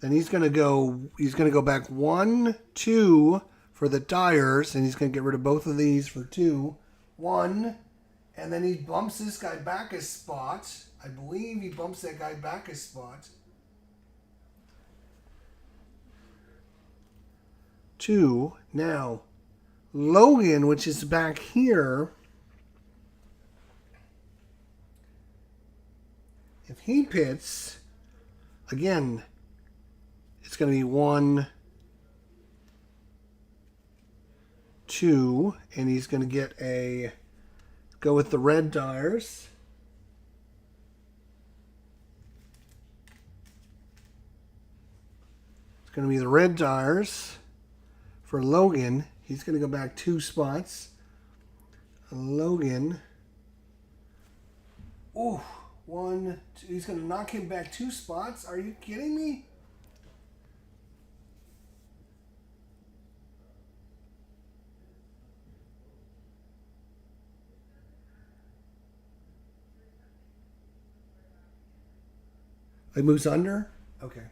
Then he's going to go back 1, 2 for the tires, and he's going to get rid of both of these for 2. 1, and then he bumps this guy back a spot. I believe he bumps that guy back a spot. 2. Now, Logan, which is back here, if he pits, again, it's going to be 1, 2, and he's going to go with the red tires. It's going to be the red tires for Logan. He's going to go back 2 spots. Logan. Oh, 1, 2. He's going to knock him back 2 spots. Are you kidding me? It moves under? Okay.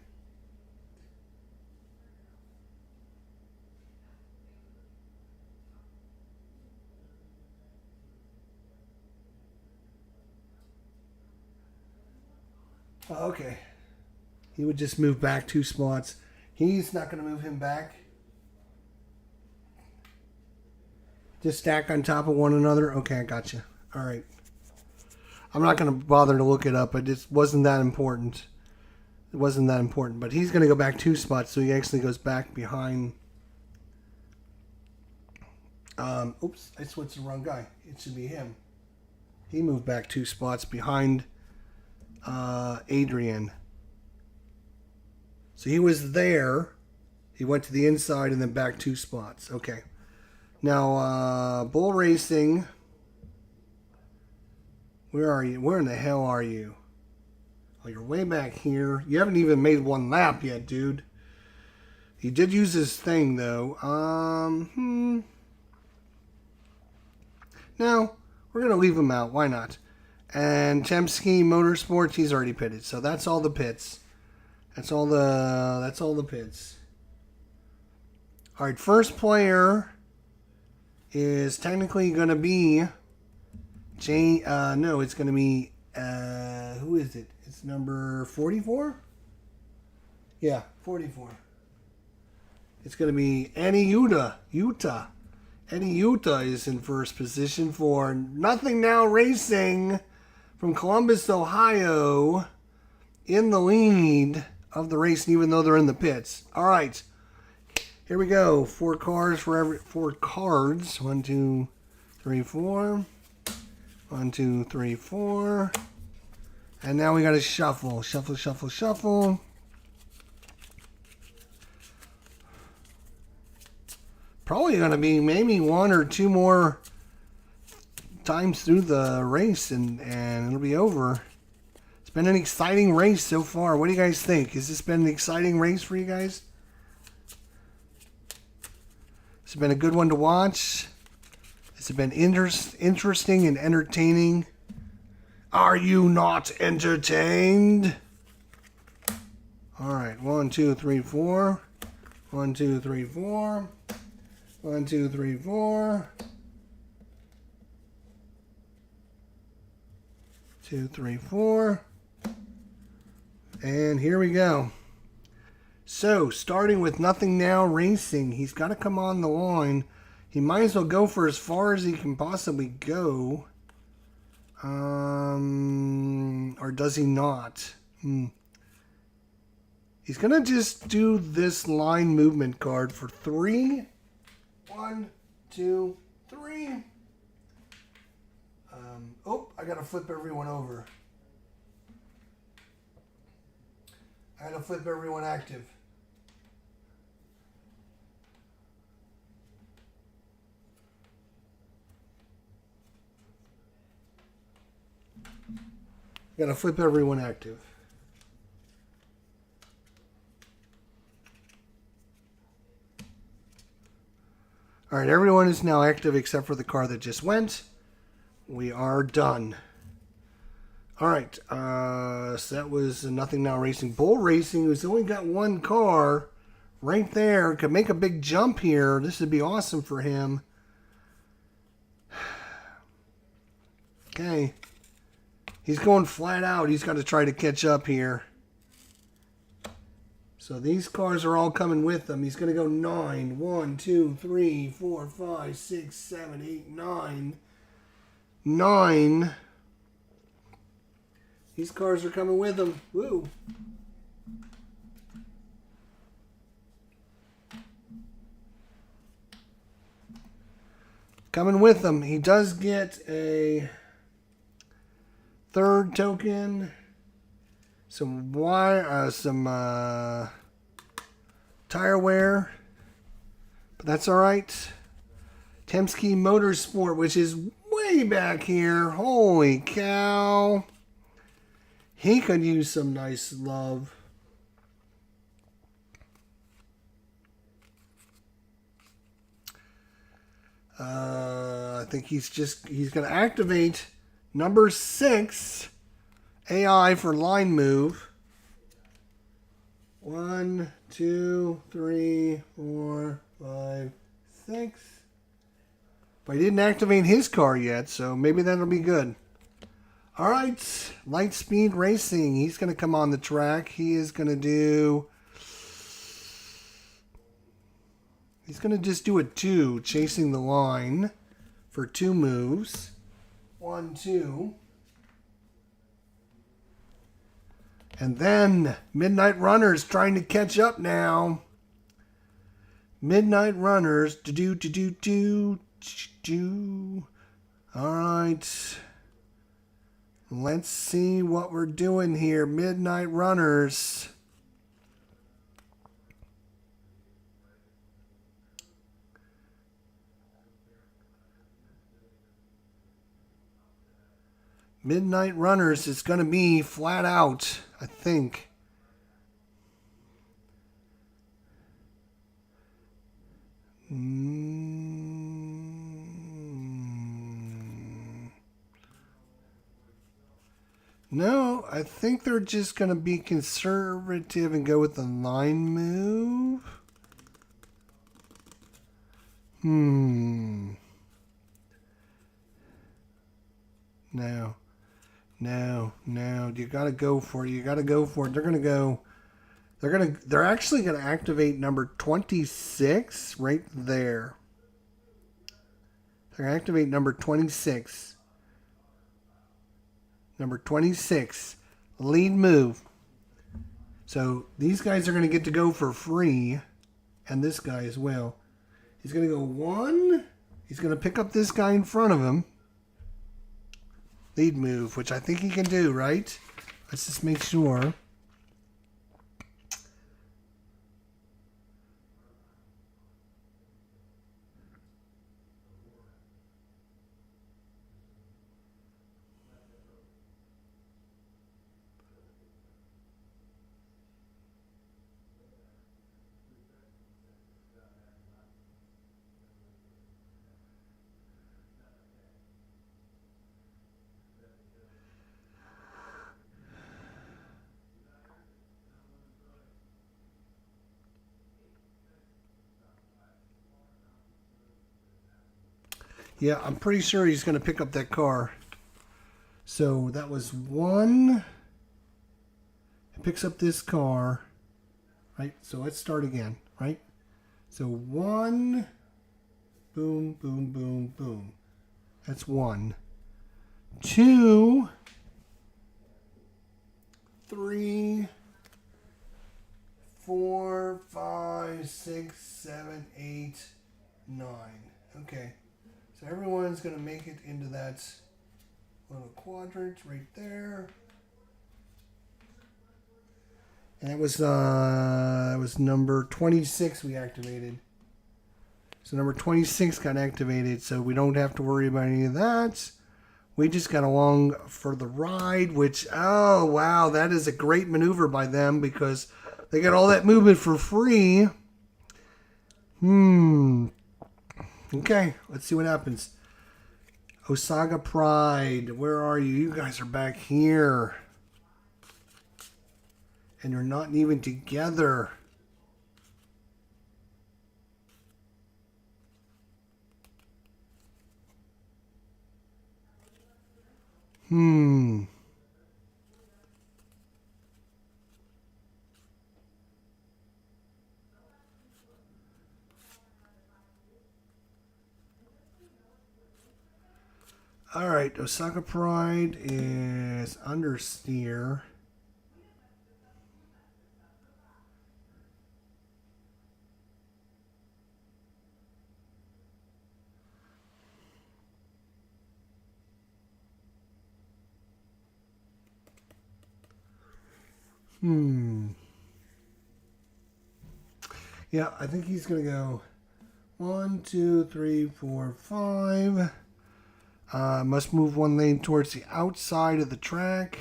Oh, okay. He would just move back 2 spots. He's not going to move him back. Just stack on top of one another? Okay, I got you. All right. I'm not going to bother to look it up. It just wasn't that important. It wasn't that important. But he's going to go back 2 spots, so he actually goes back behind. Oops, I switched the wrong guy. It should be him. He moved back 2 spots behind Adrian. So he was there. He went to the inside and then back 2 spots. Okay. Now, Bull Racing. Where are you? Where in the hell are you? Oh, you're way back here. You haven't even made 1 lap yet, dude. He did use his thing, though. No, we're going to leave him out. Why not? And Temsky Motorsports, he's already pitted. So that's all the pits. That's all the pits. All right, first player is technically going to be no, it's going to be who is it? It's number 44? Yeah, 44. It's going to be Eddie Utah. Eddie Utah is in first position for Nothing Now Racing from Columbus, Ohio, in the lead of the race, even though they're in the pits. All right, here we go. 4 cards for 4 cards. 1, 2, 3, 4. 1, 2, 3, 4. And now we got to shuffle. Shuffle, shuffle, shuffle. Probably going to be maybe 1 or 2 more times through the race and it'll be over. It's been an exciting race so far. What do you guys think? Has this been an exciting race for you guys? It's been a good one to watch. Has it been interesting and entertaining? Are you not entertained? All right, 1, 2, 3, 4. 1, 2, 3, 4. 1, 2, 3, 4. 2, 3, 4. And here we go. So, starting with Nothing Now Racing, he's got to come on the line. He might as well go for as far as he can possibly go. Or does he not? He's going to just do this line movement card for 3. 1, 2, 3. I got to flip everyone over. I got to flip everyone active. Got to flip everyone active. All right, everyone is now active except for the car that just went. We are done. All right, so that was Nothing Now Racing. Bull Racing, who's only got one car right there, could make a big jump here. This would be awesome for him. Okay. He's going flat out. He's got to try to catch up here. So these cars are all coming with him. He's going to go 9. 1, 2, 3, 4, 5, 6, 7, 8, 9. 9. These cars are coming with him. Woo. Coming with him. He does get a third token. Some wire, tire wear. But that's all right. Temsky Motorsport, which is way back here. Holy cow. He could use some nice love. I think he's going to activate number 6 AI for line move. 1, 2, 3, 4, 5, 6. But he didn't activate his car yet, so maybe that'll be good. All right, Lightspeed Racing. He's going to come on the track. He's going to just do a 2, chasing the line for 2 moves. 1, 2. And then Midnight Runners trying to catch up now. Midnight Runners. Do. All right. Let's see what we're doing here. Midnight Runners. Midnight Runners is going to be flat out, I think. No, I think they're just going to be conservative and go with the line move. No. You got to go for it. They're actually going to activate number 26 right there. They're going to activate number 26. Number 26, lead move. So these guys are going to get to go for free, and this guy as well. He's going to go 1. He's going to pick up this guy in front of him. Lead move, which I think he can do, right? Let's just make sure. Yeah, I'm pretty sure he's going to pick up that car. So that was one. He picks up this car. Right? So let's start again. Right? So one. Boom, boom, boom, boom. That's one. 2, 3, 4, 5, 6, 7, 8, 9. Okay. So everyone's going to make it into that little quadrant right there. And that was number 26 we activated. So number 26 got activated, so we don't have to worry about any of that. We just got along for the ride, which, oh, wow, that is a great maneuver by them because they got all that movement for free. Okay, let's see what happens. Osaka Pride, where are you? You guys are back here. And you're not even together. All right, Osaka Pride is understeer. Yeah, I think he's going to go 1, 2, 3, 4, 5. Must move one lane towards the outside of the track,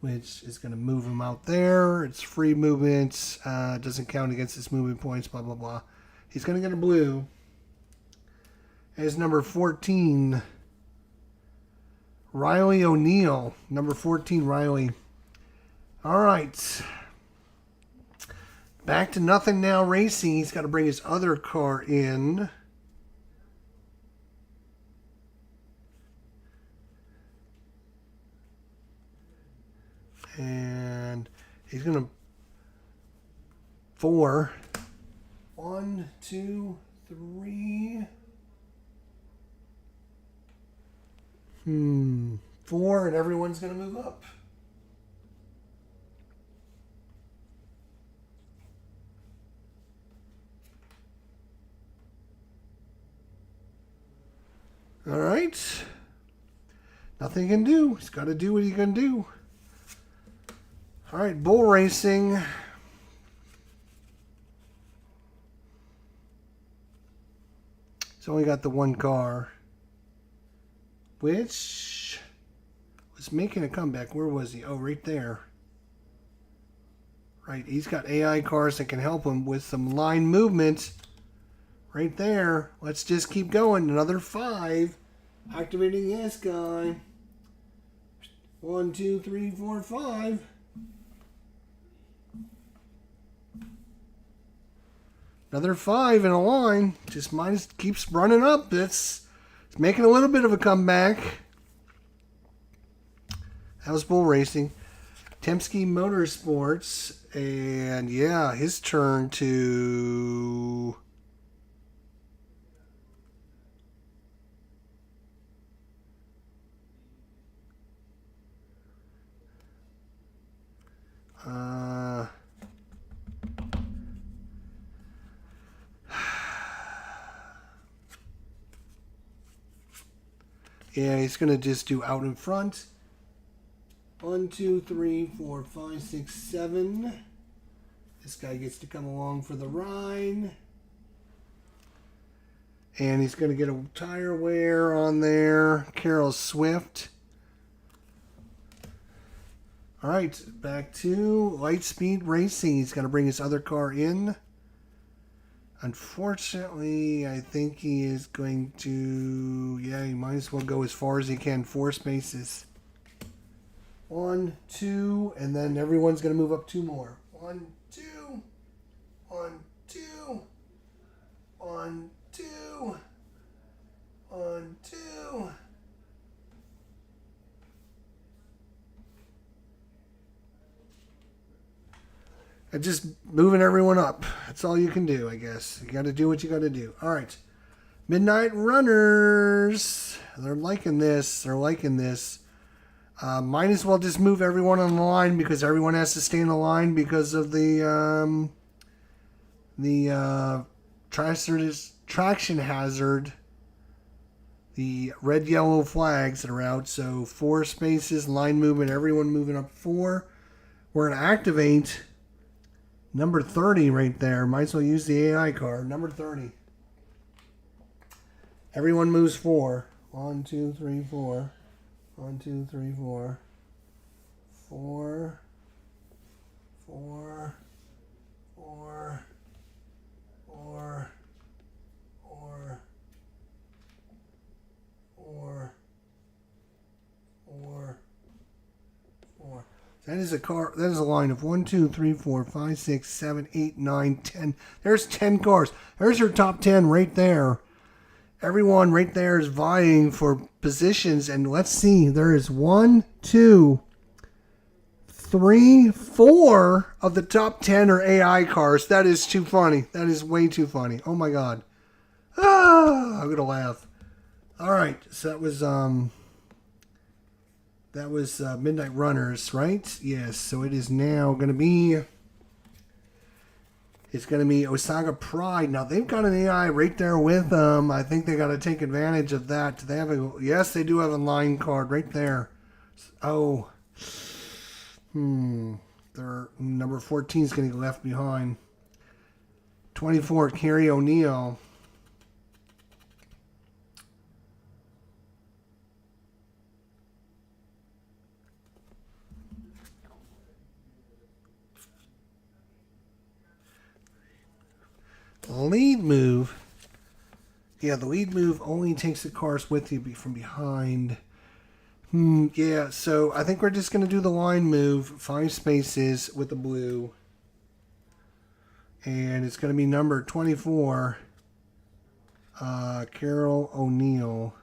which is going to move him out there. It's free movement. Doesn't count against his movement points, blah, blah, blah. He's going to get a blue. As number 14, Riley O'Neill. Number 14, Riley. All right. Back to nothing now racing. He's got to bring his other car in. And he's going to 4. 1, 2, 3. 4, and everyone's going to move up. All right. Nothing he can do. He's got to do what he can do. All right, bull racing. He's only got the one car, which was making a comeback. Where was he? Oh, right there. Right, he's got AI cars that can help him with some line movement. Right there. Let's just keep going. Another 5. Activating this guy. 1, 2, 3, 4, 5. Another 5 in a line. Just mine keeps running up. It's making a little bit of a comeback. That was bull racing. Temsky Motorsports. And yeah, his turn to... yeah, he's going to just do out in front. 1, 2, 3, 4, 5, 6, 7. This guy gets to come along for the ride. And he's going to get a tire wear on there. Carol Swift. All right, back to Lightspeed Racing. He's going to bring his other car in. Unfortunately, I think he is going to... Yeah, he might as well go as far as he can. 4 spaces. 1, 2, and then everyone's going to move up 2 more. 1, 2. 1, 2. 1, 2. 1, 2. And just moving everyone up. That's all you can do, I guess. You got to do what you got to do. All right. Midnight Runners. They're liking this. They're liking this. Might as well just move everyone on the line because everyone has to stay in the line because of the traction hazard. The red, yellow flags that are out. So 4 spaces, line movement, everyone moving up 4. We're going to activate number 30 right there. Might as well use the AI card. Number 30. Everyone moves 4. 1, 2, 3, 4. 1, 2, 3, 4. 4. 4. 4. 4. 4. 4. 4. 4. That is a line of 1, 2, 3, 4, 5, 6, 7, 8, 9, 10. There's 10 cars. There's your top 10 right there. Everyone right there is vying for positions. And let's see. There is 1, 2, 3, 4 of the top 10 are AI cars. That is too funny. That is way too funny. Oh my God. I'm going to laugh. All right. So that was Midnight Runners, right? Yes. So it is now going to be. It's going to be Osaka Pride. Now they've got an AI right there with them. I think they got to take advantage of that. They have yes, they do have a line card right there. Oh, their number 14 is going to get left behind. 24, Carrie O'Neill. Lead move. Yeah, the lead move only takes the cars with you from behind. Yeah, so I think we're just going to do the line move. 5 spaces with the blue. And it's going to be number 24. Carol O'Neill.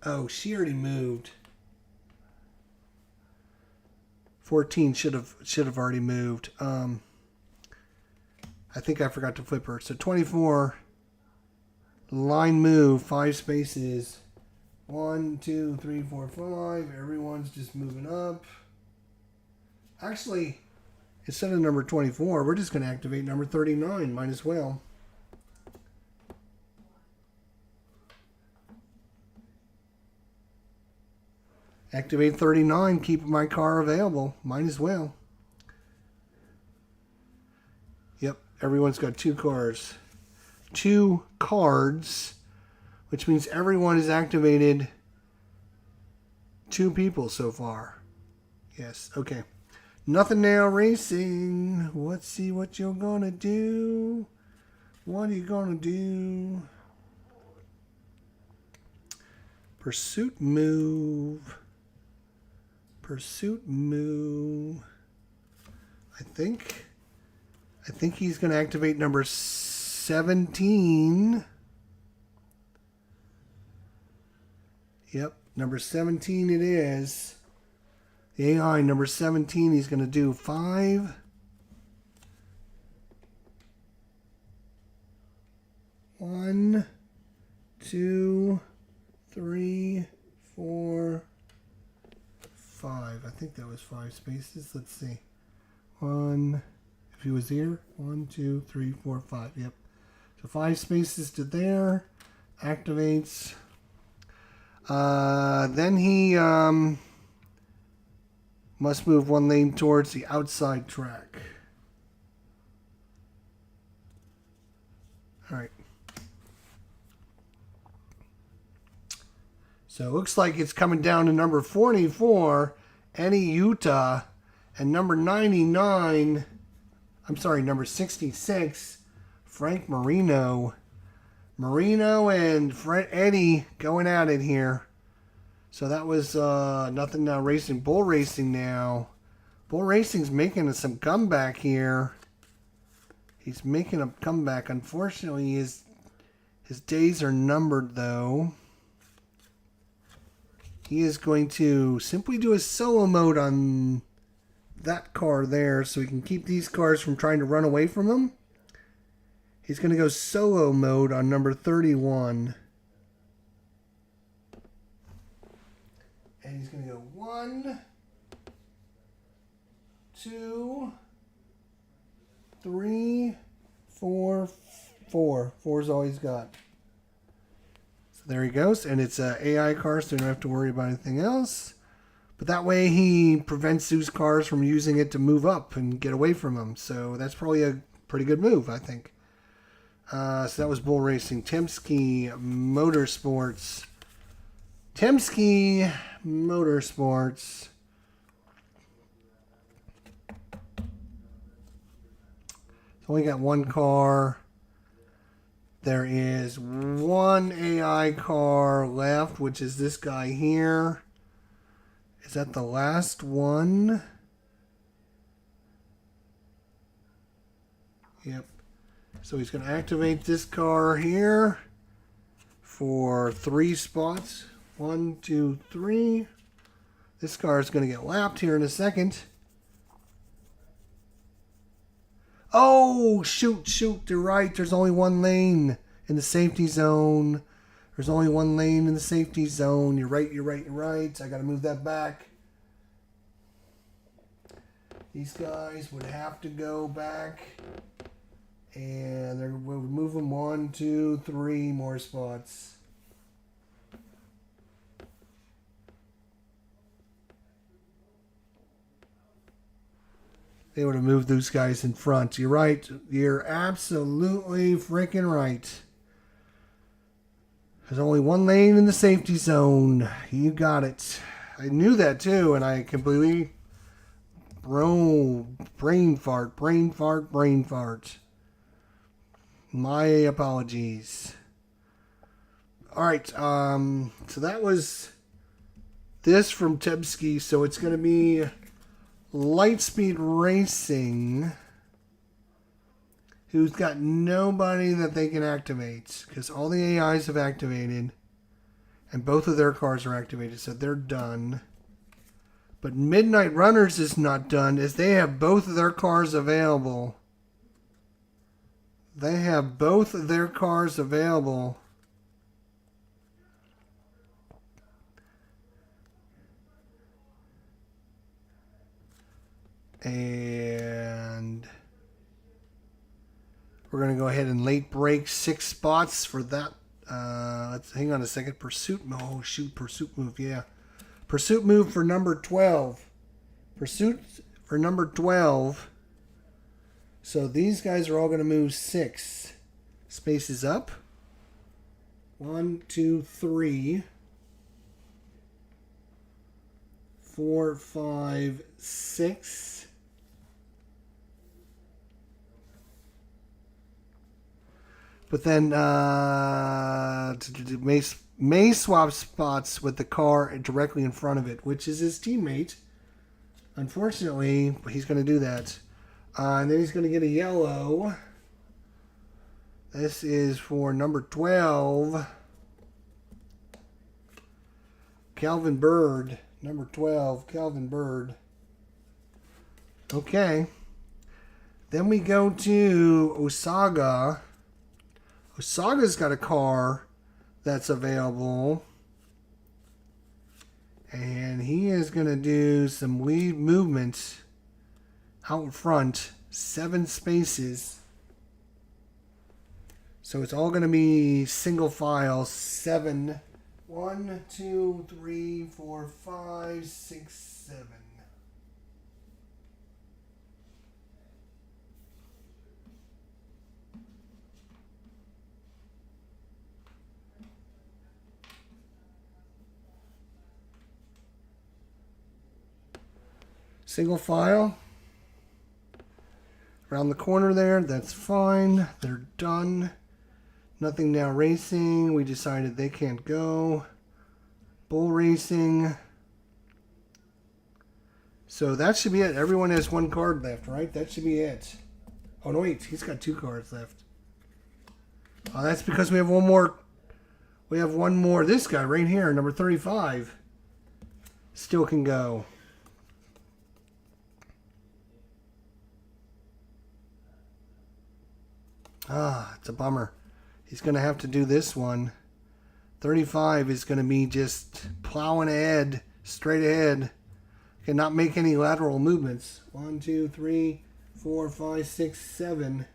Oh, she already moved. 14 should have already moved. I think I forgot to flip her. So 24, line move, 5 spaces. 1, 2, 3, 4, 5. Everyone's just moving up. Actually, instead of number 24, we're just going to activate number 39. Might as well. Activate 39, keep my car available. Might as well. Yep, everyone's got 2 cars. 2 cards, which means everyone has activated 2 people so far. Yes, okay. Nothing now racing. Let's see what you're going to do. What are you going to do? Pursuit move. Pursuit move. I think he's going to activate number 17. Yep, number 17 it is. The AI number 17, he's going to do 5. 1, 2, 3, 4, 5. I think that was 5 spaces. Let's see. 1, if he was here. 1, 2, 3, 4, 5. Yep. So 5 spaces to there. Activates. Then he must move 1 lane towards the outside track. All right. So it looks like it's coming down to number 44, Eddie Utah, and number 99, number 66, Frank Marino. Marino and Eddie going at it here. So that was Nothing Now Racing. Bull Racing now. Bull Racing's making some comeback here. He's making a comeback. Unfortunately, his days are numbered, though. He is going to simply do a solo mode on that car there so he can keep these cars from trying to run away from him. He's going to go solo mode on number 31. And he's going to go 1, 2, 3, 4, 4. 4 is all he's got. So there he goes. And it's an AI car, so you don't have to worry about anything else. But that way he prevents those cars from using it to move up and get away from him. So that's probably a pretty good move, I think. So that was Bull Racing. Temsky Motorsports. Temsky Motorsports. It's only got one car. There is one AI car left, which is this guy here. Is that the last one? Yep. So he's going to activate this car here for 3 spots. 1, 2, 3. This car is going to get lapped here in a second. Oh, shoot. You're right. There's only one lane in the safety zone. There's only one lane in the safety zone. You're right. I got to move that back. These guys would have to go back. And we'll move them 1, 2, 3 more spots. They would have moved those guys in front. You're right. You're absolutely freaking right. There's only one lane in the safety zone. You got it. I knew that too, and I completely... brain fart. My apologies. Alright, so that was this from Temsky. So it's going to be Lightspeed Racing, who's got nobody that they can activate, because all the AIs have activated, and both of their cars are activated, so they're done. But Midnight Runners is not done, as they have both of their cars available. They have both of their cars available. And we're going to go ahead and late break 6 spots for that. Let's hang on a second. Pursuit move. Oh, shoot. Pursuit move. Yeah. Pursuit move for number 12. Pursuit for number 12. So these guys are all going to move 6 spaces up. 1, 2, 3, 4, 5, 6. But then may swap spots with the car directly in front of it, which is his teammate. Unfortunately, he's going to do that. And then he's going to get a yellow. This is for number 12. Calvin Bird. Number 12, Calvin Bird. Okay. Then we go to Osaga. Osaga's got a car that's available. And he is going to do some lead movements out front. 7 spaces. So it's all going to be single file. 7. 1, 2, 3, 4, 5, 6, 7. Single file. Around the corner there, that's fine. They're done. Nothing Now Racing. We decided they can't go. Bull Racing. So that should be it. Everyone has 1 card left, right? That should be it. Oh, no, wait. He's got 2 cards left. Oh, that's because we have one more. We have one more. This guy right here, number 35, still can go. Ah, it's a bummer. He's going to have to do this one. 35 is going to be just plowing ahead, straight ahead. Cannot make any lateral movements. 1, 2, 3, 4, 5, 6, 7.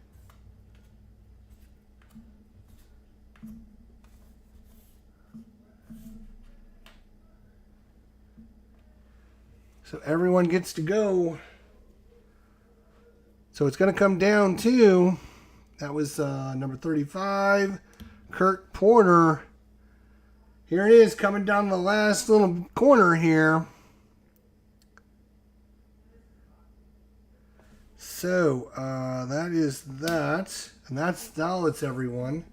So everyone gets to go. So it's going to come down to, that was number 35, Kurt Porter. Here it is, coming down the last little corner here. So that is that. And that's all. It's everyone.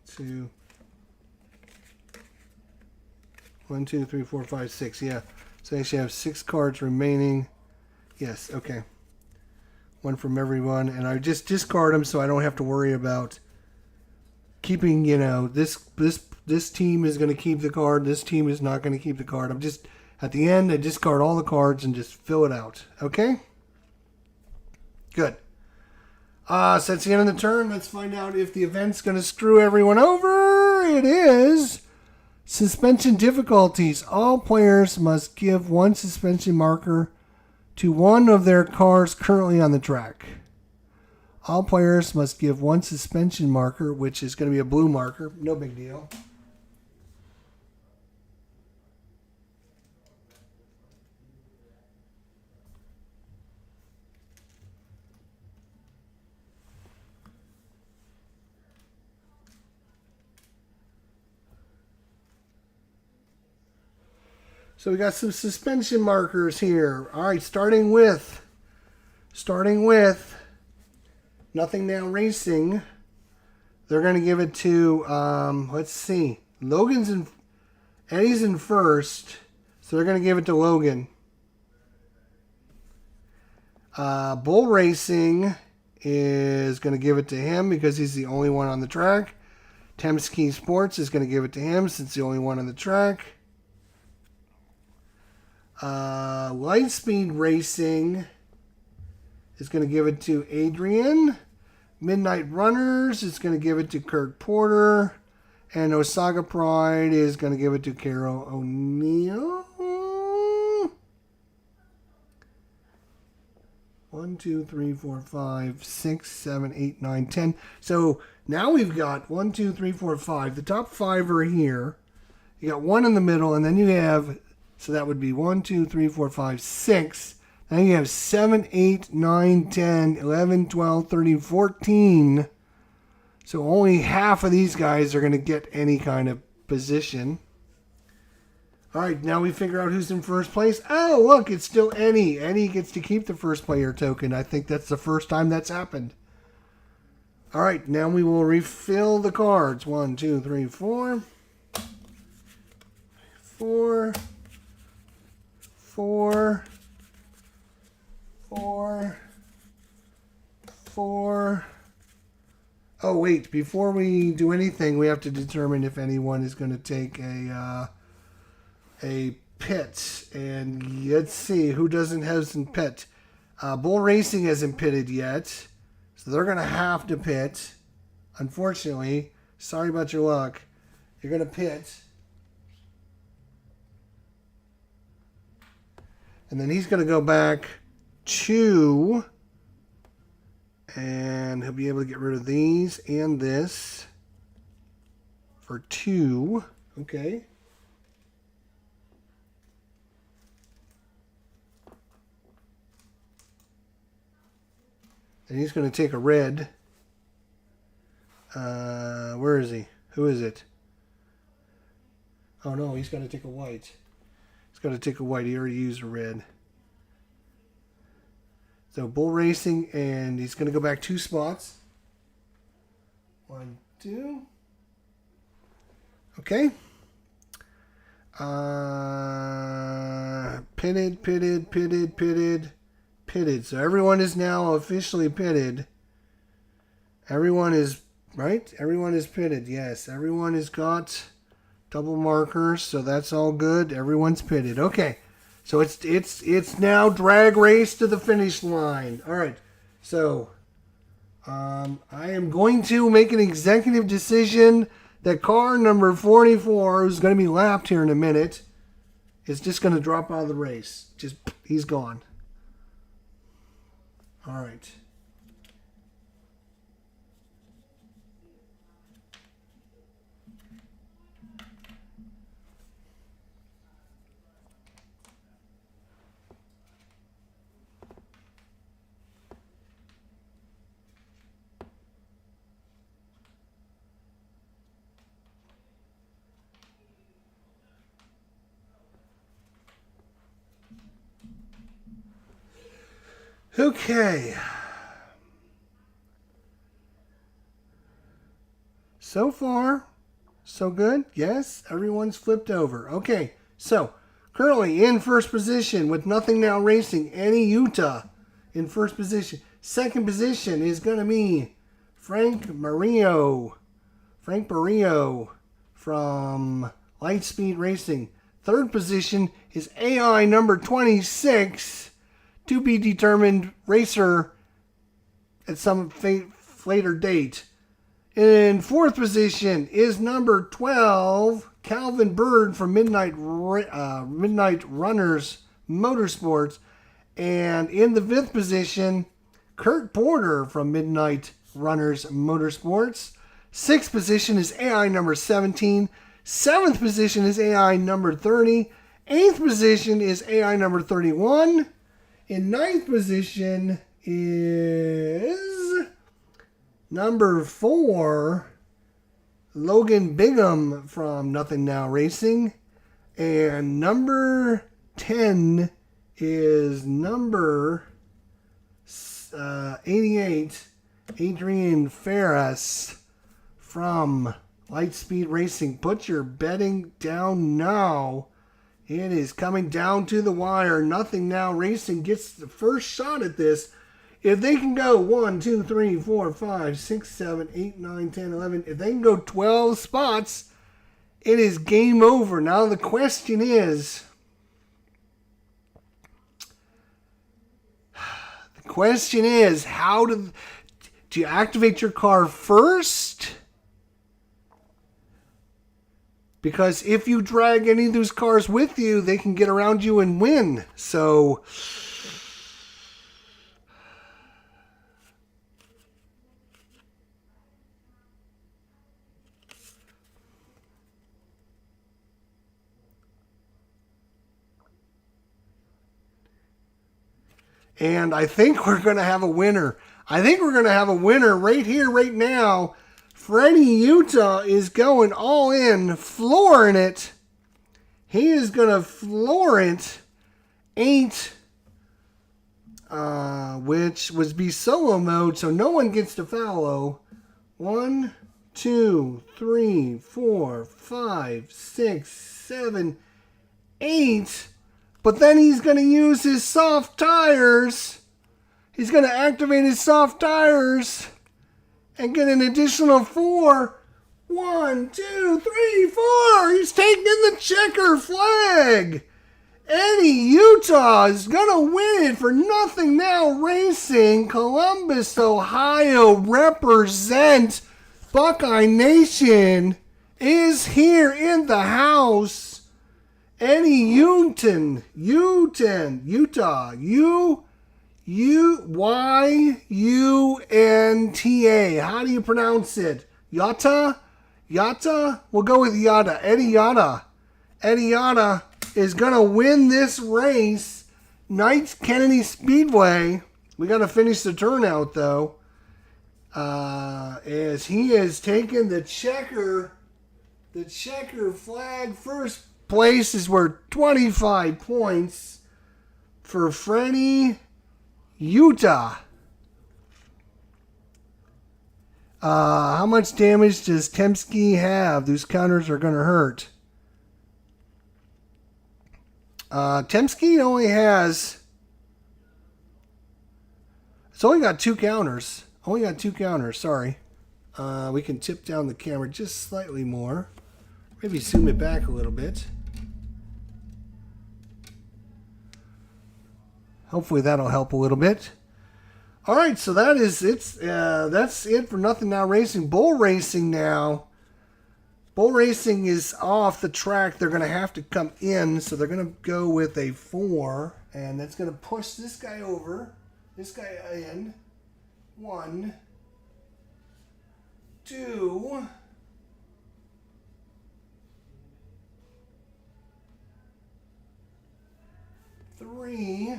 2, 1, 2, 3, 4, 5, 6. Yeah. So they actually have 6 cards remaining. Yes. Okay. One from everyone, and I just discard them so I don't have to worry about keeping. You know, this team is going to keep the card. This team is not going to keep the card. I'm just at the end. I discard all the cards and just fill it out. Okay. Good. So that's the end of the turn. Let's find out if the event's going to screw everyone over. It is. Suspension difficulties. All players must give 1 suspension marker to one of their cars currently on the track. All players must give 1 suspension marker, which is going to be a blue marker. No big deal. So we got some suspension markers here. All right, starting with Nothing Now Racing. They're going to give it to, let's see, Eddie's in first, so they're going to give it to Logan. Bull Racing is going to give it to him because he's the only one on the track. Temsky Sports is going to give it to him since he's the only one on the track. Lightspeed Racing is going to give it to Adrian. Midnight Runners is going to give it to Kurt Porter. And Osaka Pride is going to give it to Carol O'Neill. 1, 2, 3, 4, 5, 6, 7, 8, 9, 10. So now we've got 1, 2, 3, 4, 5. The top 5 are here. You got 1 in the middle, and then you have, so that would be 1, 2, 3, 4, 5, 6. Then you have 7, 8, 9, 10, 11, 12, 13, 14. So only half of these guys are going to get any kind of position. All right, now we figure out who's in first place. Oh, look, it's still Eddie. Eddie gets to keep the first player token. I think that's the first time that's happened. All right, now we will refill the cards. 1, 2, 3, 4. 4. 4. 4. 4. Oh, wait. Before we do anything, we have to determine if anyone is going to take a pit. And let's see who doesn't have some pit. Bull Racing hasn't pitted yet, so they're going to have to pit. Unfortunately, sorry about your luck. You're going to pit. And then he's going to go back to, and he'll be able to get rid of these and this for 2. Okay. And he's going to take a red. Where is he? Who is it? Oh, no, he's going to take a white. He's got to take a white. He already used a red. So Bull Racing, and he's going to go back 2 spots. 1, 2. Okay. Pitted. pitted. So everyone is now officially pitted. Everyone is, right? Everyone is pitted, yes. Everyone has got double markers, so that's all good. Everyone's pitted. Okay, so it's now drag race to the finish line. All right, so I am going to make an executive decision that car number 44, who's going to be lapped here in a minute, is just going to drop out of the race. Just, he's gone. All right. Okay. So far, so good. Yes, everyone's flipped over. Okay, so currently in first position with Nothing Now Racing, Eddie Utah in first position. Second position is going to be Frank Barrio from Lightspeed Racing. Third position is AI number 26, to be determined racer at some later date. In fourth position is number 12, Calvin Bird from Midnight Runners Motorsports. And in the fifth position, Kurt Porter from Midnight Runners Motorsports. Sixth position is AI number 17. Seventh position is AI number 30. Eighth position is AI number 31. In ninth position is number 4, Logan Bingham from Nothing Now Racing. And number 10 is number 88, Adrian Ferris from Lightspeed Racing. Put your betting down now. It is coming down to the wire. Nothing Now Racing gets the first shot at this. If they can go 1, 2, 3, 4, 5, 6, 7, 8, 9, 10, 11. If they can go 12 spots, it is game over. Now the question is, how do you activate your car first? Because if you drag any of those cars with you, they can get around you and win. So, and I think we're going to have a winner. I think we're going to have a winner right here, right now. Freddie Utah is going all in, flooring it. He is going to floor it. 8, which would be solo mode, so no one gets to follow. 1, 2, 3, 4, 5, 6, 7, 8. But then he's going to use his soft tires. He's going to activate his soft tires and get an additional 4. 1, 2, 3, 4. He's taking the checker flag. Eddie Utah is going to win it for Nothing Now Racing. Columbus, Ohio, represent. Buckeye Nation is here in the house. Eddie Utah, Yuynta. How do you pronounce it? Yata? Yata? We'll go with Yata. Eddie Yata is going to win this race. Knights Kennedy Speedway. We got to finish the turnout, though. As he has taken the checker flag. First place is worth 25 points for Freddie Utah. How much damage does Temsky have? Those counters are going to hurt. Temsky only has It's only got 2 counters. Only got 2 counters, sorry. We can tip down the camera just slightly more. Maybe zoom it back a little bit. Hopefully that'll help a little bit. All right, so that is that's it for Nothing Now Racing. Bull Racing now. Bull Racing is off the track. They're going to have to come in, so they're going to go with a 4, and that's going to push this guy over, this guy in. 1, 2, 3,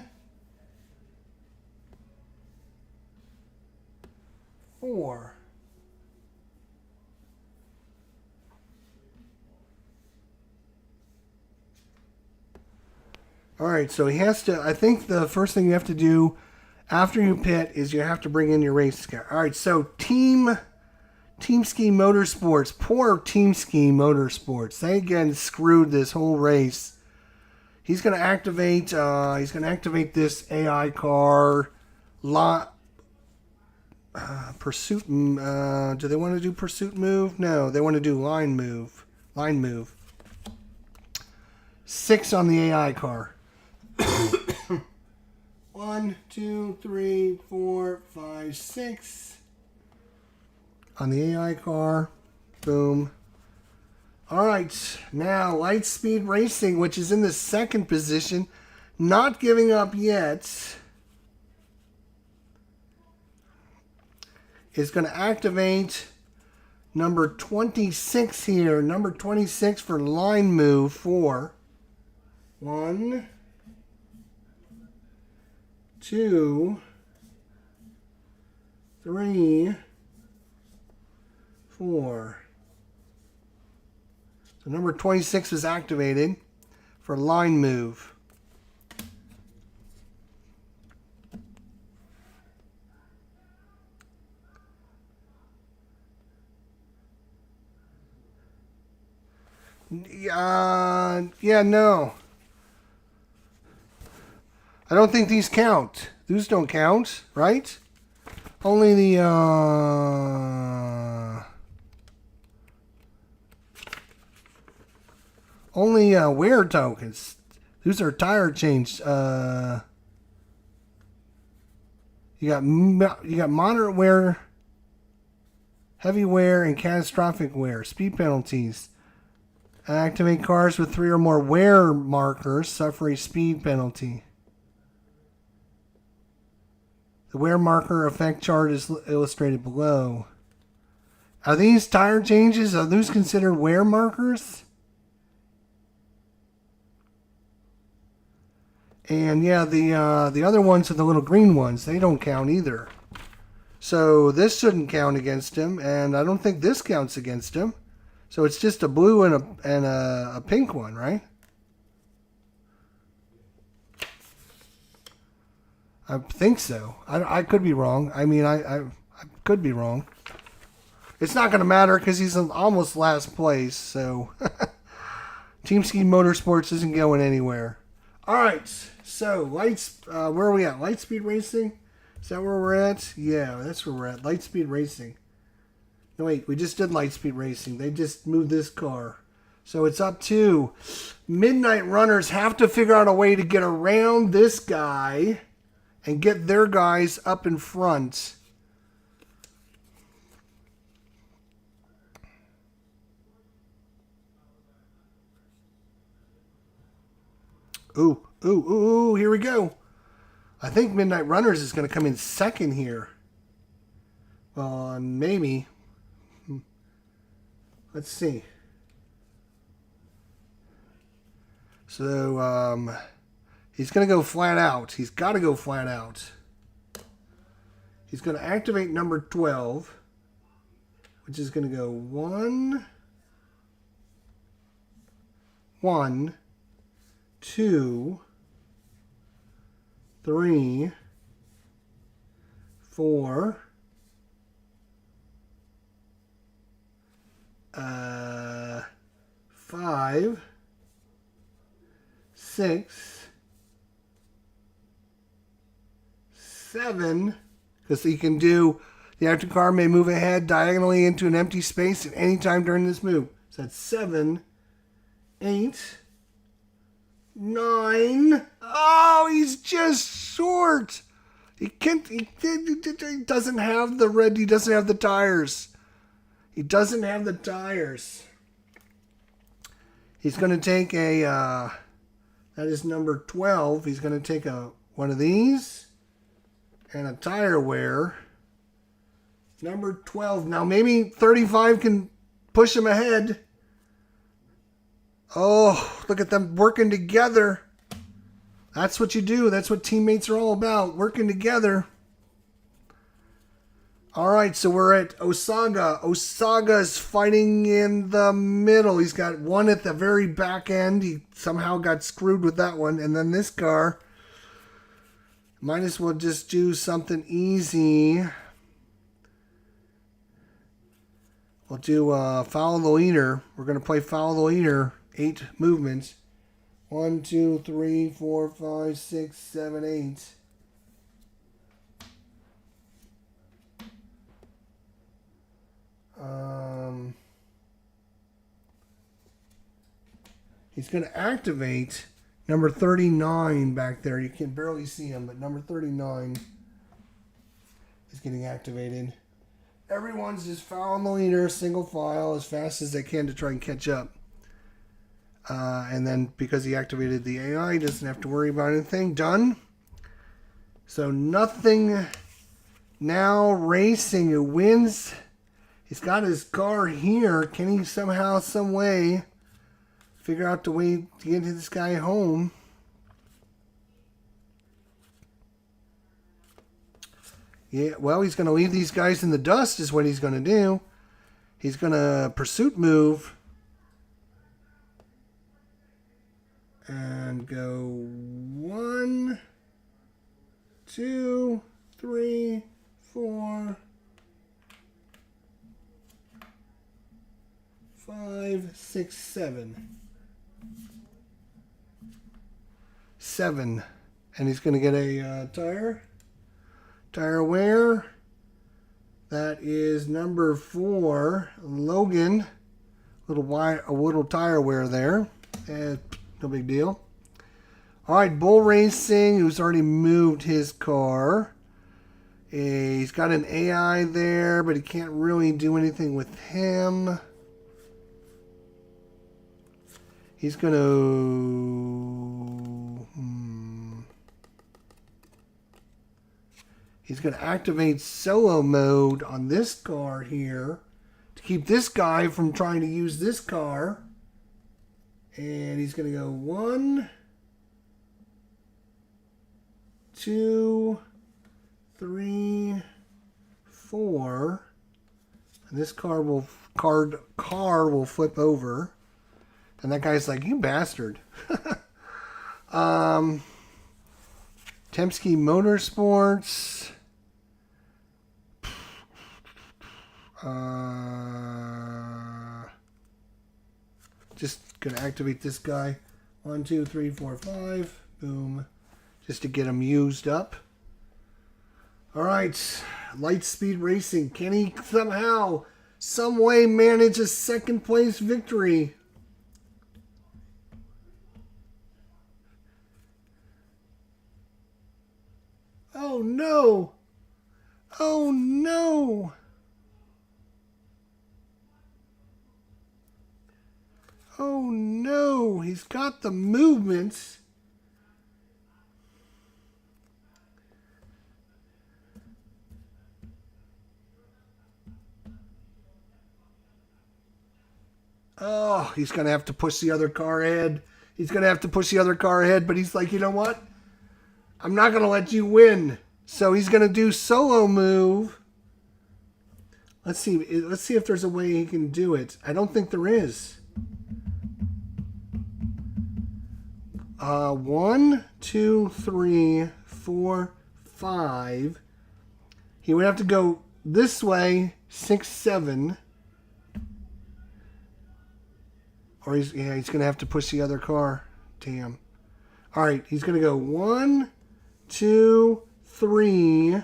4. All right, so he has to, I think the first thing you have to do after you pit is you have to bring in your race car. All right, so Team Ski Motorsports, poor Team Ski Motorsports. They again screwed this whole race. He's going to activate this AI car pursuit. Do they want to do pursuit move? No, they want to do line move. 6 on the AI car. 1, 2, 3, 4, 5, 6 on the AI car. Boom. All right, now Lightspeed Racing, which is in the 2nd position, not giving up yet, is going to activate number 26 here. Number 26 for line move 4. 1, 2, 3, 4. So number 26 is activated for line move. Yeah, no. I don't think these count. These don't count, right? Only the, wear tokens. These are tire change. You got moderate wear, heavy wear, and catastrophic wear. Speed penalties. Activate cars with 3 or more wear markers suffer a speed penalty. The wear marker effect chart is illustrated below. Are these tire changes? Are those considered wear markers? And yeah, the other ones are the little green ones. They don't count either. So this shouldn't count against him, and I don't think this counts against him. So it's just a blue and a pink one, right? I think so. I could be wrong. I mean, I could be wrong. It's not going to matter because he's in almost last place. So Team Ski Motorsports isn't going anywhere. All right. So where are we at? Lightspeed Racing? Is that where we're at? Yeah, that's where we're at. Lightspeed Racing. No, wait. We just did Lightspeed Racing. They just moved this car. So it's up to Midnight Runners have to figure out a way to get around this guy and get their guys up in front. Ooh, here we go. I think Midnight Runners is going to come in 2nd here. Maybe. Let's see. So, he's going to go flat out. He's got to go flat out. He's going to activate number 12, which is going to go 1, 2, 3, 4, 5, 6, 7, Because he can do, the active car may move ahead diagonally into an empty space at any time during this move. So that's 7, 8, 9. Oh, he's just short. He can't. He doesn't have the red. He doesn't have the tires. He doesn't have the tires. He's going to take a. That is number 12. He's going to take one of these and a tire wear. Number 12. Now maybe 35 can push him ahead. Oh, look at them working together. That's what you do. That's what teammates are all about. Working together. All right, so we're at Osaga. Osaga's fighting in the middle. He's got one at the very back end. He somehow got screwed with that one. And then this car. Might as well just do something easy. We'll do follow the leader. We're going to play follow the leader. 8 movements. 1, 2, 3, 4, 5, 6, 7, 8. He's going to activate number 39 back there. You can barely see him, but number 39 is getting activated. Everyone's just following the leader, single file, as fast as they can to try and catch up. And then because he activated the AI, he doesn't have to worry about anything. Done. So nothing now racing. Who wins? He's got his car here. Can he somehow, some way, figure out the way to get this guy home? Yeah, well, he's going to leave these guys in the dust is what he's going to do. He's going to pursuit move. And go 1, 2, 3, 4, 5, 6, 7. 7. And he's going to get a tire wear. That is number 4, Logan. A little tire wear there. No big deal. All right, Bull Racing, who's already moved his car. He's got an AI there, but he can't really do anything with him. He's going to... He's going to activate solo mode on this car here to keep this guy from trying to use this car. And he's going to go 1, 2, 3, 4. And this car will flip over. And that guy's like, you bastard. Temsky Motorsports. Just going to activate this guy. 1, 2, 3, 4, 5. Boom. Just to get him used up. All right. Lightspeed Racing. Can he somehow, some way manage a second place victory? Oh no. Oh no. Oh no, he's got the movements. Oh, he's going to have to push the other car ahead. He's going to have to push the other car ahead, but he's like, you know what? I'm not going to let you win. So he's going to do solo move. Let's see if there's a way he can do it. I don't think there is. 1, 2, 3, 4, 5. He would have to go this way, 6, 7. Or he's going to have to push the other car. Damn. All right, he's going to go 1, 2, 3.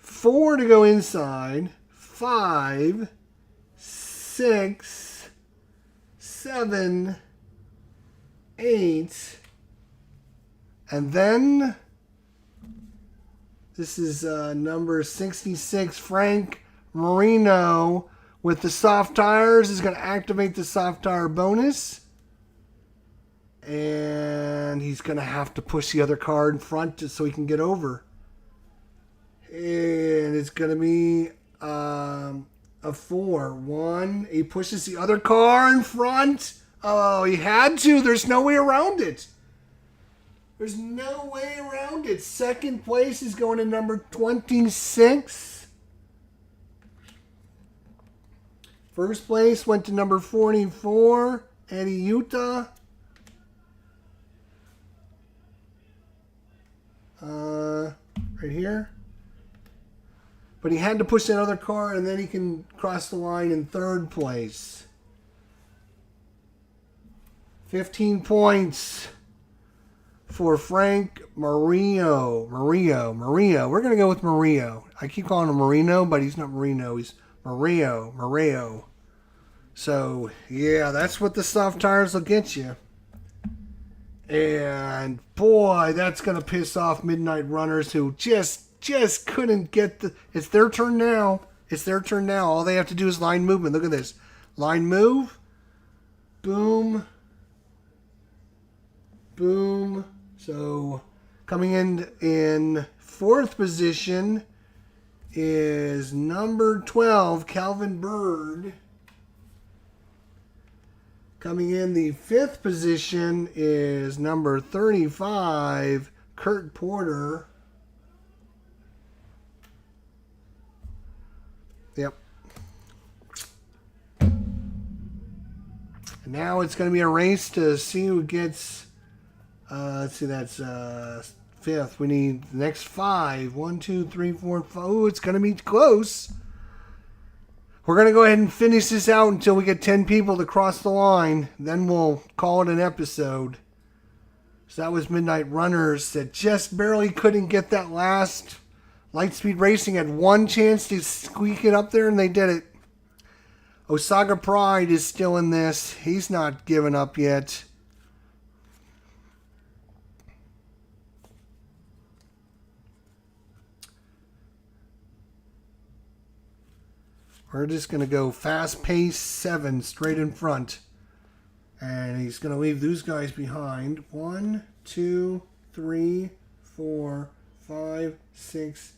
4 to go inside. 5, 6, 7, 8. And then this is number 66, Frank Marino with the soft tires is going to activate the soft tire bonus. And he's going to have to push the other car in front just so he can get over. And it's going to be a 4. 1. He pushes the other car in front. Oh, he had to. There's no way around it. There's no way around it. Second place is going to number 26. First place went to number 44, Eddie Utah. Right here. But he had to push that other car, and then he can cross the line in third place. 15 points for Frank Mario. We're going to go with Mario. I keep calling him Marino, but he's not Marino. He's Mario. So, yeah, that's what the soft tires will get you. And, boy, that's going to piss off Midnight Runners who just couldn't get the... It's their turn now. All they have to do is line movement. Look at this. Line move. Boom. Boom. So, coming in fourth position is number 12, Calvin Bird. Coming in the fifth position is number 35, Kurt Porter. Yep. And now it's going to be a race to see who gets, let's see, that's fifth. We need the next 5. 1, 2, 3, 4, 5. Oh, it's going to be close. We're going to go ahead and finish this out until we get 10 people to cross the line. Then we'll call it an episode. So that was Midnight Runners that just barely couldn't get that last. Lightspeed Racing had one chance to squeak it up there, and they did it. Osaga Pride is still in this. He's not given up yet. We're just going to go fast pace 7 straight in front. And he's going to leave those guys behind. 1, 2, 3, 4, 5, 6,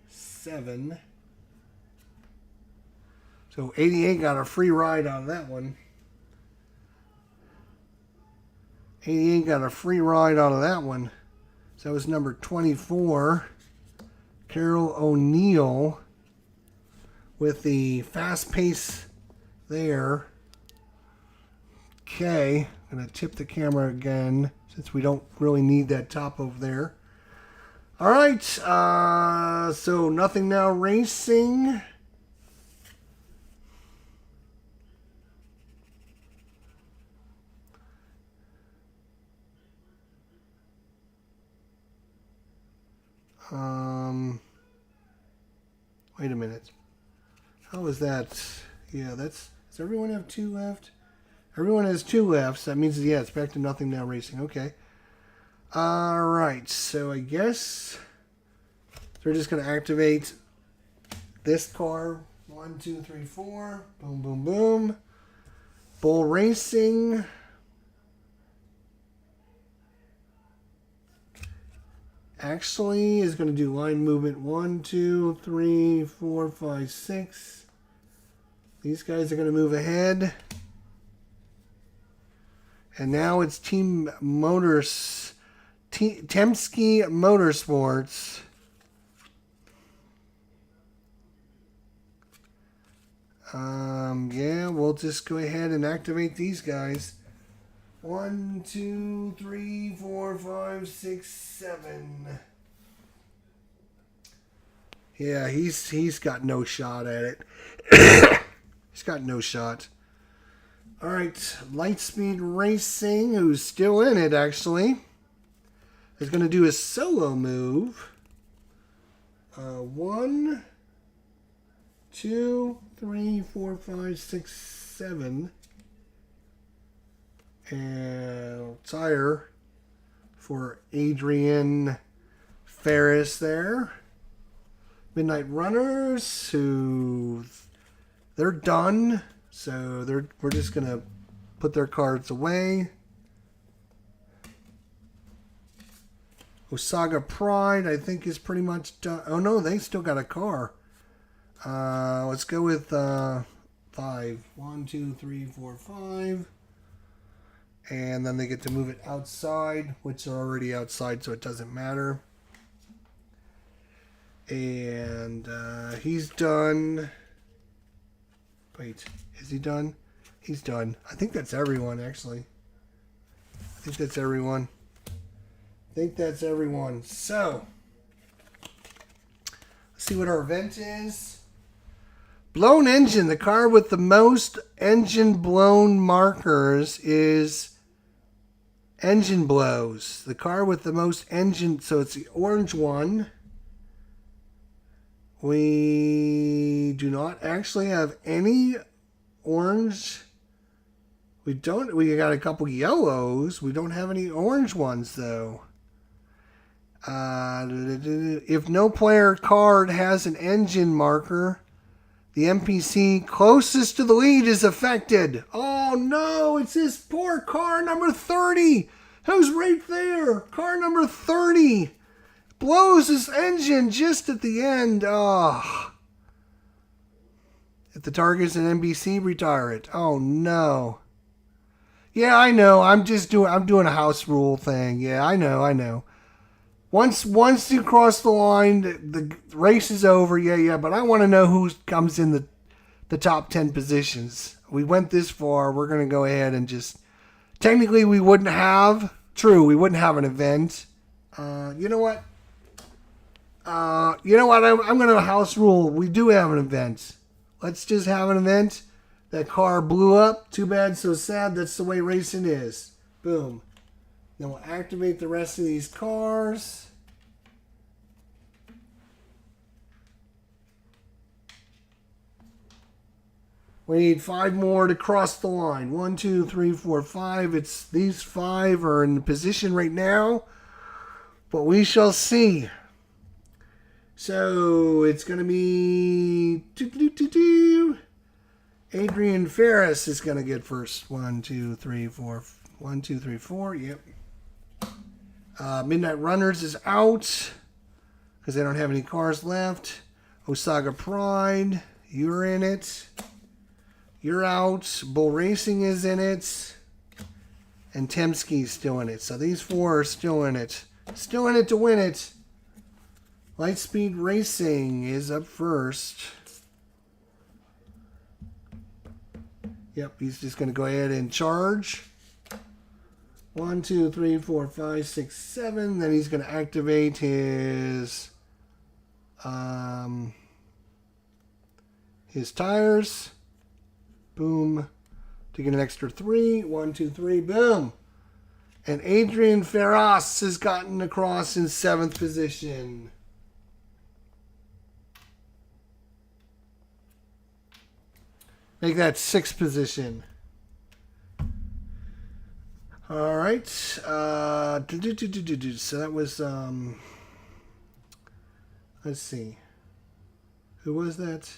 7. So 88 got a free ride out of that one. 88 got a free ride out of that one. So that was number 24, Carol O'Neill, with the fast pace there. Okay, I'm going to tip the camera again since we don't really need that top over there. All right, so Nothing Now Racing. Wait a minute. How is that? Yeah, that's... Does everyone have 2 left? Everyone has 2 left, so that means, yeah, it's back to Nothing Now Racing. Okay. Alright, so I guess we're just going to activate this car. 1, 2, 3, 4. Boom, boom, boom. Bull Racing. Actually is going to do line movement 1, 2, 3, 4, 5, 6. These guys are going to move ahead. And now it's Team Motors, Temsky Motorsports. Yeah, we'll just go ahead and activate these guys. 1, 2, 3, 4, 5, 6, 7. Yeah, he's got no shot at it. He's got no shot. All right, Lightspeed Racing, who's still in it actually, is going to do a solo move. 1, 2, 3, 4, 5, 6, 7. And tire for Adrian Ferris there. Midnight Runners, who they're done, so we're just gonna put their cards away. Osaga Pride, I think, is pretty much done. Oh no, they still got a car. Let's go with 5. 1, 2, 3, 4, 5. And then they get to move it outside, which are already outside, so it doesn't matter. And he's done. Wait, is he done? He's done. I think that's everyone, actually. I think that's everyone. So, let's see what our event is. Blown engine. The car with the most engine blown markers is engine blows. The car with the most engine, so it's the orange one. We do not actually have any orange. We got a couple yellows. We don't have any orange ones, though. If no player card has an engine marker, the NPC closest to the lead is affected. Oh no, it's this poor car number 30. Who's right there? Car number 30. Blows his engine just at the end. Oh. If the target is an NPC, retire it. Oh no. Yeah, I know. I'm doing a house rule thing. Yeah, I know. Once you cross the line, the race is over. Yeah. But I want to know who comes in the top 10 positions. We went this far. We're going to go ahead and just... Technically, we wouldn't have an event. You know what? I'm going to house rule. We do have an event. Let's just have an event. That car blew up. Too bad, so sad. That's the way racing is. Boom. Then we'll activate the rest of these cars. We need 5 more to cross the line. 1, 2, 3, 4, 5. It's these 5 are in position right now, but we shall see. So it's going to be Adrian Ferris is going to get first. 1, 2, 3, 4. 1, 2, 3, 4. Yep. Midnight Runners is out because they don't have any cars left. Osaga Pride, you're in it. You're out. Bull Racing is in it. And Temsky's still in it. So these 4 are still in it. Still in it to win it. Lightspeed Racing is up first. Yep, he's just going to go ahead and charge. 1, 2, 3, 4, 5, 6, 7. Then he's going to activate his tires. Boom. To get an extra 3. 1, 2, 3. Boom. And Adrian Ferris has gotten across in 7th position. Make that 6th position. All right. So that was, let's see. Who was that?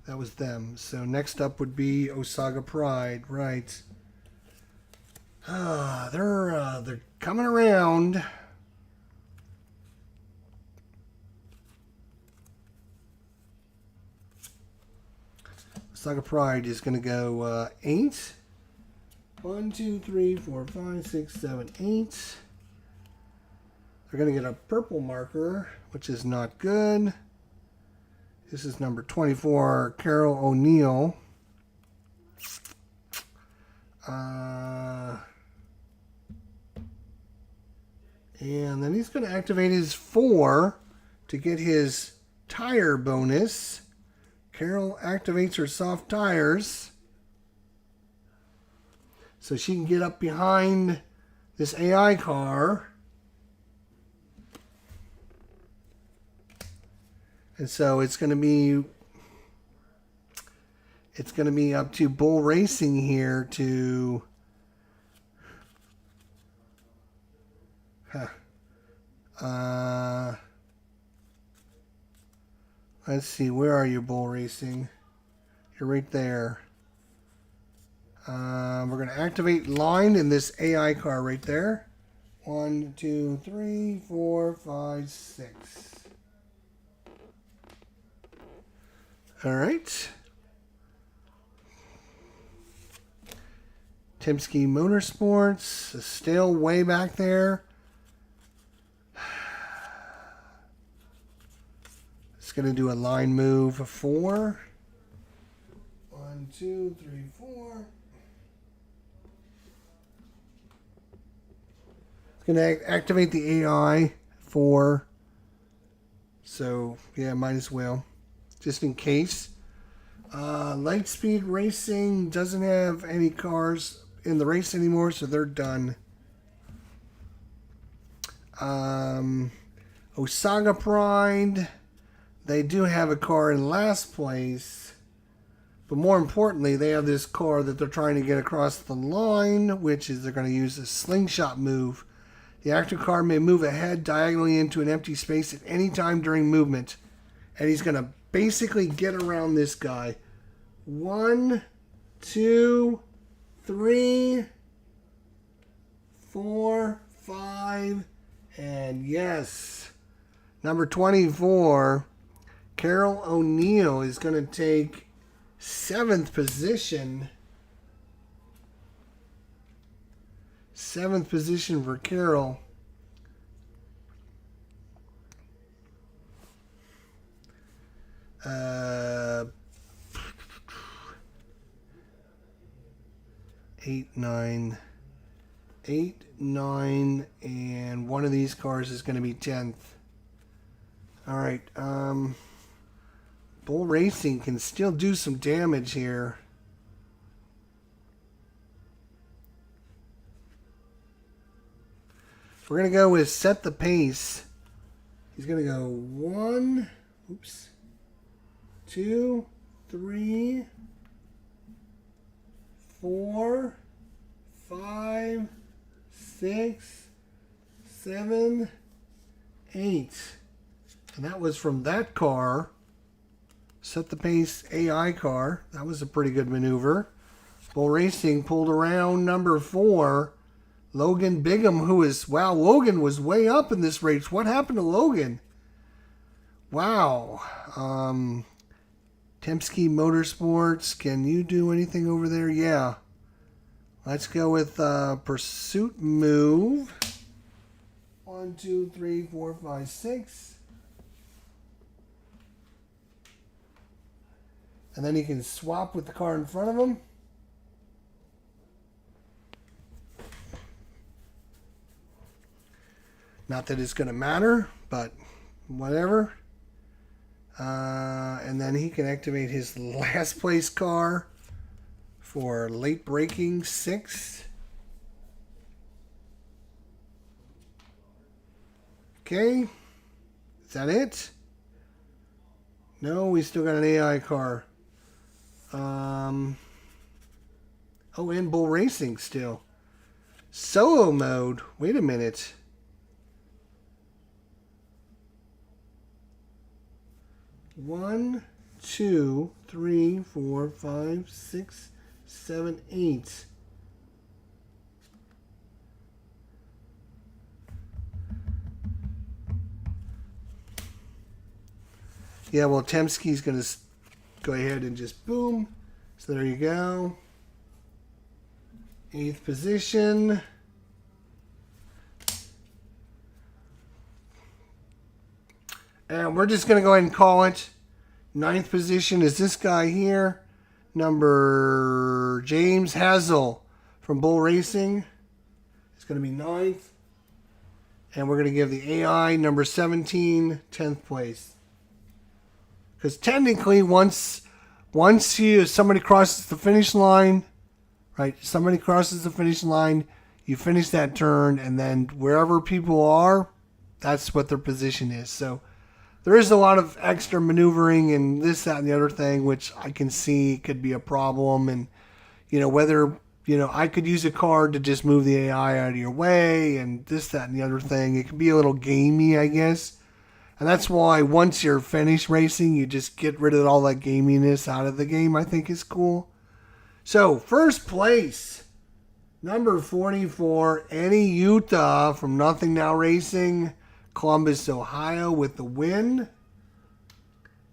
That was them. So next up would be Osaga Pride. Right. They're coming around. Osaga Pride is going to go 8. 1, 2, 3, 4, 5, 6, 7, 8. They're going to get a purple marker, which is not good. This is number 24, Carol O'Neill. And then he's going to activate his 4 to get his tire bonus. Carol activates her soft tires so she can get up behind this AI car. And so it's going to be up to Bull Racing here to let's see, where are you, Bull Racing? You're right there. We're going to activate line in this AI car right there. 1, 2, 3, 4, 5, 6. All right. Timsky Motorsports, still way back there. It's going to do a line move of 4. 1, 2, 3, 4. It's going to activate the AI 4. So, yeah, might as well. Just in case. Lightspeed Racing doesn't have any cars in the race anymore, so they're done. Osaga Pride, they do have a car in last place, but more importantly, they have this car that they're trying to get across the line, which is they're going to use a slingshot move. The active car may move ahead diagonally into an empty space at any time during movement, and he's going to basically get around this guy. 1, 2, 3, 4, 5, and yes, number 24, Carol O'Neill is going to take 7th position. 7th position for Carol. Eight, nine, and one of these cars is going to be 10th. All right, Bull Racing can still do some damage here. We're going to go with set the pace. He's going to go 1, 2, 3, 4, 5, 6, 7, 8. And that was from that car. Set the pace AI car. That was a pretty good maneuver. Bull Racing pulled around number 4. Logan Bigham, who is, wow, Logan was way up in this race. What happened to Logan? Wow. Timsky Motorsports, can you do anything over there? Yeah. Let's go with Pursuit Move. 1, 2, 3, 4, 5, 6. And then he can swap with the car in front of him. Not that it's going to matter, but whatever. And then he can activate his last place car for late braking 6. Okay. Is that it? No, we still got an AI car. Oh, and Bull Racing still. Solo mode. Wait a minute. One, 2, 3, 4, 5, 6, 7, 8. Yeah, well, Temsky's going to go ahead and just boom. So there you go. 8th position. And we're just going to go ahead and call it. 9th position is this guy here. Number James Hazel from Bull Racing. It's going to be 9th. And we're going to give the AI number 17 10th place. Because technically, once somebody crosses the finish line, right? Somebody crosses the finish line, you finish that turn, and then wherever people are, that's what their position is. So there is a lot of extra maneuvering and this, that, and the other thing, which I can see could be a problem. And, whether, I could use a card to just move the AI out of your way and this, that, and the other thing. It can be a little gamey, I guess. And that's why once you're finished racing, you just get rid of all that gaminess out of the game, I think is cool. So, first place, number 44, Eddie Utah from Nothing Now Racing, Columbus, Ohio, with the win.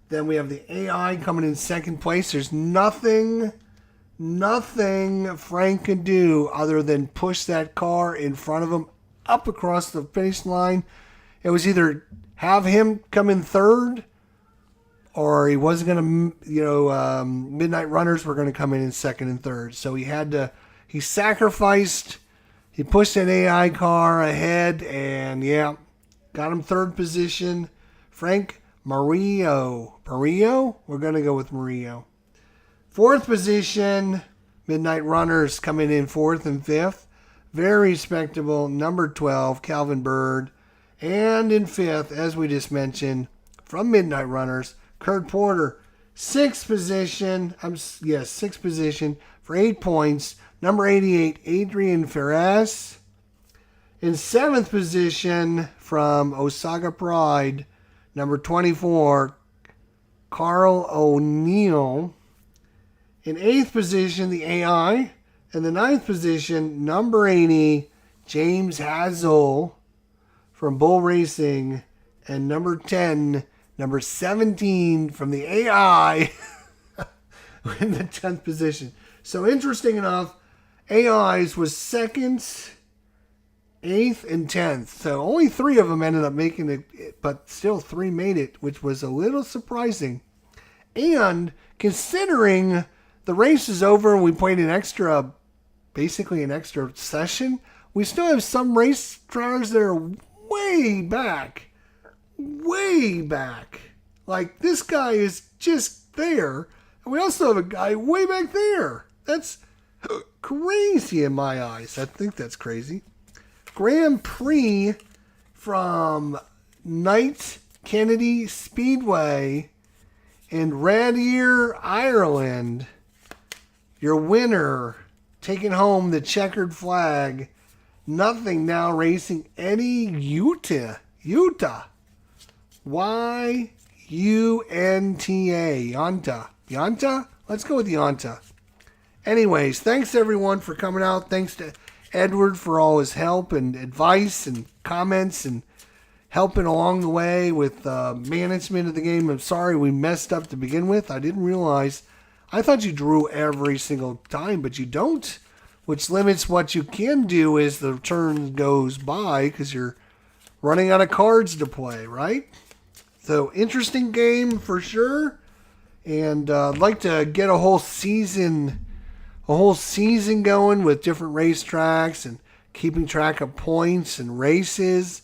Then we have the AI coming in second place. There's nothing Frank can do other than push that car in front of him up across the finish line. It was either have him come in third, or he wasn't going to, Midnight Runners were going to come in second and third. So he sacrificed, he pushed an AI car ahead, and got him third position. Frank Murillo. We're going to go with Murillo. Fourth position, Midnight Runners coming in fourth and fifth. Very respectable, number 12, Calvin Bird. And in fifth, as we just mentioned, from Midnight Runners, Kurt Porter. Sixth position for 8 points, number 88, Adrian Ferraz. In seventh position from Osaka Pride, number 24, Carl O'Neill. In eighth position, the AI. In the ninth position, number 80, James Hazel from Bull Racing. And number 10, number 17 from the AI in the 10th position. So interesting enough, AI's was second, 8th, and 10th. So only 3 of them ended up making it, but still 3 made it, which was a little surprising. And considering the race is over and we played basically an extra session, we still have some race drivers that are way back. Like, this guy is just there. And we also have a guy way back there. That's crazy in my eyes. I think that's crazy. Grand Prix from Knight Kennedy Speedway in Ridire, Ireland. Your winner, taking home the checkered flag, Nothing Now Racing, Eddie Utah. Y-U-N-T-A. Yanta? Let's go with Yanta. Anyways, thanks everyone for coming out. Thanks to Edward for all his help and advice and comments and helping along the way with management of the game. I'm sorry we messed up to begin with. I didn't realize. I thought you drew every single time, but you don't, which limits what you can do as the turn goes by because you're running out of cards to play, right? So, interesting game for sure. And I'd like to get a whole season going with different racetracks and keeping track of points and races.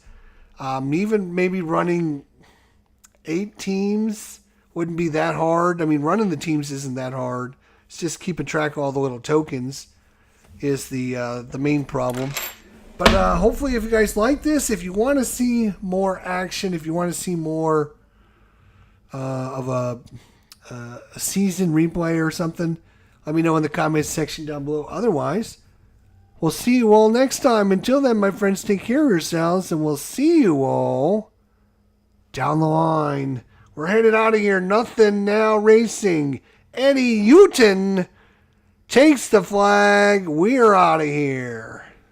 Even maybe running 8 teams wouldn't be that hard. I mean, running the teams isn't that hard. It's just keeping track of all the little tokens is the main problem. But hopefully if you guys like this, if you want to see more action, if you want to see more of a season replay or something, let me know in the comments section down below. Otherwise, we'll see you all next time. Until then, my friends, take care of yourselves, and we'll see you all down the line. We're headed out of here. Nothing Now Racing. Eddie Utah takes the flag. We're out of here.